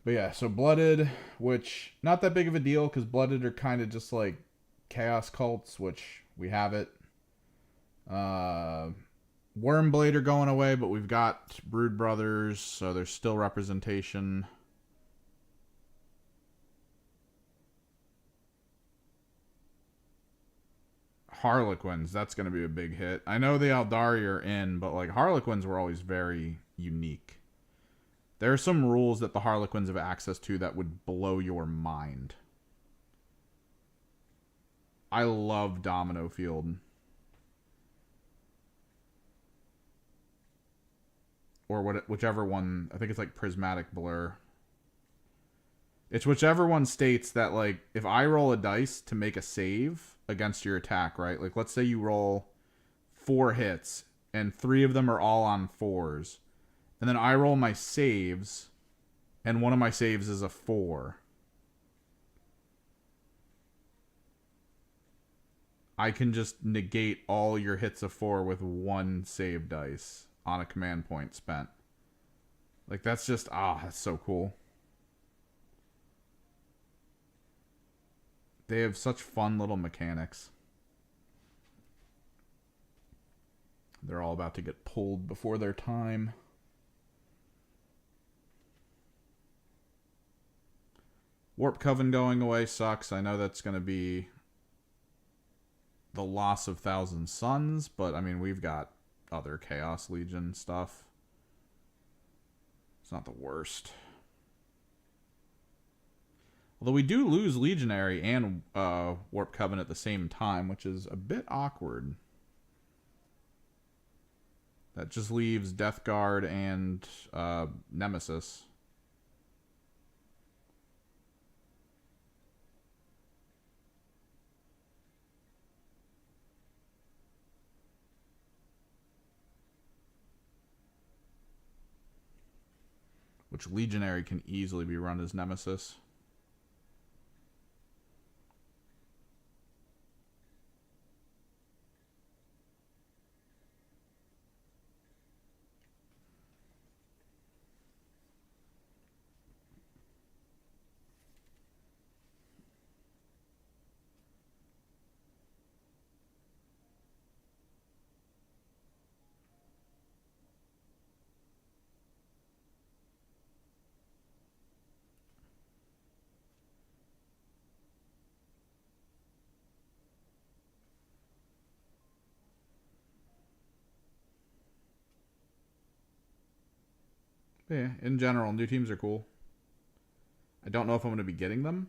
But yeah, so Blooded, which not that big of a deal because Blooded are kind of just like chaos cults, which we have it. Wormblade are going away, but we've got Brood Brothers, so there's still representation. Harlequins, that's going to be a big hit. I know the Aldari are in, but like Harlequins were always very unique. There are some rules that the Harlequins have access to that would blow your mind. I love Domino Field. Or whichever one, I think it's like Prismatic Blur. It's whichever one states that, like, if I roll a dice to make a save against your attack, right? Like, let's say you roll 4 hits, and 3 of them are all on 4s. And then I roll my saves, and one of my saves is a 4. I can just negate all your hits of 4 with 1 save dice on a command point spent. Like, that's just, that's so cool. They have such fun little mechanics. They're all about to get pulled before their time. Warp Coven going away sucks. I know that's going to be the loss of Thousand Suns, but I mean, we've got other Chaos Legion stuff. It's not the worst. Although we do lose Legionary and Warp Coven at the same time, which is a bit awkward. That just leaves Death Guard and Nemesis. Which Legionary can easily be run as Nemesis. But yeah, in general, new teams are cool. I don't know if I'm going to be getting them.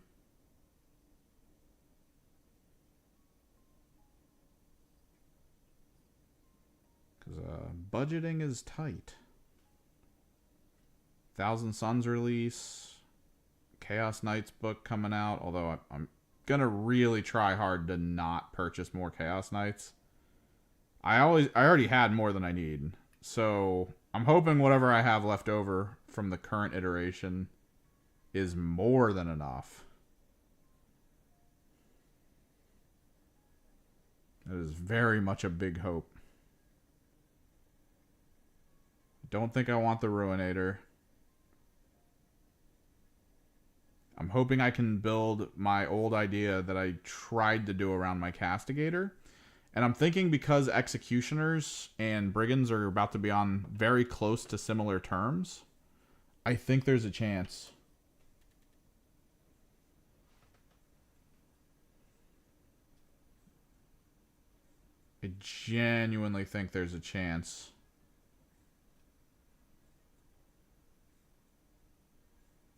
Because budgeting is tight. Thousand Suns release. Chaos Knights book coming out. Although I'm going to really try hard to not purchase more Chaos Knights. I already had more than I need. So I'm hoping whatever I have left over from the current iteration is more than enough. That is very much a big hope. Don't think I want the Ruinator. I'm hoping I can build my old idea that I tried to do around my Castigator. And I'm thinking because Executioners and Brigands are about to be on very close to similar terms, I think there's a chance. I genuinely think there's a chance.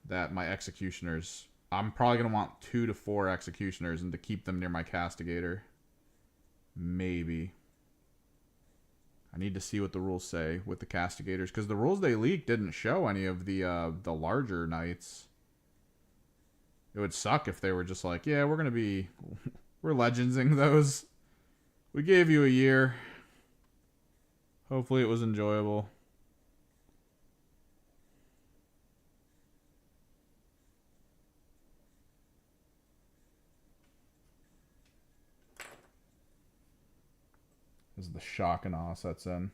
That my Executioners, I'm probably going to want 2 to 4 Executioners and to keep them near my Castigator. Maybe. I need to see what the rules say with the Castigators, because the rules they leaked didn't show any of the larger knights. It would suck if they were just like, yeah, we're legendsing those. We gave you a year. Hopefully it was enjoyable. as the shock and awe sets in.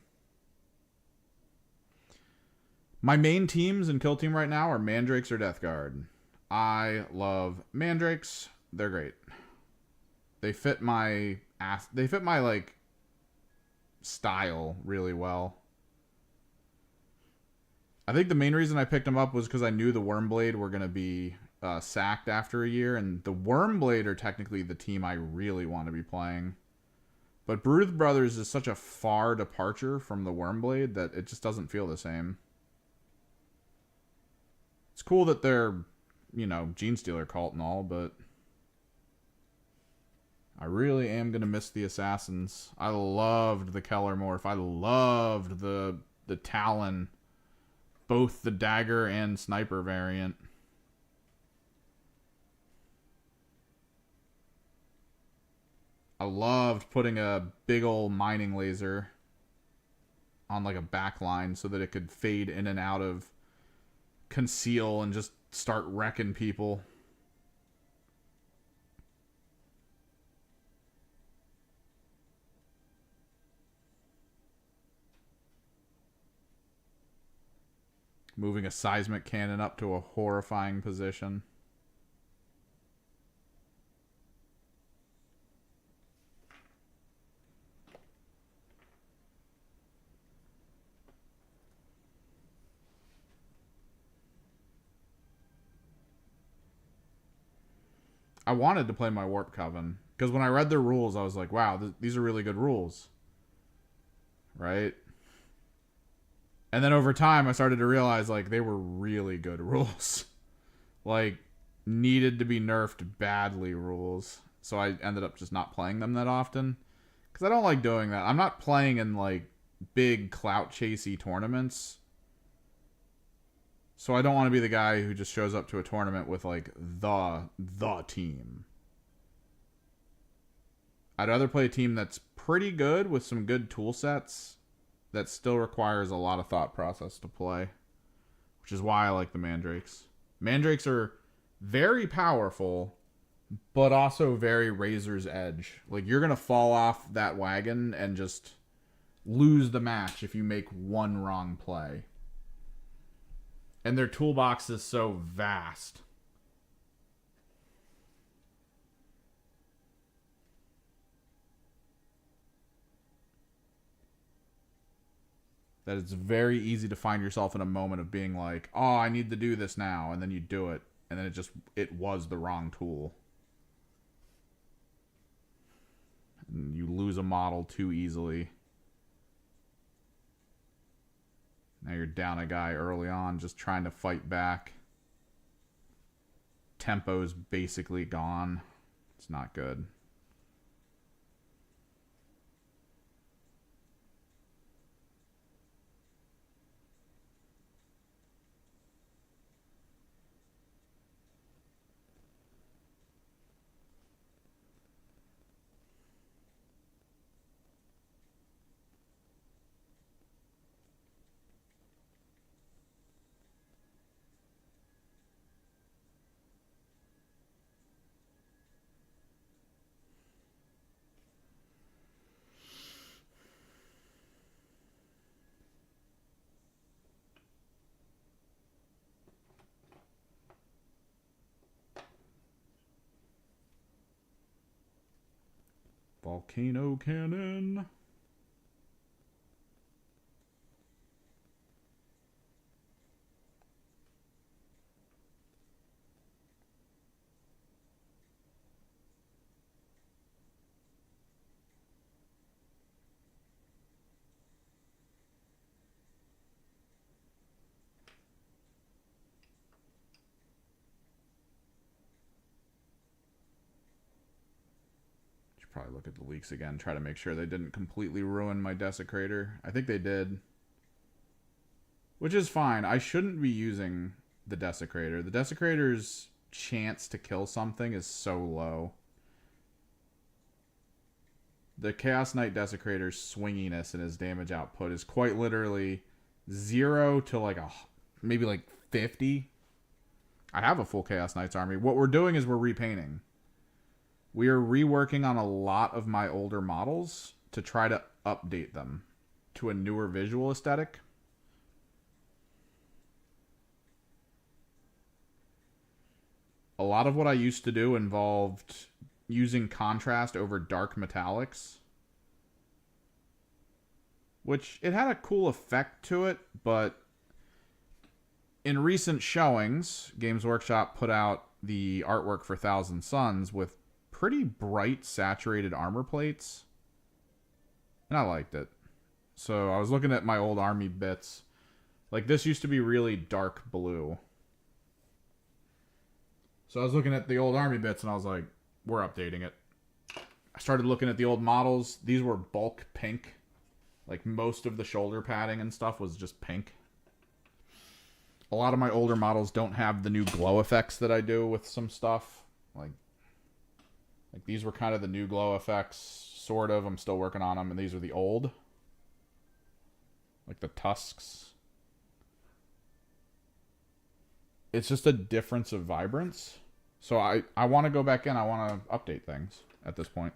My main teams in Kill Team right now are Mandrakes or Death Guard. I love Mandrakes. They're great. They fit my like style really well. I think the main reason I picked them up was because I knew the Wormblade were going to be sacked after a year, and the Wormblade are technically the team I really want to be playing. But Bruth Brothers is such a far departure from the Wormblade that it just doesn't feel the same. It's cool that they're, you know, Gene Stealer cult and all, but I really am going to miss the Assassins. I loved the Keller Morph. I loved the Talon, both the Dagger and Sniper variant. I loved putting a big old mining laser on like a backline so that it could fade in and out of conceal and just start wrecking people. Moving a seismic cannon up to a horrifying position. I wanted to play my Warp Coven because when I read their rules, I was like, wow, these are really good rules. Right? And then over time, I started to realize, like, they were really good rules. Like, needed to be nerfed badly rules. So I ended up just not playing them that often. Because I don't like doing that. I'm not playing in, like, big clout-chasey tournaments. So I don't want to be the guy who just shows up to a tournament with, like, the team. I'd rather play a team that's pretty good with some good tool sets that still requires a lot of thought process to play, which is why I like the Mandrakes. Mandrakes are very powerful, but also very razor's edge. Like, you're going to fall off that wagon and just lose the match if you make one wrong play. And their toolbox is so vast. That it's very easy to find yourself in a moment of being like, oh, I need to do this now. And then you do it. And then it was the wrong tool. And you lose a model too easily. Now you're down a guy early on just trying to fight back. Tempo's basically gone. It's not good. Volcano cannon. Probably look at the leaks again, try to make sure they didn't completely ruin my Desecrator. I think they did. Which is fine. I shouldn't be using the Desecrator. The Desecrator's chance to kill something is so low. The Chaos Knight Desecrator's swinginess in his damage output is quite literally 0 to like maybe like 50. I have a full Chaos Knights army. What we're doing is we're repainting. We are reworking on a lot of my older models to try to update them to a newer visual aesthetic. A lot of what I used to do involved using contrast over dark metallics, which it had a cool effect to it, but in recent showings, Games Workshop put out the artwork for Thousand Suns with pretty bright saturated armor plates, and I liked it. So I was looking at my old army bits. Like, this used to be really dark blue. So I was looking at the old army bits, and I was like, we're updating it. I started looking at the old models. These were bulk pink. Like, most of the shoulder padding and stuff was just pink. A lot of my older models don't have the new glow effects that I do with some stuff. Like these were kind of the new glow effects, sort of. I'm still working on them, and these are the old. Like the tusks. It's just a difference of vibrance. So I want to go back in. I want to update things at this point.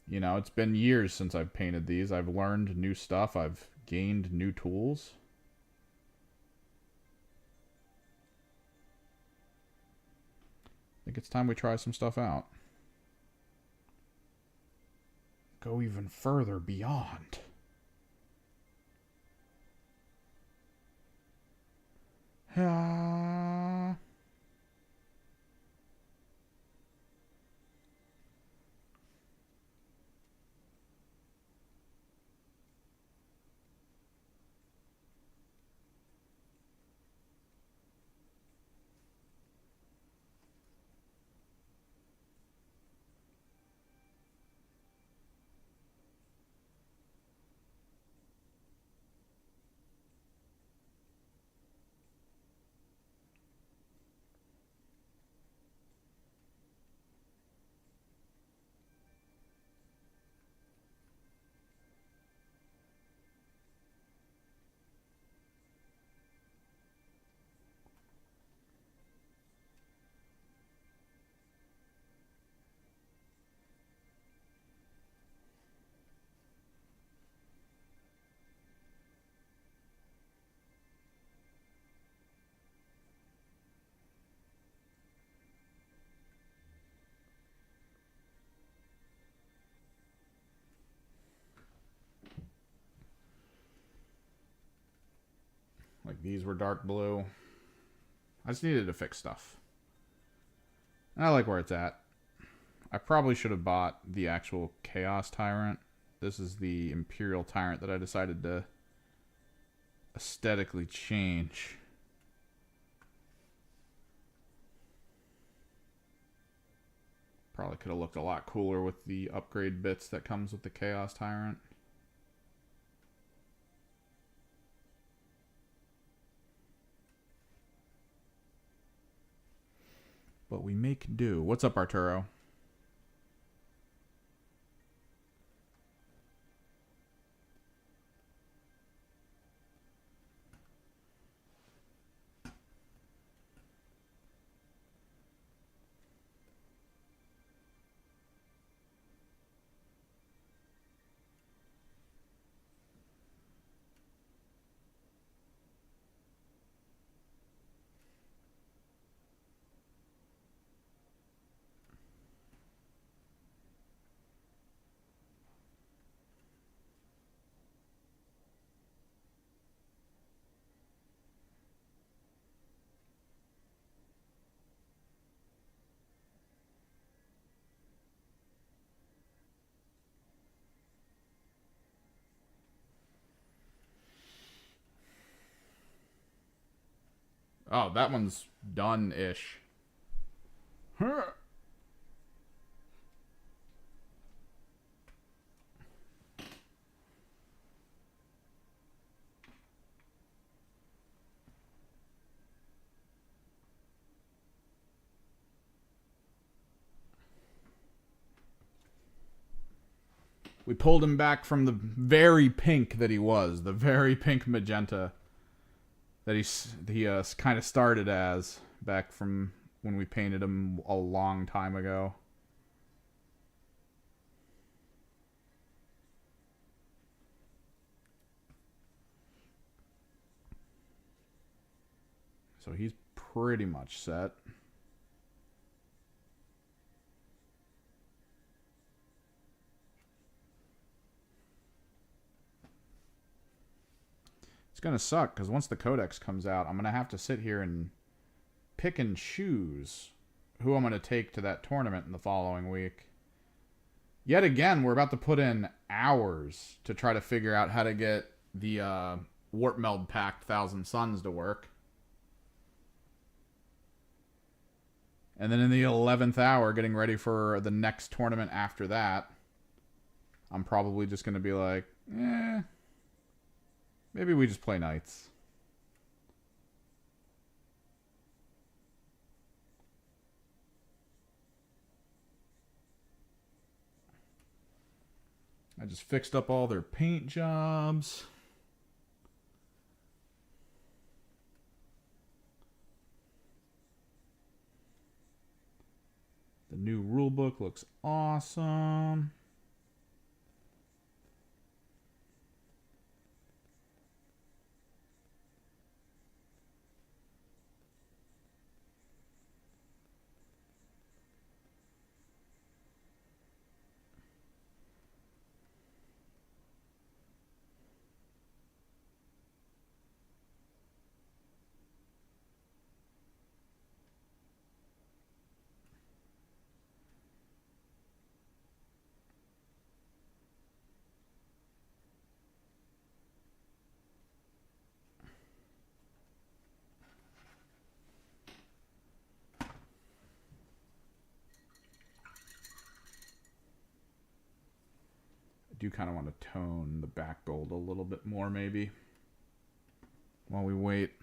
You know, it's been years since I've painted these. I've learned new stuff. I've gained new tools. I think it's time we try some stuff out. Go even further beyond. Like, these were dark blue. I just needed to fix stuff. And I like where it's at. I probably should have bought the actual Chaos Tyrant. This is the Imperial Tyrant that I decided to aesthetically change. Probably could have looked a lot cooler with the upgrade bits that comes with the Chaos Tyrant. But we make do. What's up, Arturo? Oh, that one's done-ish. We pulled him back from the very pink that he was, the very pink magenta that he kind of started as, back from when we painted them a long time ago. So he's pretty much set. It's going to suck because once the Codex comes out, I'm going to have to sit here and pick and choose who I'm going to take to that tournament in the following week. Yet again, we're about to put in hours to try to figure out how to get the Warp Meld Pact Thousand Suns to work. And then in the 11th hour, getting ready for the next tournament after that, I'm probably just going to be like, maybe we just play Knights. I just fixed up all their paint jobs. The new rulebook looks awesome. Do kind of want to tone the back gold a little bit more maybe while we wait.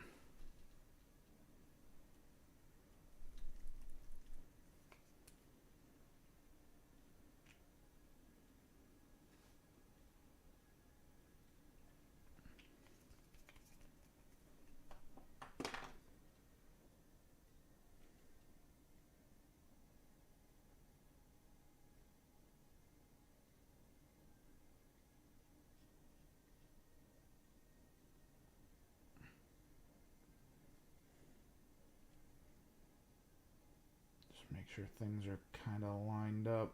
Make sure things are kind of lined up.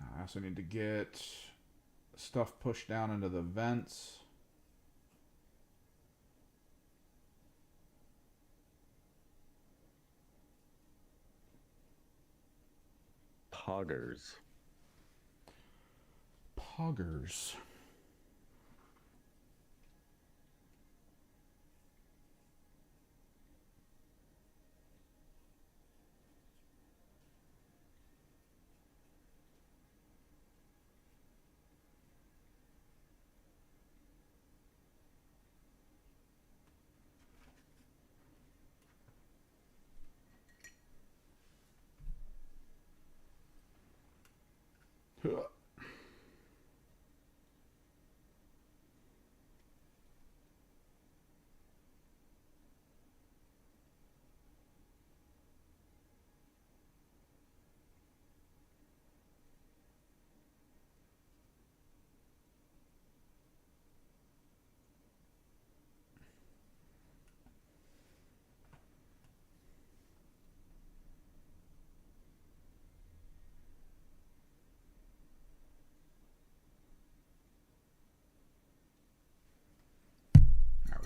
I also need to get stuff pushed down into the vents. Poggers. Poggers.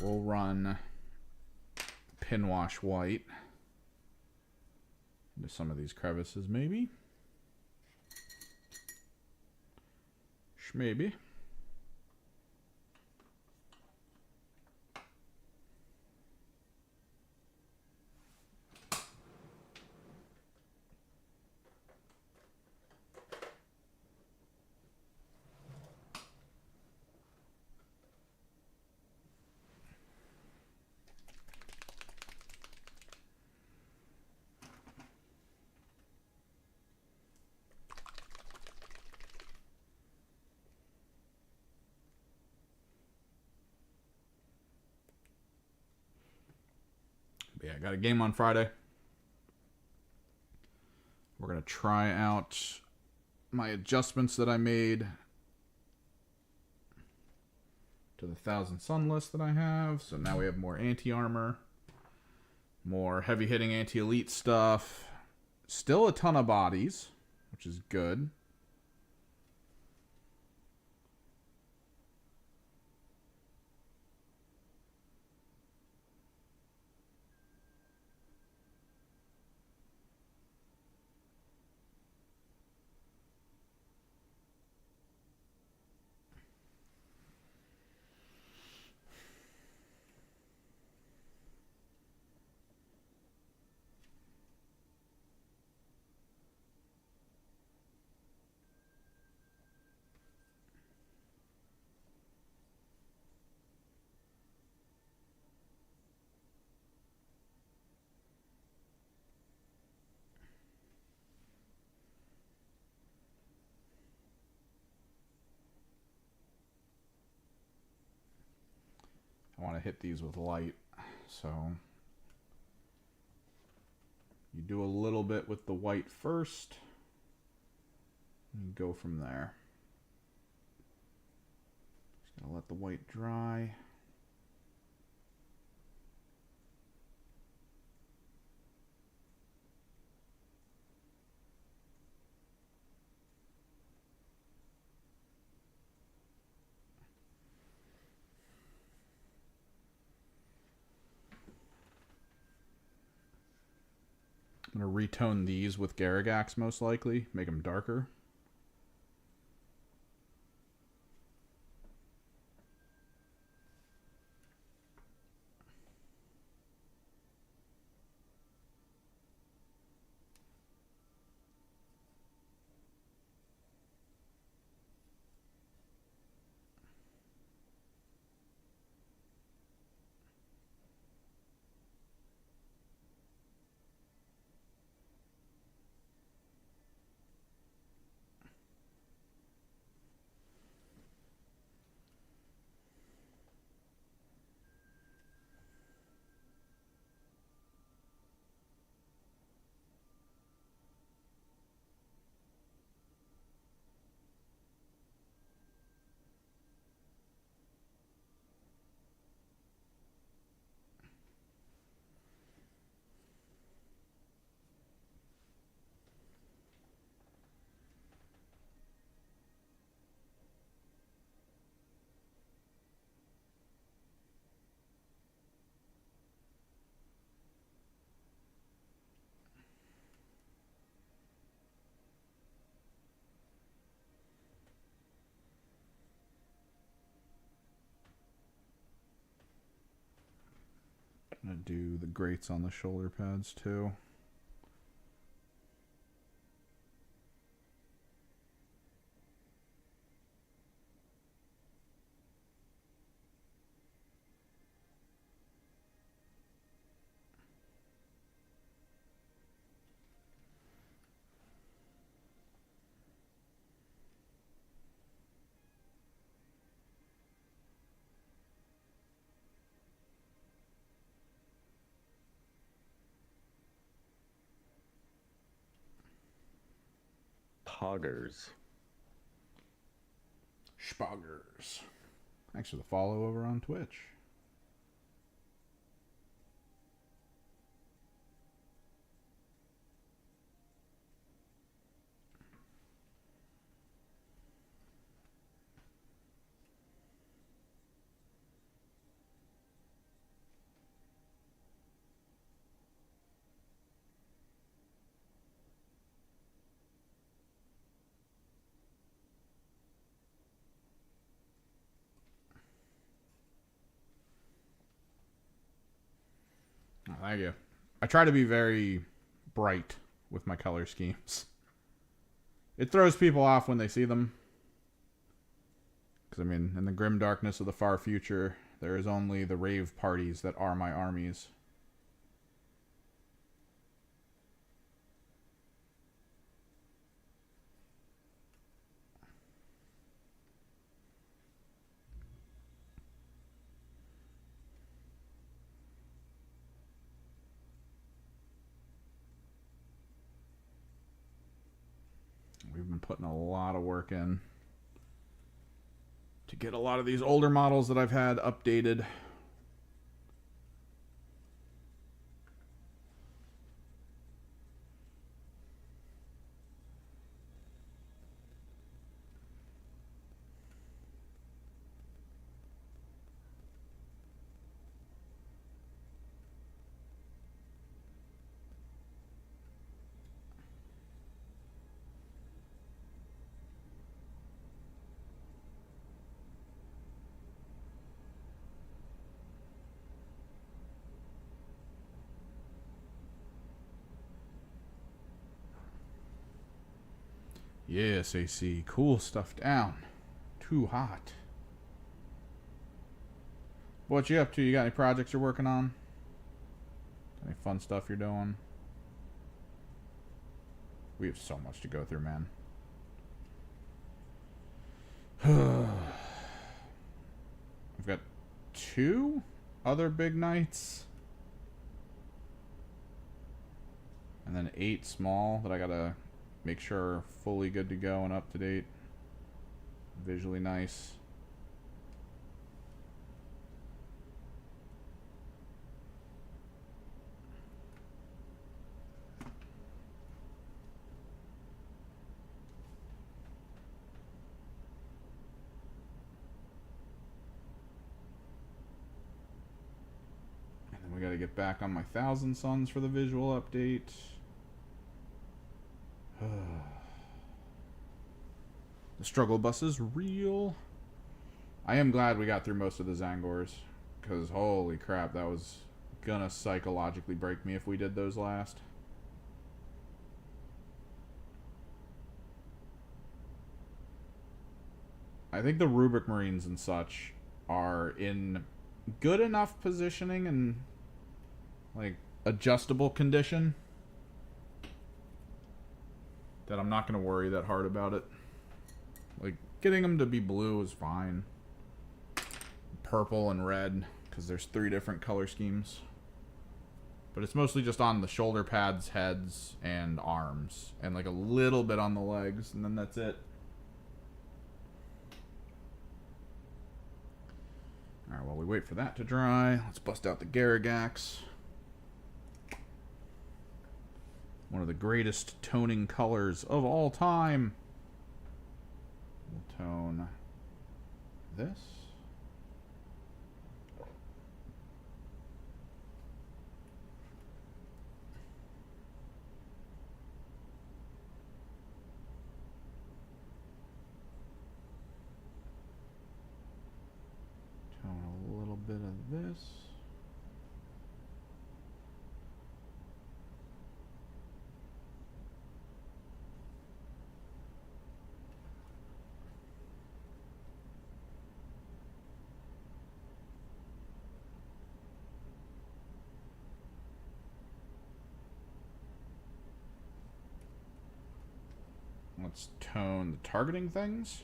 We'll run pin wash white into some of these crevices, maybe. Maybe. But yeah, got a game on Friday. We're going to try out my adjustments that I made to the 1,000 Sun list that I have. So now we have more anti-armor, more heavy-hitting anti-elite stuff. Still a ton of bodies, which is good. I want to hit these with light, so you do a little bit with the white first and go from there. Just gonna let the white dry. I'm going to retone these with Garagax most likely, make them darker. I'm going to do the grates on the shoulder pads too. Poggers. Spoggers. Thanks for the follow over on Twitch. Oh, thank you. I try to be very bright with my color schemes. It throws people off when they see them. Because, I mean, in the grim darkness of the far future, there is only the rave parties that are my armies. We've been putting a lot of work in to get a lot of these older models that I've had updated. Yes, AC. Cool stuff down. Too hot. What you up to? You got any projects you're working on? Any fun stuff you're doing? We have so much to go through, man. I've got 2 other big nights. And then 8 small that I gotta make sure are fully good to go and up to date. Visually nice. And then we gotta get back on my 1,000 Suns for the visual update. The struggle bus is real. I am glad we got through most of the Zangors, because holy crap, that was gonna psychologically break me if we did those last. I think the Rubric Marines and such are in good enough positioning and like adjustable condition that I'm not going to worry that hard about it. Like, getting them to be blue is fine. Purple and red, because there's 3 different color schemes. But it's mostly just on the shoulder pads, heads, and arms. And like a little bit on the legs, and then that's it. Alright, while we wait for that to dry, let's bust out the Garrigax. One of the greatest toning colors of all time. We'll tone this. Tone a little bit of this. Let's tone the targeting things.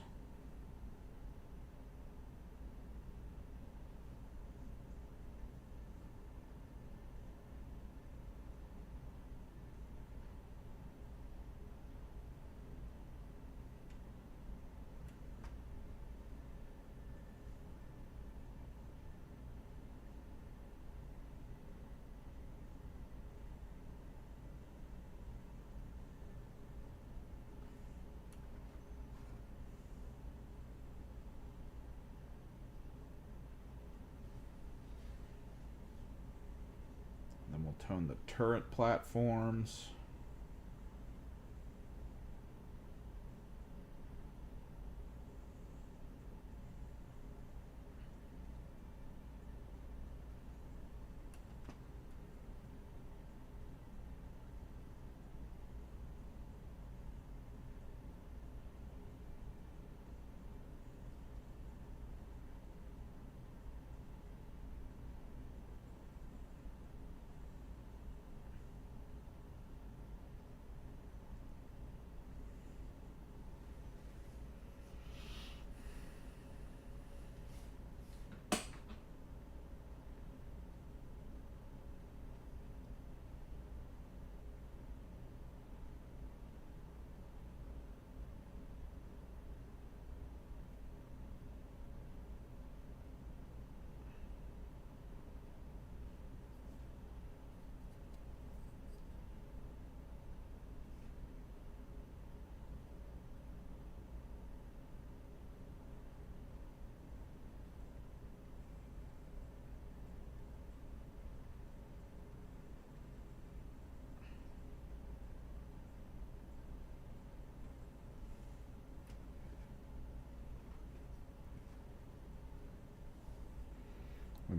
Then we'll tone the turret platforms.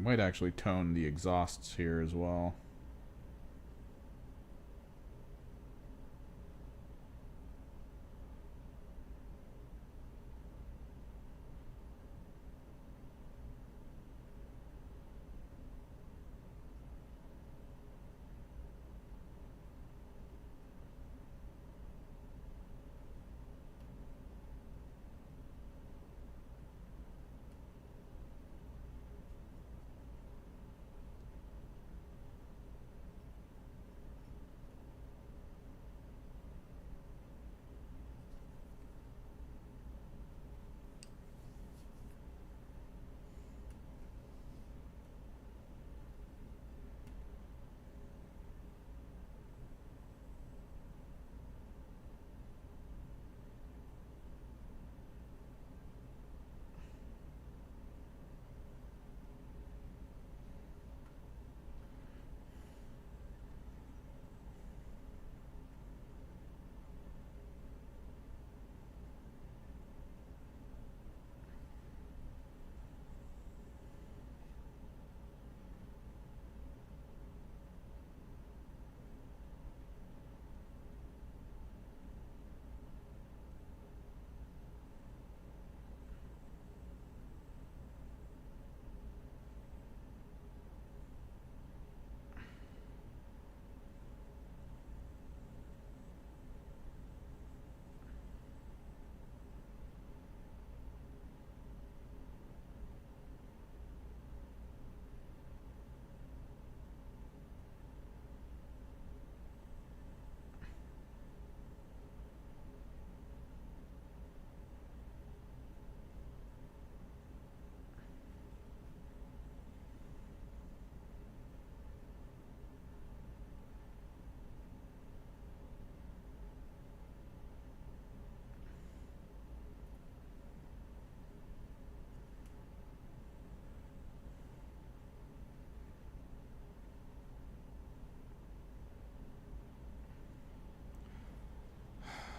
Might actually tone the exhausts here as well.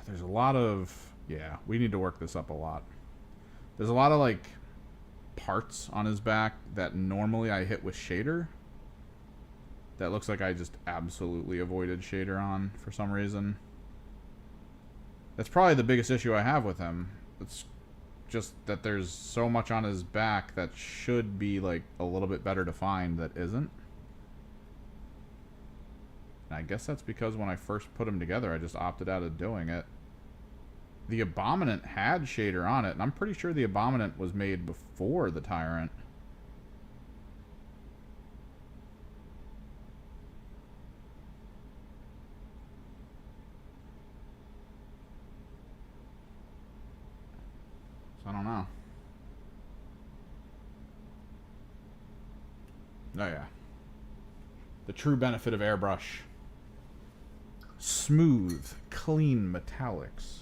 There's a lot of... Yeah, we need to work this up a lot. There's a lot of, like, parts on his back that normally I hit with shader. That looks like I just absolutely avoided shader on for some reason. That's probably the biggest issue I have with him. It's just that there's so much on his back that should be, like, a little bit better defined that isn't. And I guess that's because when I first put them together, I just opted out of doing it. The Abominant had shader on it, and I'm pretty sure the Abominant was made before the Tyrant. So I don't know. Oh yeah. The true benefit of airbrush. Smooth, clean metallics.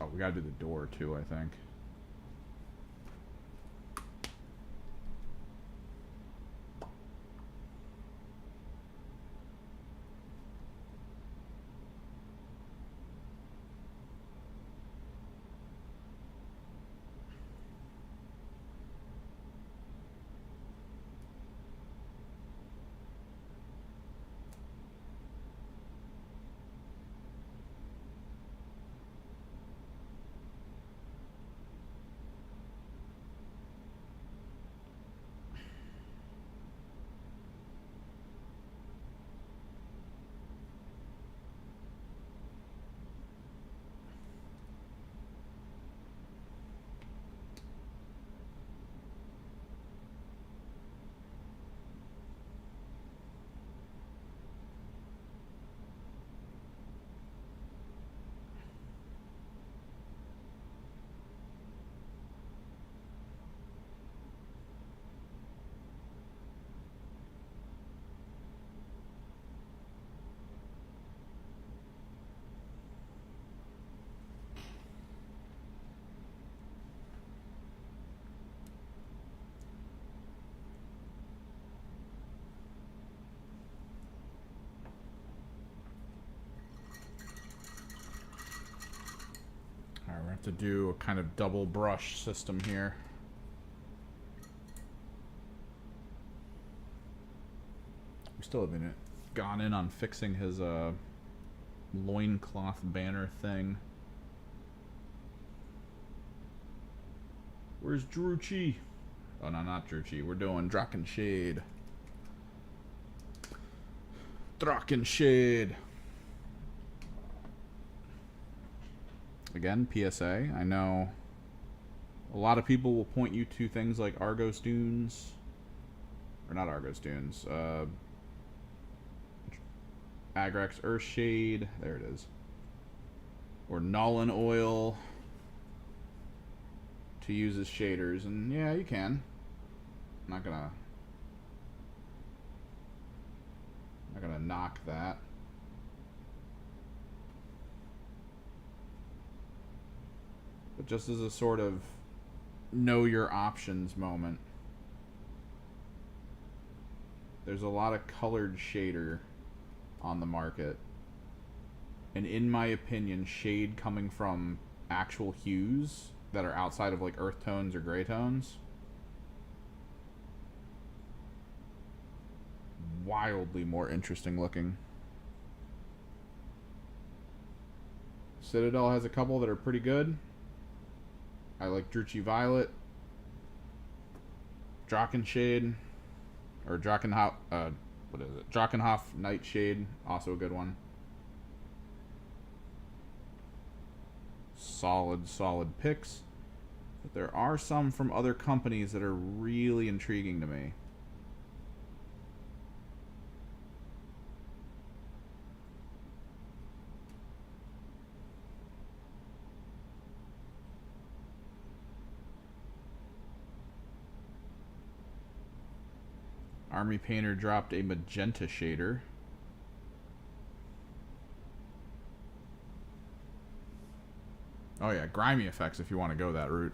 Oh, we gotta do the door too, I think. Alright, we're gonna have to do a kind of double brush system here. still haven't gone in on fixing his loincloth banner thing. Where's Druchi? Oh no, not Druchi. We're doing Drakkenshade. Drakkenshade. Again, PSA. I know a lot of people will point you to things like Argos Dunes. Or not Argos Dunes. Agrax Earthshade. There it is. Or Nuln Oil to use as shaders. And yeah, you can. I'm not gonna knock that. But just as a sort of know your options moment, there's a lot of colored shader on the market. And in my opinion, shade coming from actual hues that are outside of like earth tones or gray tones, wildly more interesting looking. Citadel has a couple that are pretty good. I like Druchi Violet, Drakkenshade, or Drakkenhof, what is it? Drakkenhof Nightshade, also a good one. Solid picks. But there are some from other companies that are really intriguing to me. Army Painter dropped a magenta shader. Oh yeah, grimy effects if you want to go that route.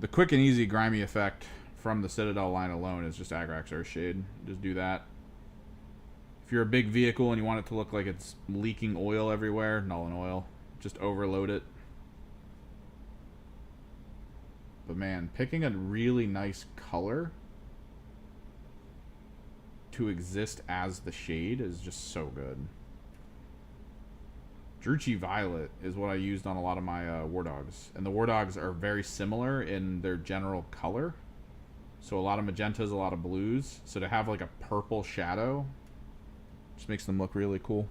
The quick and easy grimy effect from the Citadel line alone is just Agrax Earthshade. Just do that. If you're a big vehicle and you want it to look like it's leaking oil everywhere, Nuln Oil. Just overload it. But man, picking a really nice color to exist as the shade is just so good. Druchi Violet is what I used on a lot of my War Dogs. And the War Dogs are very similar in their general color. So a lot of magentas, a lot of blues. So to have like a purple shadow just makes them look really cool.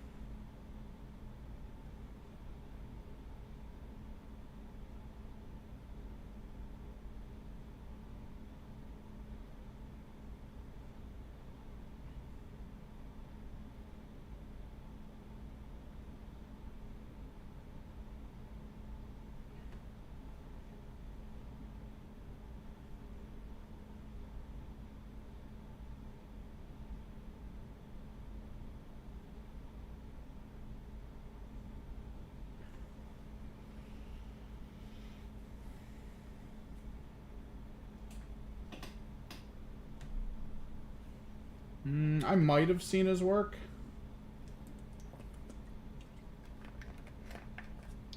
I might have seen his work.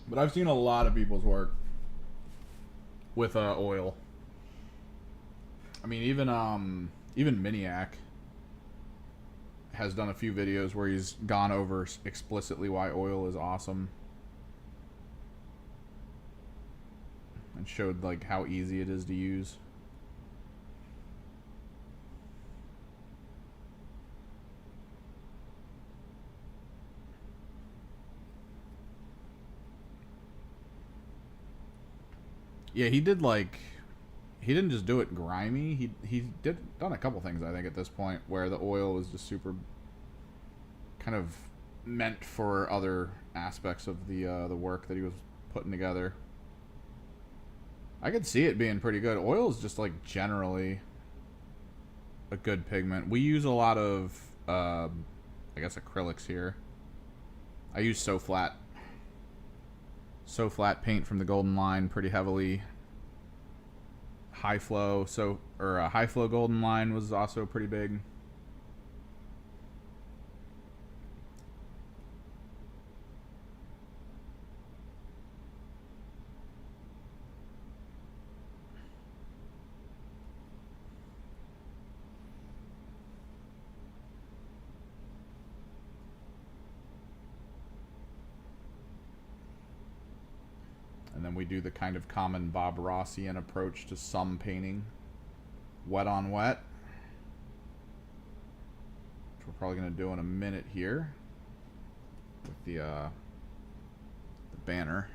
But I've seen a lot of people's work with oil. I mean, even Miniac has done a few videos where he's gone over explicitly why oil is awesome. And showed like how easy it is to use. Yeah, he did like, he didn't just do it grimy. He done a couple things I think at this point where the oil was just super kind of meant for other aspects of the work that he was putting together. I could see it being pretty good. Oil is just like generally a good pigment. We use a lot of I guess acrylics here. I use So Flat paint from the Golden Line pretty heavily. High Flow, High Flow Golden Line was also pretty big. we do the kind of common Bob Rossian approach to some painting. Wet on wet. Which we're probably going to do in a minute here. With the banner.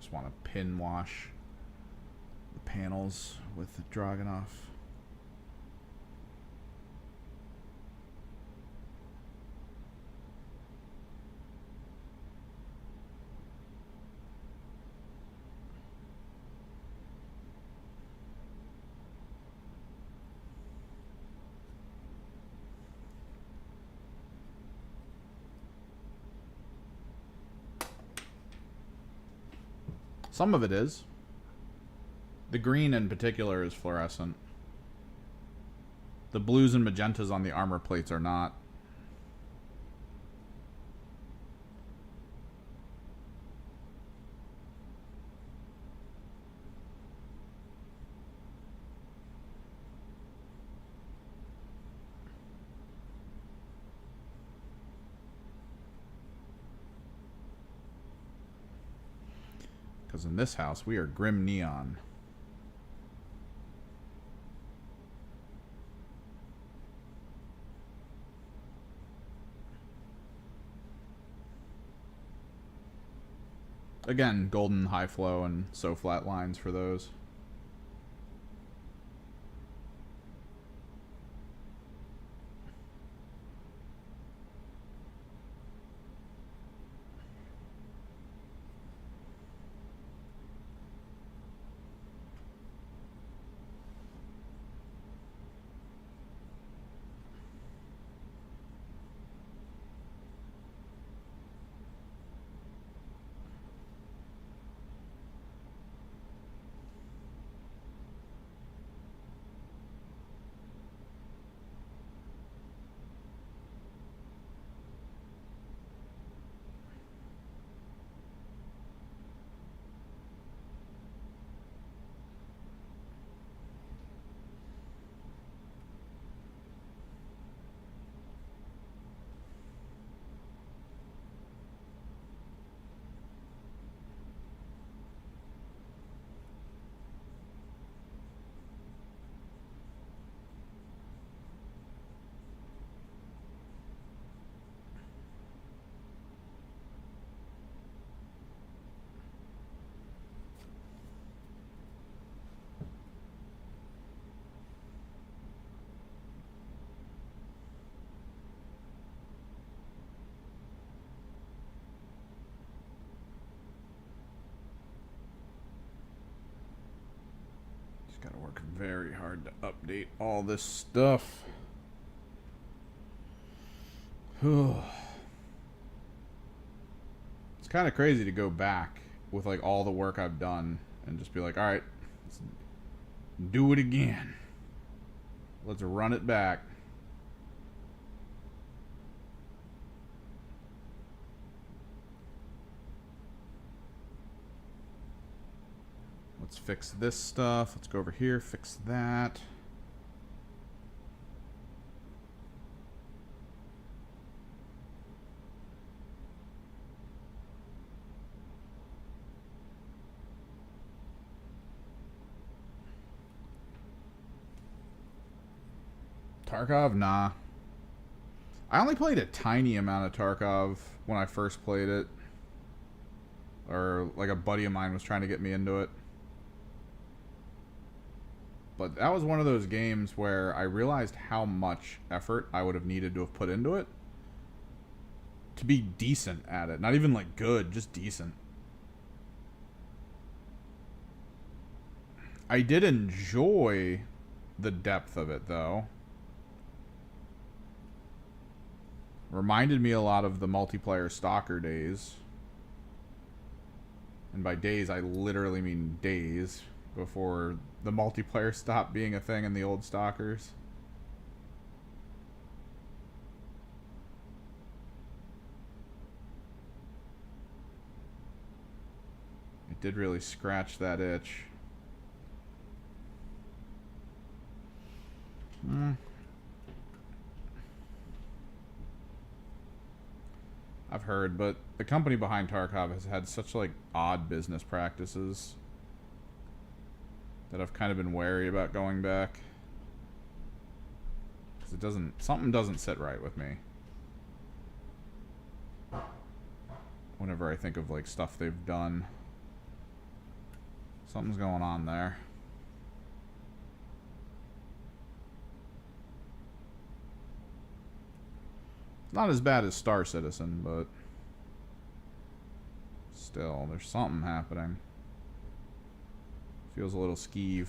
Just want to pin wash the panels with the Dragunov. Some of it is. The green in particular is fluorescent. The blues and magentas on the armor plates are not. Because in this house, we are grim neon. Again, golden high flow and so flat lines for those. Gotta work very hard to update all this stuff. It's kind of crazy to go back with like all the work I've done and just be like, all right, let's do it again. Let's run it back. Let's fix this stuff. Let's go over here, fix that. Tarkov? Nah. I only played a tiny amount of Tarkov when I first played it. Or like a buddy of mine was trying to get me into it. But that was one of those games where I realized how much effort I would have needed to have put into it to be decent at it. Not even like good, just decent. I did enjoy the depth of it, though. Reminded me a lot of the multiplayer Stalker days. And by days, I literally mean days. Before the multiplayer stopped being a thing in the old Stalkers. did really scratch that itch. I've heard, but the company behind Tarkov has had such like odd business practices that I've kind of been wary about going back. Because something doesn't sit right with me. Whenever I think of like stuff they've done. Something's going on there. Not as bad as Star Citizen, but still, there's something happening. Feels a little skeeve.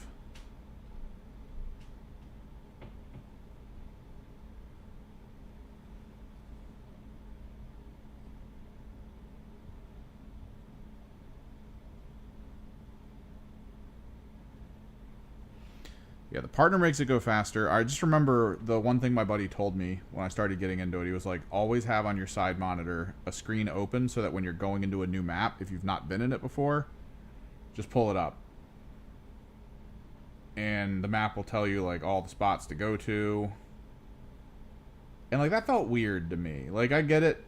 Yeah, the partner makes it go faster. I just remember the one thing my buddy told me when I started getting into it. He was like, always have on your side monitor a screen open so that when you're going into a new map, if you've not been in it before, just pull it up. And the map will tell you, like, all the spots to go to. And, like, that felt weird to me. Like, I get it.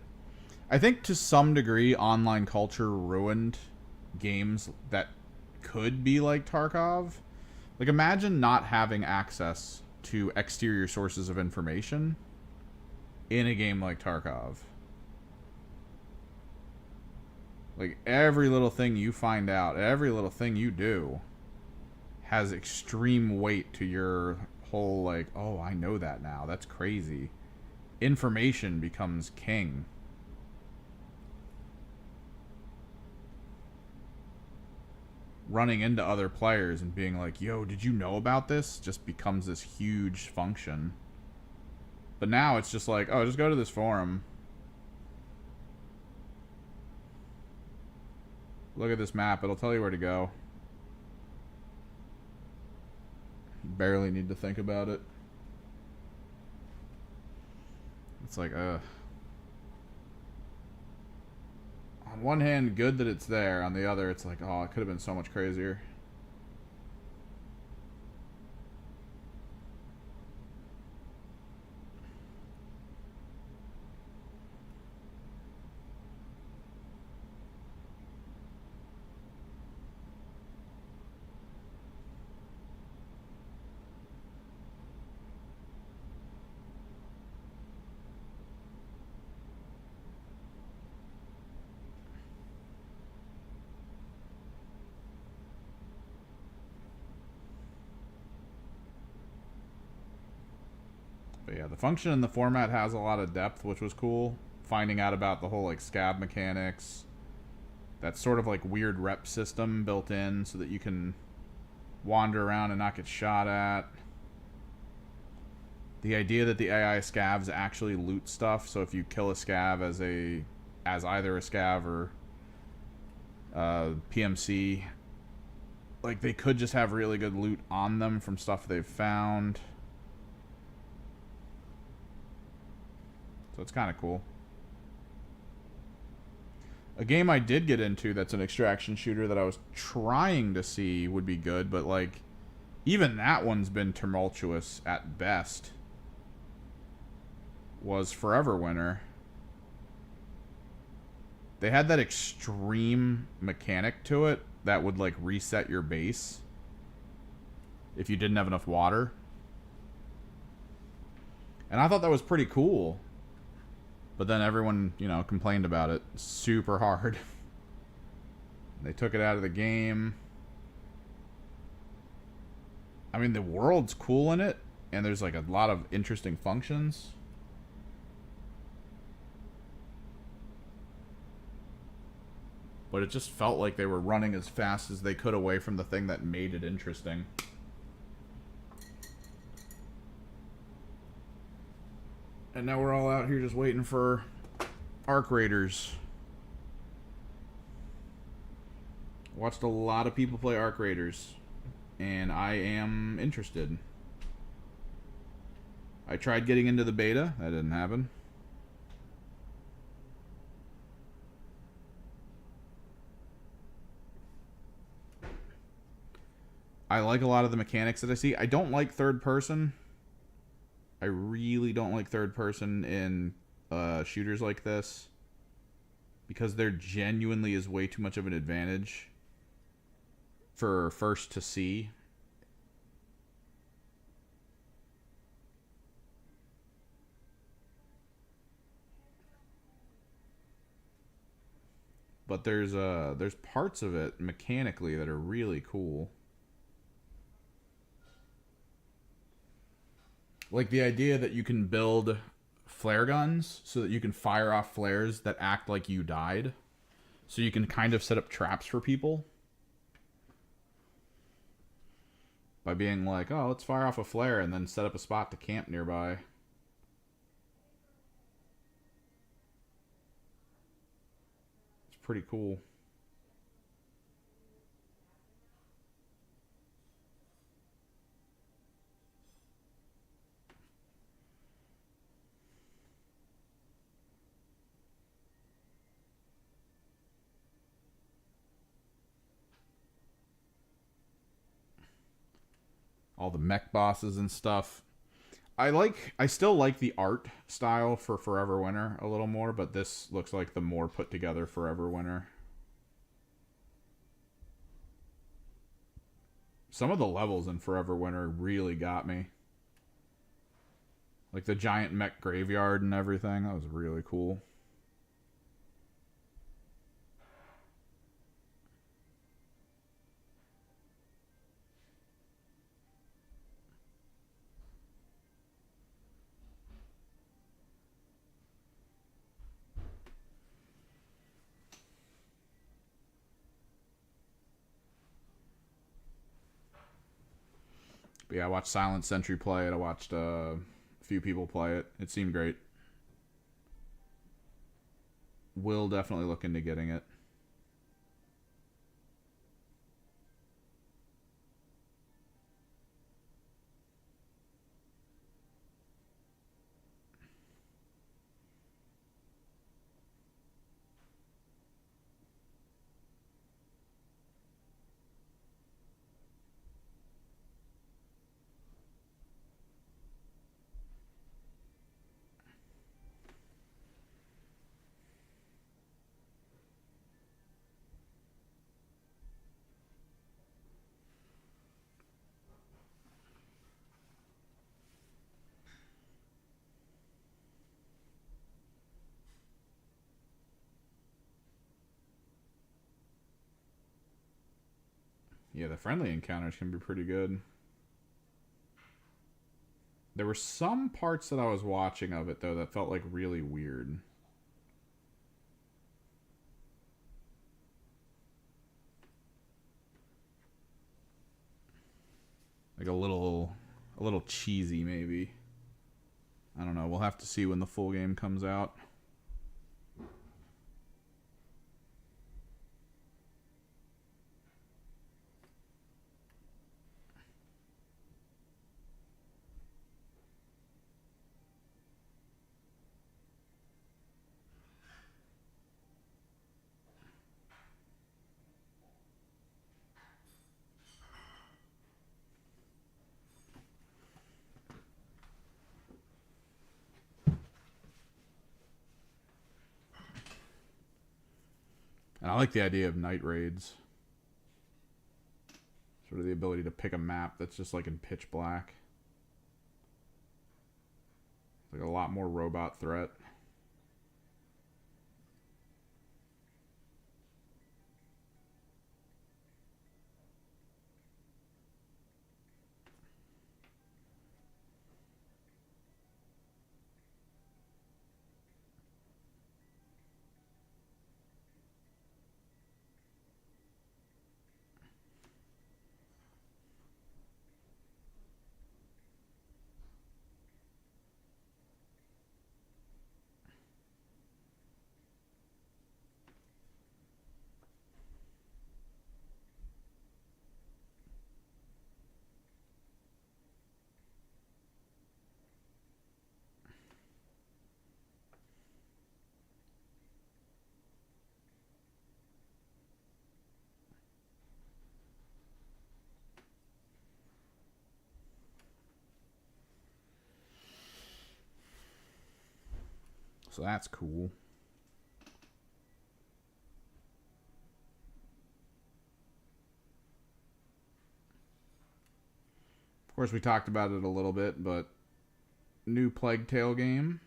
I think to some degree, online culture ruined games that could be like Tarkov. Like, imagine not having access to exterior sources of information in a game like Tarkov. Like, every little thing you find out, every little thing you do has extreme weight to your whole, like, oh, I know that now. That's crazy. Information becomes king. Running into other players and being like, yo, did you know about this? Just becomes this huge function. But now it's just like, oh, just go to this forum. Look at this map. It'll tell you where to go. You barely need to think about it. It's like, on one hand, good that it's there. On the other, it's like, oh, it could have been so much crazier. But yeah, the function in the format has a lot of depth, which was cool. Finding out about the whole like scab mechanics. That sort of like weird rep system built in so that you can wander around and not get shot at. The idea that the AI scavs actually loot stuff, so if you kill a scav as either a scav or PMC, like they could just have really good loot on them from stuff they've found. So it's kind of cool. A game I did get into that's an extraction shooter that I was trying to see would be good, but like even that one's been tumultuous at best, was Forever Winter. They had that extreme mechanic to it that would like reset your base if you didn't have enough water. And I thought that was pretty cool. But then everyone, you know, complained about it super hard. They took it out of the game. I mean, the world's cool in it, and there's like a lot of interesting functions. But it just felt like they were running as fast as they could away from the thing that made it interesting. And now we're all out here just waiting for Arc Raiders. Watched a lot of people play Arc Raiders, and I am interested. I tried getting into the beta. That didn't happen. I like a lot of the mechanics that I see. I don't like third person. I really don't like third person in shooters like this because there genuinely is way too much of an advantage for first to see. But there's parts of it mechanically that are really cool. Like the idea that you can build flare guns so that you can fire off flares that act like you died. So you can kind of set up traps for people by being like, oh, let's fire off a flare and then set up a spot to camp nearby. It's pretty cool. All the mech bosses and stuff. I still like the art style for Forever Winter a little more, but this looks like the more put together Forever Winter. Some of the levels in Forever Winter really got me. Like the giant mech graveyard and everything. That was really cool. But yeah, I watched Silent Sentry play it. I watched a few people play it. It seemed great. Will definitely look into getting it. Yeah, the friendly encounters can be pretty good. There were some parts that I was watching of it, though, that felt like really weird. Like a little cheesy, maybe. I don't know. We'll have to see when the full game comes out. And I like the idea of night raids. Sort of the ability to pick a map that's just like in pitch black. Like a lot more robot threat. So that's cool. Of course, we talked about it a little bit, but new Plague Tale game.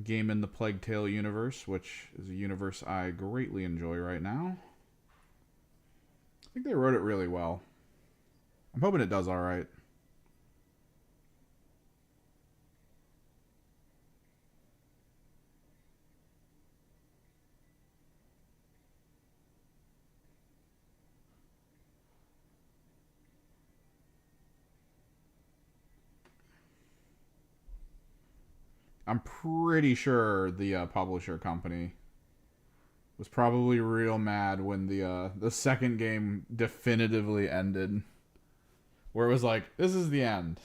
Game in the Plague Tale universe, which is a universe I greatly enjoy right now. I think they wrote it really well. I'm hoping it does alright. I'm pretty sure the publisher company was probably real mad when the second game definitively ended, where it was like, this is the end.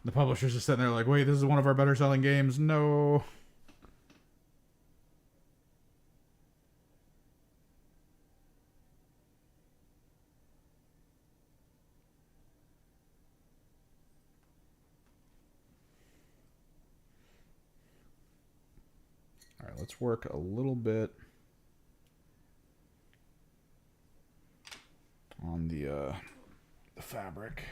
The publisher's just sitting there like, wait, this is one of our better selling games. No. All right, let's work a little bit on the fabric.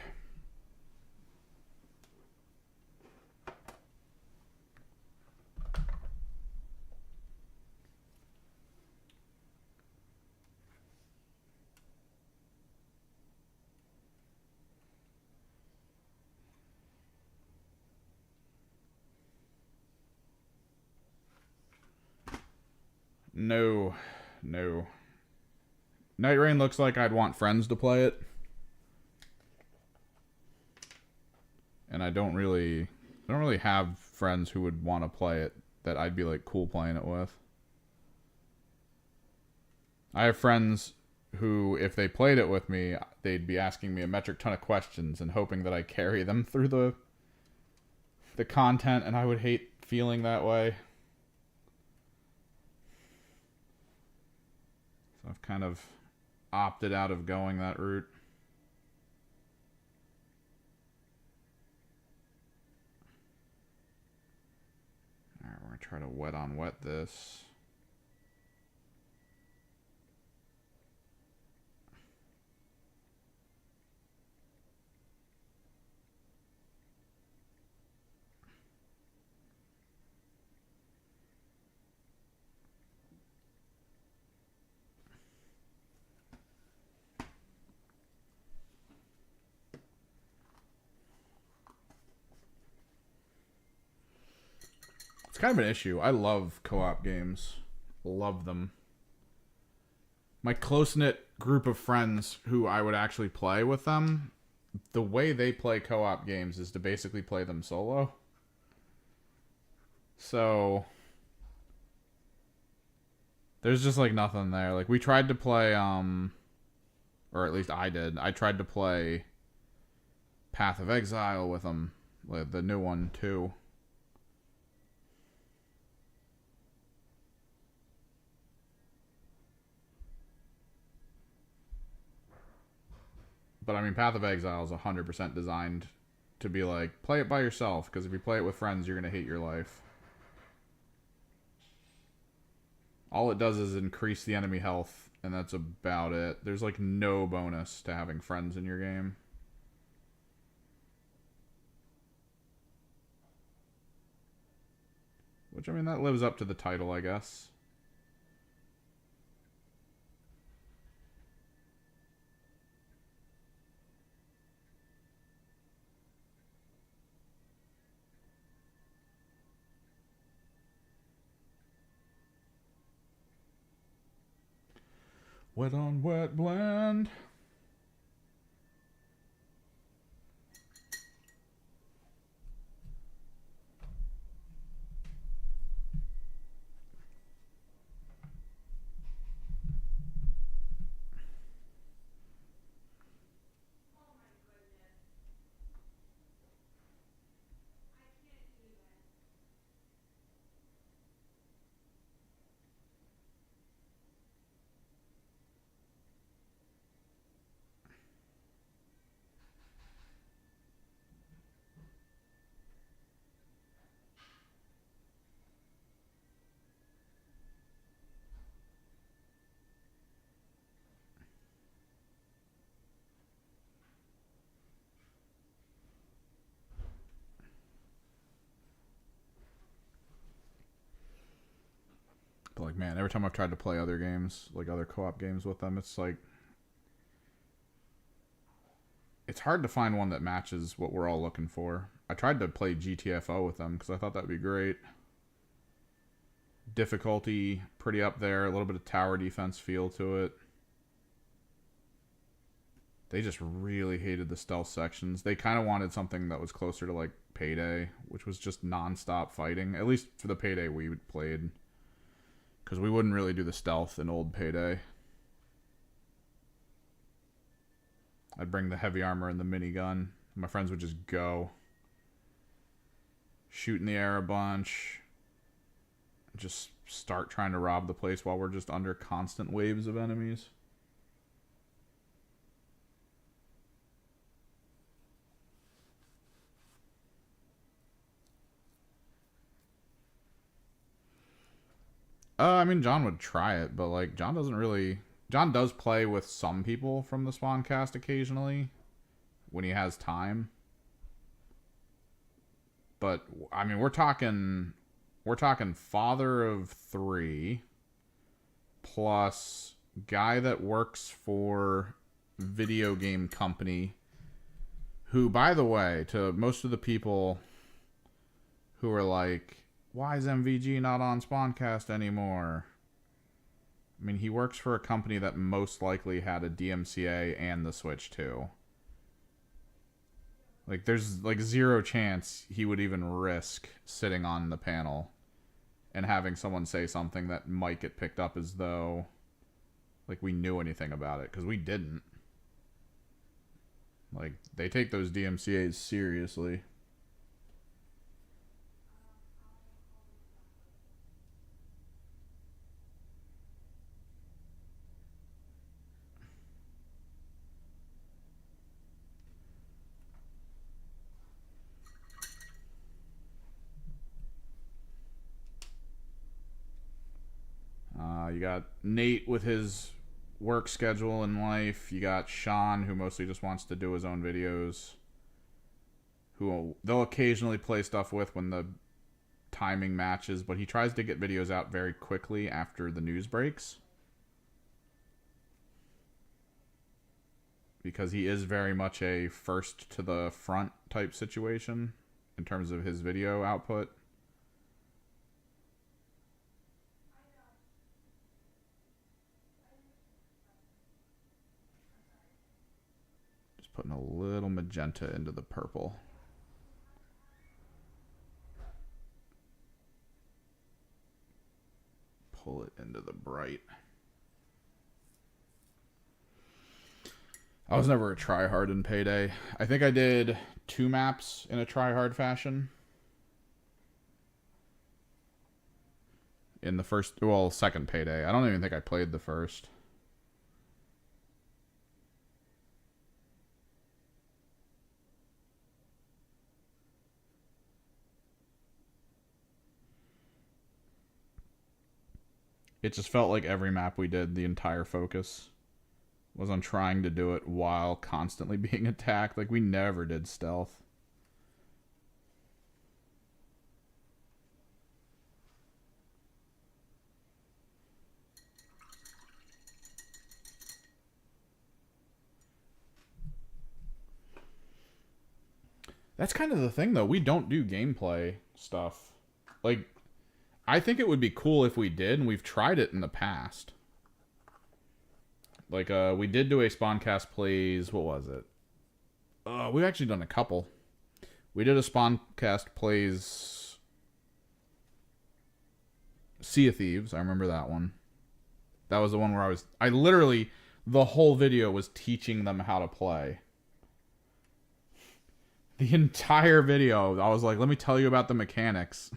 No. Night Rain looks like I'd want friends to play it. And I don't really have friends who would want to play it that I'd be like cool playing it with. I have friends who, if they played it with me, they'd be asking me a metric ton of questions and hoping that I carry them through the content, and I would hate feeling that way. So I've kind of opted out of going that route. Alright, we're going to try to wet on wet this. It's kind of an issue. I love co-op games. Love them. My close-knit group of friends who I would actually play with them, the way they play co-op games is to basically play them solo. So there's just like nothing there. Like we tried to play or at least I did. I tried to play Path of Exile with them, like the new one too. But I mean, Path of Exile is 100% designed to be like, play it by yourself, because if you play it with friends, you're going to hate your life. All it does is increase the enemy health, and that's about it. There's like no bonus to having friends in your game. Which, I mean, that lives up to the title, I guess. Wet on wet blend. But like, man, every time I've tried to play other games, like other co-op games with them, it's like it's hard to find one that matches what we're all looking for. I tried to play GTFO with them because I thought that would be great. Difficulty pretty up there, a little bit of tower defense feel to it. They just really hated the stealth sections. They kind of wanted something that was closer to like Payday, which was just non-stop fighting, at least for the Payday we played, because we wouldn't really do the stealth in old Payday. I'd bring the heavy armor and the minigun. My friends would just go shoot in the air a bunch, just start trying to rob the place while we're just under constant waves of enemies. I mean, John would try it, but like, John does play with some people from the Spawncast occasionally when he has time. But I mean, we're talking father of 3 plus guy that works for video game company, who, by the way, to most of the people who are like, why is MVG not on Spawncast anymore? I mean, he works for a company that most likely had a DMCA and the Switch too. Like, there's like 0 chance he would even risk sitting on the panel and having someone say something that might get picked up as though like we knew anything about it, because we didn't. Like, they take those DMCAs seriously. You got Nate with his work schedule in life. You got Sean, who mostly just wants to do his own videos, who they'll occasionally play stuff with when the timing matches, but he tries to get videos out very quickly after the news breaks, because he is very much a first to the front type situation in terms of his video output. Putting a little magenta into the purple. Pull it into the bright. I was never a tryhard in Payday. I think I did 2 maps in a tryhard fashion. In the second Payday. I don't even think I played the first. It just felt like every map we did, the entire focus was on trying to do it while constantly being attacked. Like, we never did stealth. That's kind of the thing, though. We don't do gameplay stuff. Like, I think it would be cool if we did, and we've tried it in the past. Like, we did do a Spawncast Plays, what was it? We've actually done a couple. We did a Spawncast Plays Sea of Thieves. I remember that one. That was the one where I literally, the whole video was teaching them how to play. The entire video, I was like, let me tell you about the mechanics.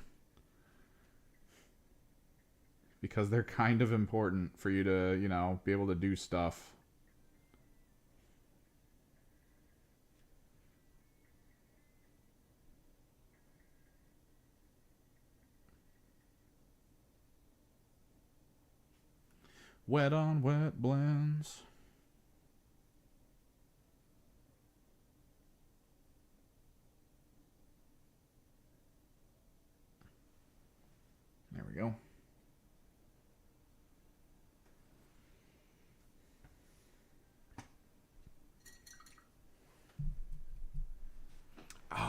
Because they're kind of important for you to, you know, be able to do stuff. Wet on wet blends. There we go.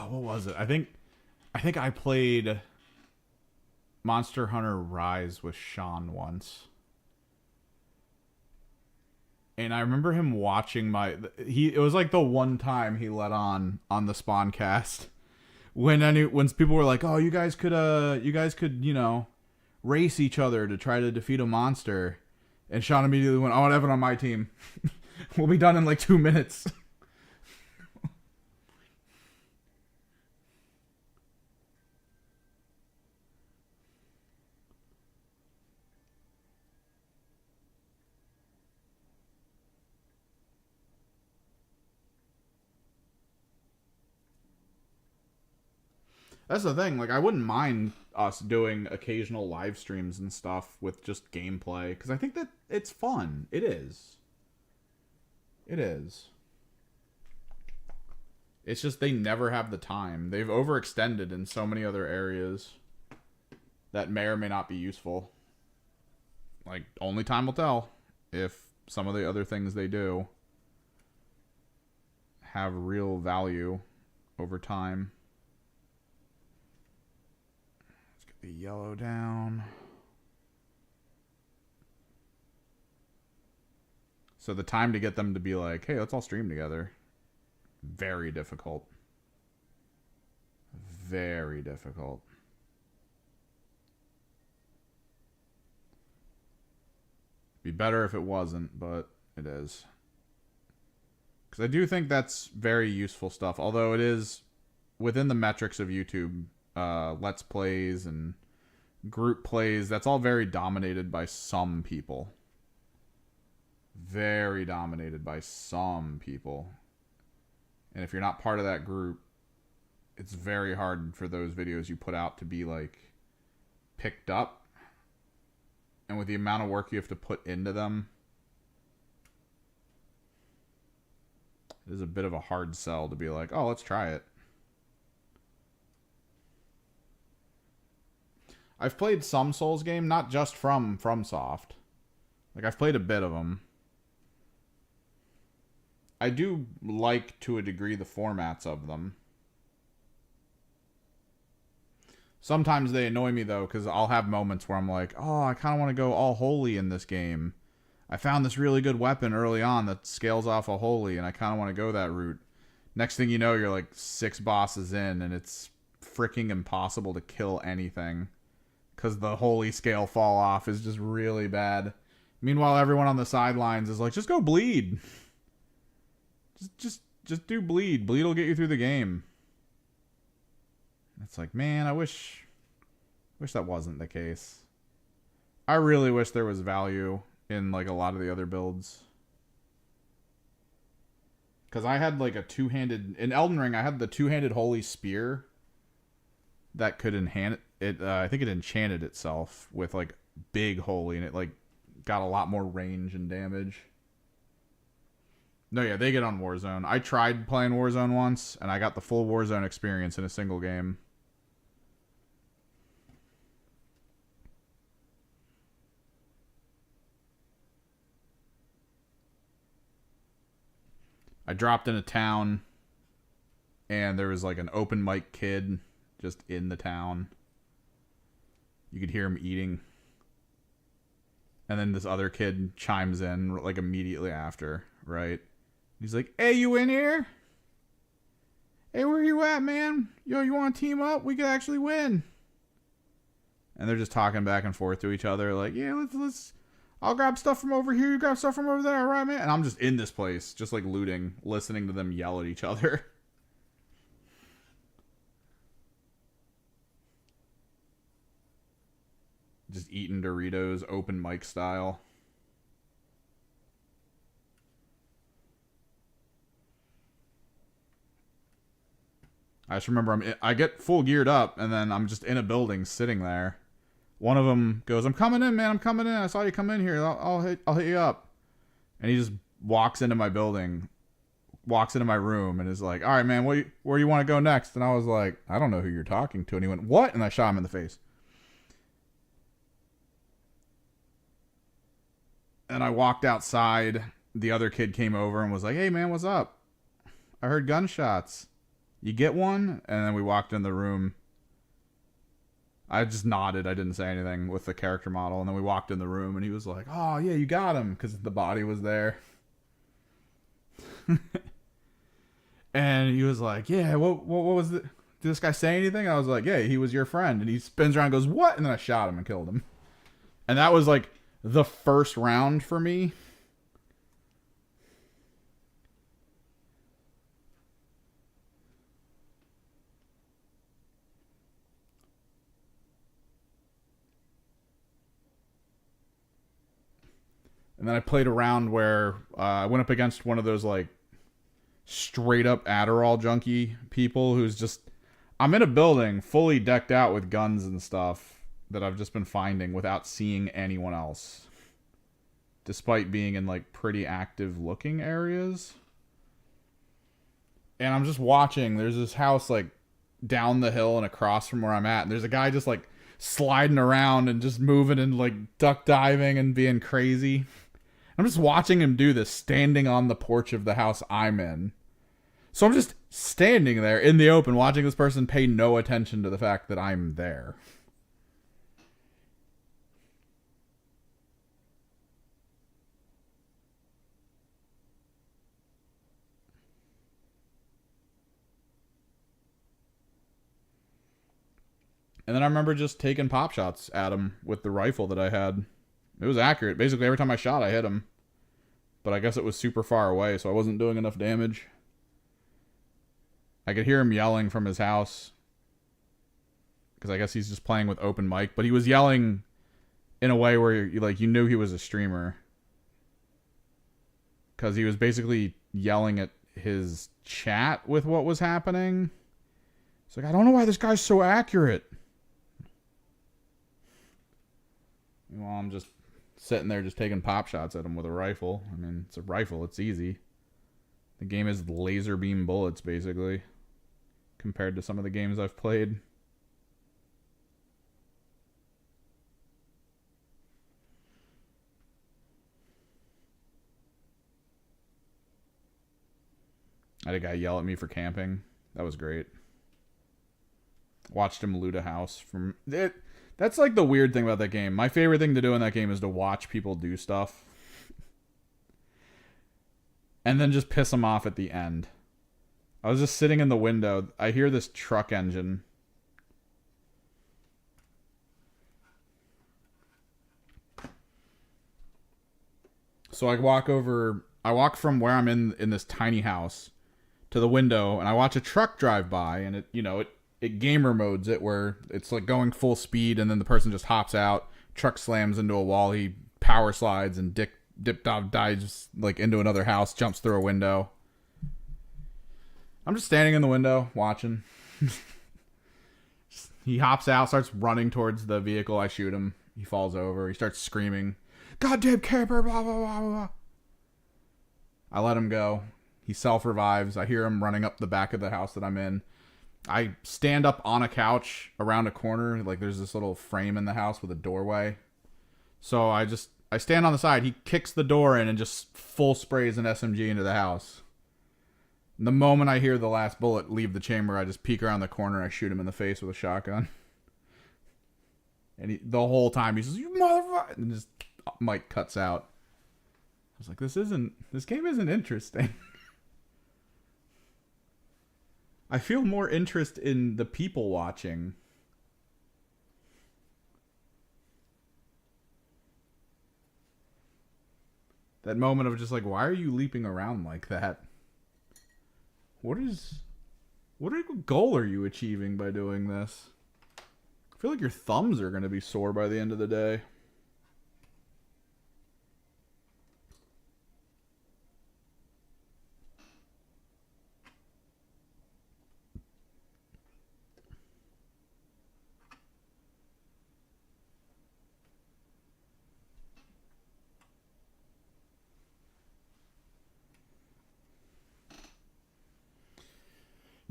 what was it? I think I played Monster Hunter Rise with Sean once. And I remember him watching it was like the one time he let on the Spawncast when people were like, "Oh, you guys could race each other to try to defeat a monster." And Sean immediately went, "I want Evan on my team. We'll be done in like 2 minutes." That's the thing. Like, I wouldn't mind us doing occasional live streams and stuff with just gameplay, because I think that it's fun. It is. It is. It's just they never have the time. They've overextended in so many other areas that may or may not be useful. Like, only time will tell if some of the other things they do have real value over time. The yellow down. So the time to get them to be like, hey, let's all stream together. Very difficult. Very difficult. Be better if it wasn't, but it is. Because I do think that's very useful stuff. Although it is within the metrics of YouTube. Let's plays and group plays, that's all very dominated by some people. Very dominated by some people. And if you're not part of that group, it's very hard for those videos you put out to be like picked up. And with the amount of work you have to put into them, it is a bit of a hard sell to be like, oh, let's try it. I've played some Souls game, not just from FromSoft. Like, I've played a bit of them. I do like, to a degree, the formats of them. Sometimes they annoy me, though, because I'll have moments where I'm like, oh, I kind of want to go all holy in this game. I found this really good weapon early on that scales off a holy, and I kind of want to go that route. Next thing you know, you're like 6 bosses in, and it's freaking impossible to kill anything. Because the holy scale fall off is just really bad. Meanwhile, everyone on the sidelines is like, just go bleed. Just do bleed. Bleed will get you through the game. It's like, man, I wish that wasn't the case. I really wish there was value in like a lot of the other builds. Because I had like a two-handed... In Elden Ring, I had the two-handed holy spear that could enhance it. I think it enchanted itself with like big holy, and it like got a lot more range and damage. No, yeah, they get on Warzone. I tried playing Warzone once, and I got the full Warzone experience in a single game. I dropped in a town, and there was like an open mic kid just in the town. You could hear him eating. And then this other kid chimes in like immediately after, right? He's like, hey, you in here? Hey, where you at, man? Yo, you want to team up? We could actually win. And they're just talking back and forth to each other like, yeah, let's I'll grab stuff from over here, you grab stuff from over there, all right, man? And I'm just in this place, just like looting, listening to them yell at each other. Just eating Doritos, open mic style. I just remember I get full geared up, and then I'm just in a building sitting there. One of them goes, I'm coming in, man, I'm coming in. I saw you come in here. I'll hit you up. And he just walks into my building, walks into my room, and is like, all right, man, where do you want to go next? And I was like, I don't know who you're talking to. And he went, what? And I shot him in the face. And I walked outside. The other kid came over and was like, hey, man, what's up? I heard gunshots. You get one? And then we walked in the room. I just nodded. I didn't say anything with the character model. And then we walked in the room and he was like, oh, yeah, you got him. Because the body was there. And he was like, yeah, what was it? Did this guy say anything? I was like, yeah, he was your friend. And he spins around and goes, what? And then I shot him and killed him. And that was like the first round for me. And then I played a round where I went up against one of those like straight up Adderall junkie people who's just, I'm in a building fully decked out with guns and stuff that I've just been finding without seeing anyone else, despite being in like pretty active looking areas. And I'm just watching. There's this house like down the hill and across from where I'm at, and there's a guy just like sliding around and just moving and like duck diving and being crazy. I'm just watching him do this, standing on the porch of the house I'm in. So I'm just standing there in the open, watching this person pay no attention to the fact that I'm there. And then I remember just taking pop shots at him with the rifle that I had. It was accurate. Basically, every time I shot, I hit him. But I guess it was super far away, so I wasn't doing enough damage. I could hear him yelling from his house. Because I guess he's just playing with open mic. But he was yelling in a way where you knew he was a streamer. Because he was basically yelling at his chat with what was happening. It's like, I don't know why this guy's so accurate. Well, I'm just sitting there just taking pop shots at him with a rifle. I mean, it's a rifle. It's easy. The game is laser beam bullets, basically, compared to some of the games I've played. I had a guy yell at me for camping. That was great. Watched him loot a house from it. That's like the weird thing about that game. My favorite thing to do in that game is to watch people do stuff. And then just piss them off at the end. I was just sitting in the window. I hear this truck engine. So I walk from where I'm in this tiny house to the window, and I watch a truck drive by, and it gamer modes it where it's like going full speed, and then the person just hops out, truck slams into a wall, he power slides and dives like into another house, jumps through a window. I'm just standing in the window watching. He hops out, starts running towards the vehicle. I shoot him. He falls over. He starts screaming, "Goddamn camper!" Blah blah blah blah. I let him go. He self-revives. I hear him running up the back of the house that I'm in. I stand up on a couch around a corner. Like there's this little frame in the house with a doorway. So I stand on the side. He kicks the door in and just full sprays an SMG into the house. And the moment I hear the last bullet leave the chamber, I just peek around the corner. I shoot him in the face with a shotgun. And the whole time he says, "You motherfucker!" And just mic cuts out. I was like, this game isn't interesting. I feel more interest in the people watching. That moment of just like, why are you leaping around like that? What goal are you achieving by doing this? I feel like your thumbs are going to be sore by the end of the day.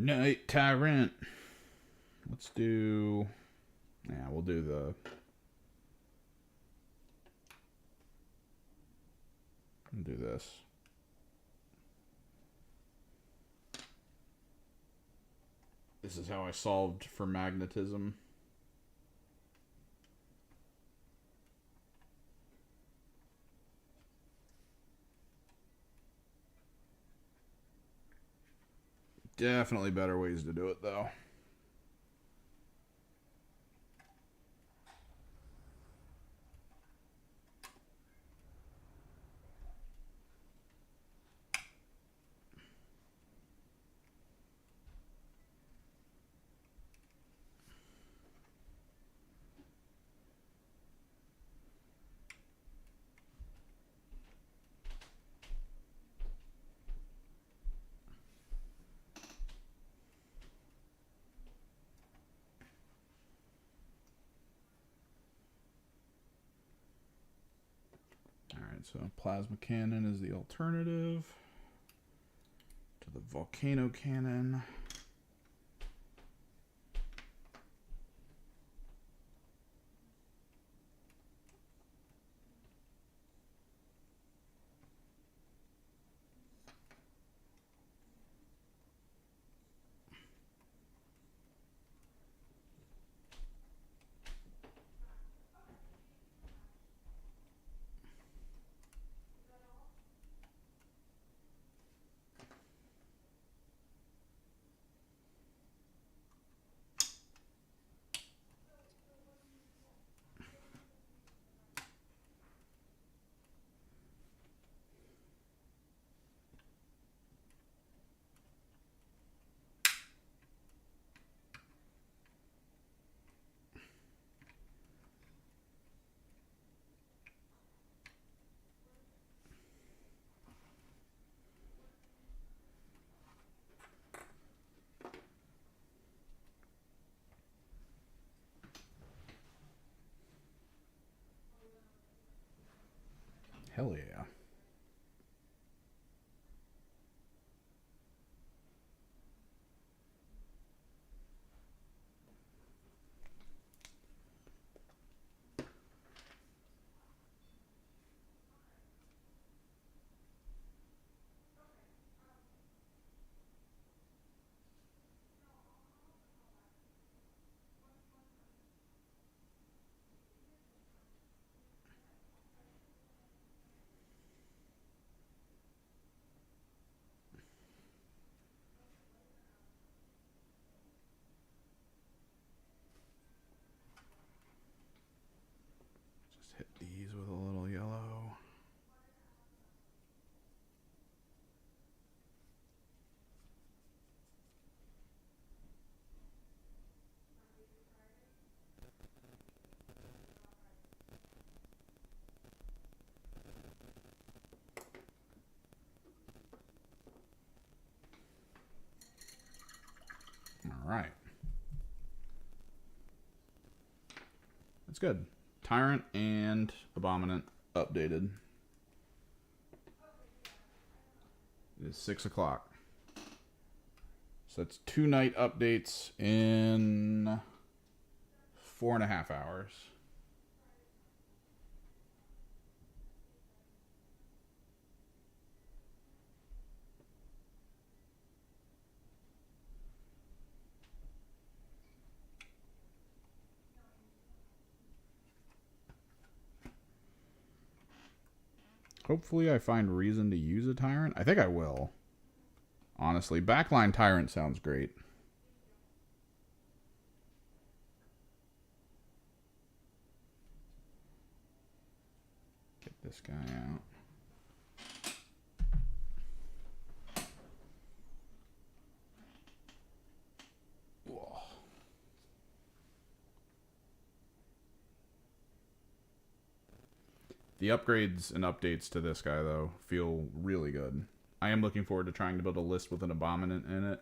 Night Tyrant. Let's do... Yeah, we'll do this. This is how I solved for magnetism. Definitely better ways to do it, though. Alright, so plasma cannon is the alternative to the volcano cannon. Hell yeah. Just hit these with a little yellow. Alright. That's good. Tyrant and Abominant updated. It is 6 o'clock. So that's 2 night updates in 4.5 hours. Hopefully I find reason to use a Tyrant. I think I will. Honestly, backline Tyrant sounds great. Get this guy out. Whoa. The upgrades and updates to this guy, though, feel really good. I am looking forward to trying to build a list with an Abominant in it.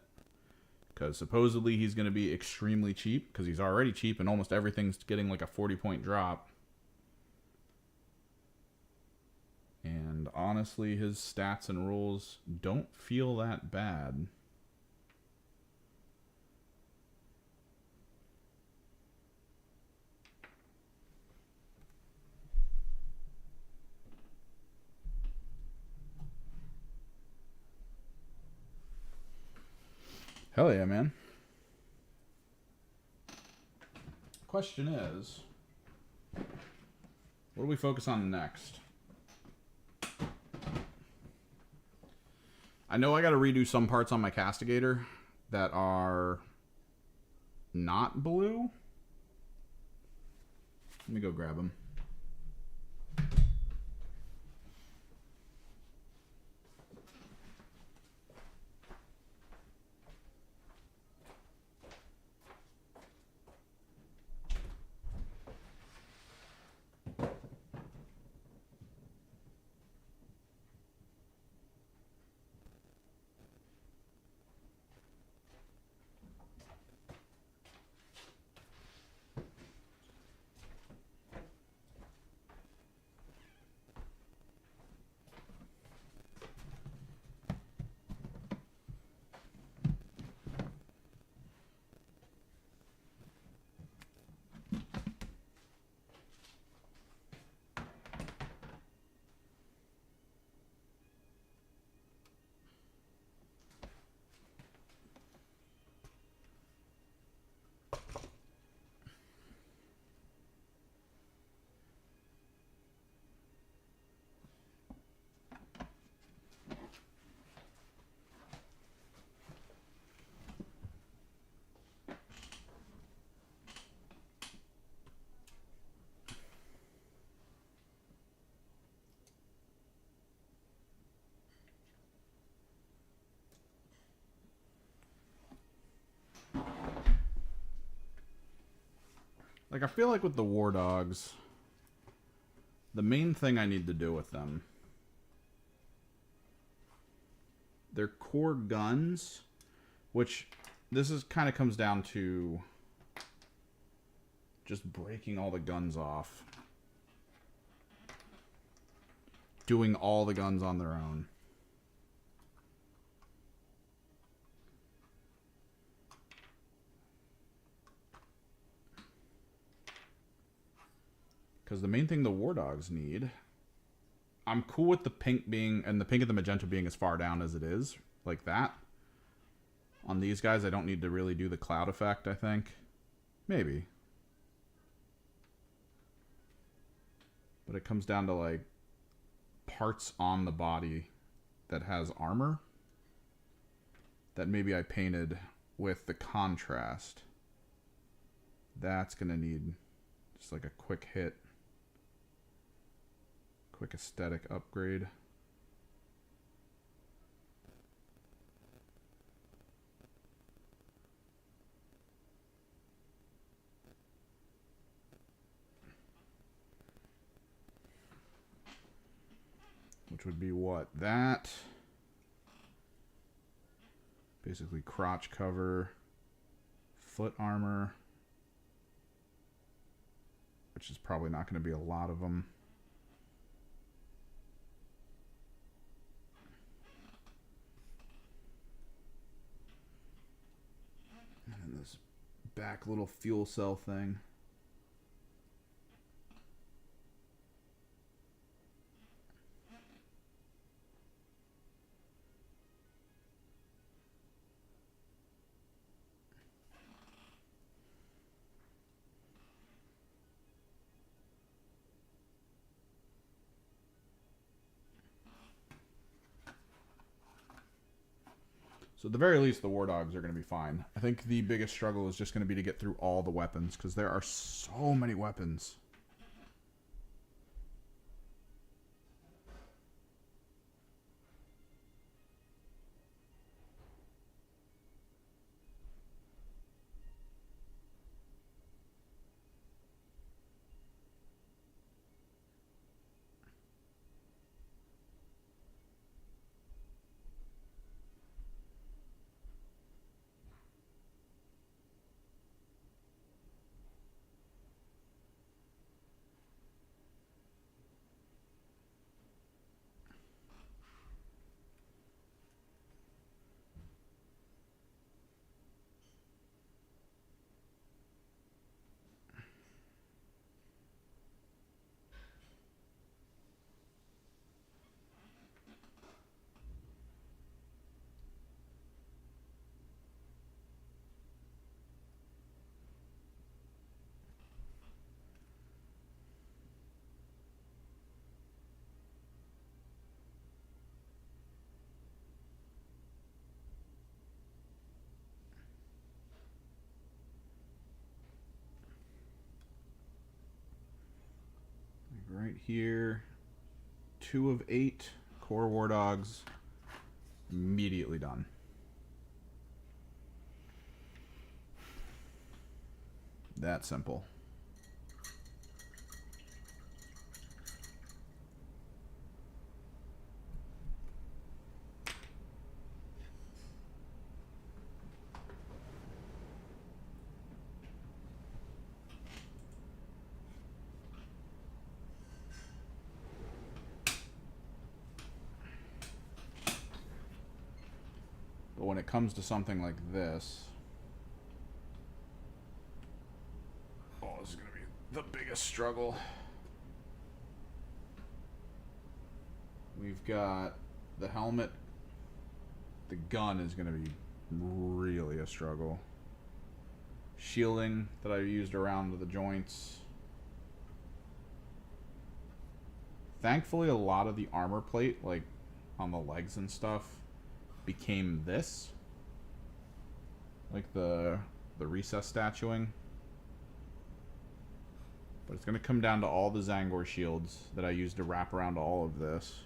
Because supposedly he's going to be extremely cheap. Because he's already cheap and almost everything's getting like a 40-point drop. And honestly, his stats and rules don't feel that bad. Hell yeah, man. question is, what do we focus on next? I know I got to redo some parts on my castigator that are not blue. Let me go grab them. Like, I feel like with the war dogs, the main thing I need to do with them, their core guns, which this is kind of comes down to just breaking all the guns off. Doing all the guns on their own. Because the main thing the war dogs need, I'm cool with the pink being, and the pink and the magenta being as far down as it is, like that. On these guys, I don't need to really do the cloud effect, I think. Maybe. But it comes down to, like, parts on the body that has armor that maybe I painted with the contrast. That's going to need just like a quick hit. Quick aesthetic upgrade. Which would be what? That. Basically crotch cover. Foot armor. Which is probably not going to be a lot of them. And then this back little fuel cell thing. So at the very least, the war dogs are going to be fine. I think the biggest struggle is just going to be to get through all the weapons, because there are so many weapons. right here. 2 of 8 core war dogs. Immediately done. That simple. But when it comes to something like this, oh, this is going to be the biggest struggle. We've got the helmet. The gun is going to be really a struggle. Shielding that I used around the joints. Thankfully, a lot of the armor plate, like on the legs and stuff, became this, like the recess statuing. But it's going to come down to all the Zangor shields that I used to wrap around all of this,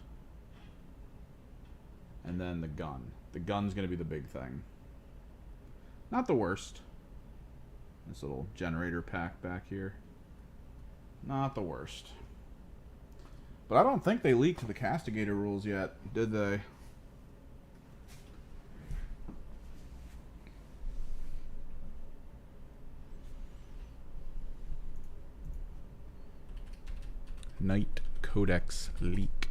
and then the gun. The gun's going to be the big thing. Not the worst. This little generator pack back here, not the worst. But I don't think they leaked the Castigator rules yet, did they? Knight Codex leak.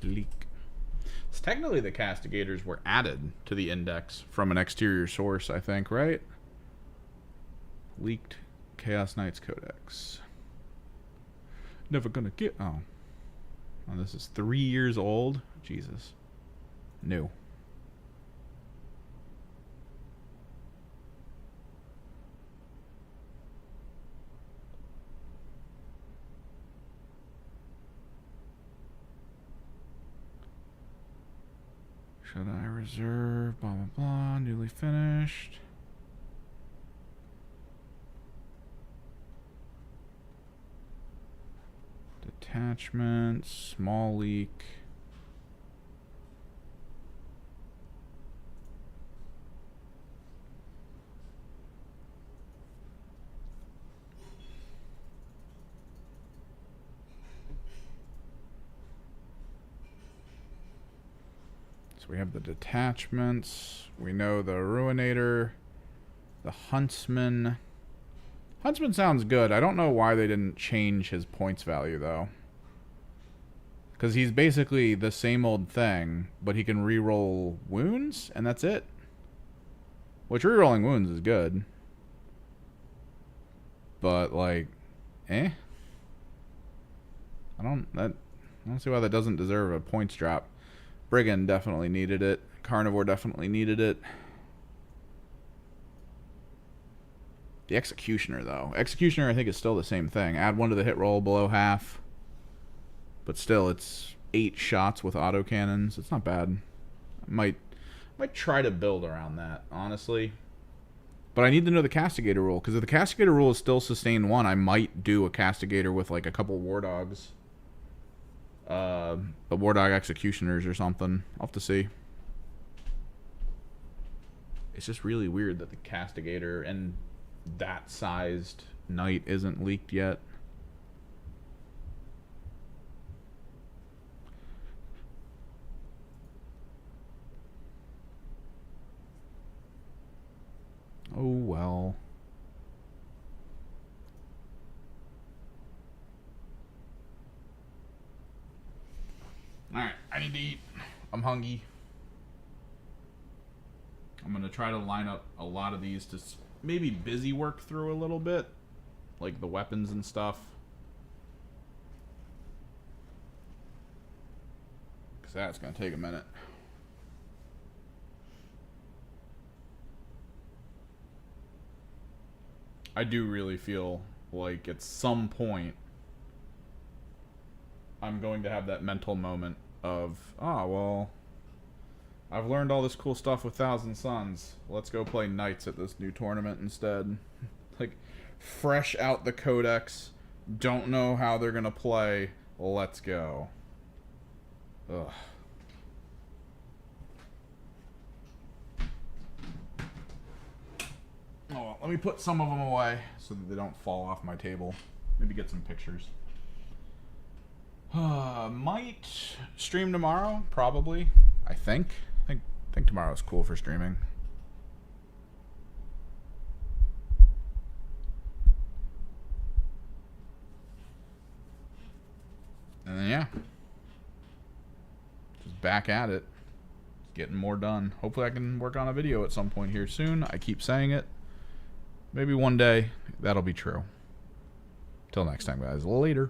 Leak. So technically the Castigators were added to the index from an exterior source, I think, right? Leaked Chaos Knights Codex. Never gonna get... Oh, this is 3 years old? Jesus. New. Should I reserve? Blah, blah, blah. Newly finished. Detachment. Small leak. So we have the detachments. We know the Ruinator. The Huntsman. Huntsman sounds good. I don't know why they didn't change his points value, though. Because he's basically the same old thing, but he can reroll wounds, and that's it. Which, rerolling wounds is good. But, like, I don't see why that doesn't deserve a points drop. Brigand definitely needed it. Carnivore definitely needed it. The Executioner, though. Executioner, I think, is still the same thing. Add 1 to the hit roll below half. But still, it's 8 shots with autocannons. It's not bad. I might try to build around that, honestly. But I need to know the Castigator rule, because if the Castigator rule is still sustain 1, I might do a Castigator with, like, a couple War Dogs. The War Dog Executioners or something. I'll have to see. It's just really weird that the Castigator and that sized Knight isn't leaked yet. Oh well. Alright, I need to eat. I'm hungry. I'm going to try to line up a lot of these to maybe busy work through a little bit. Like the weapons and stuff. Because that's going to take a minute. I do really feel like at some point I'm going to have that mental moment of, oh, well, I've learned all this cool stuff with Thousand Suns. Let's go play Knights at this new tournament instead. Like, fresh out the Codex. Don't know how they're going to play. Let's go. Ugh. Oh, well, let me put some of them away so that they don't fall off my table. Maybe get some pictures. Might stream tomorrow, probably. I think tomorrow's cool for streaming. And then, yeah, just back at it, getting more done. Hopefully I can work on a video at some point here soon. I keep saying it. Maybe one day that'll be true. Till next time, guys. Later.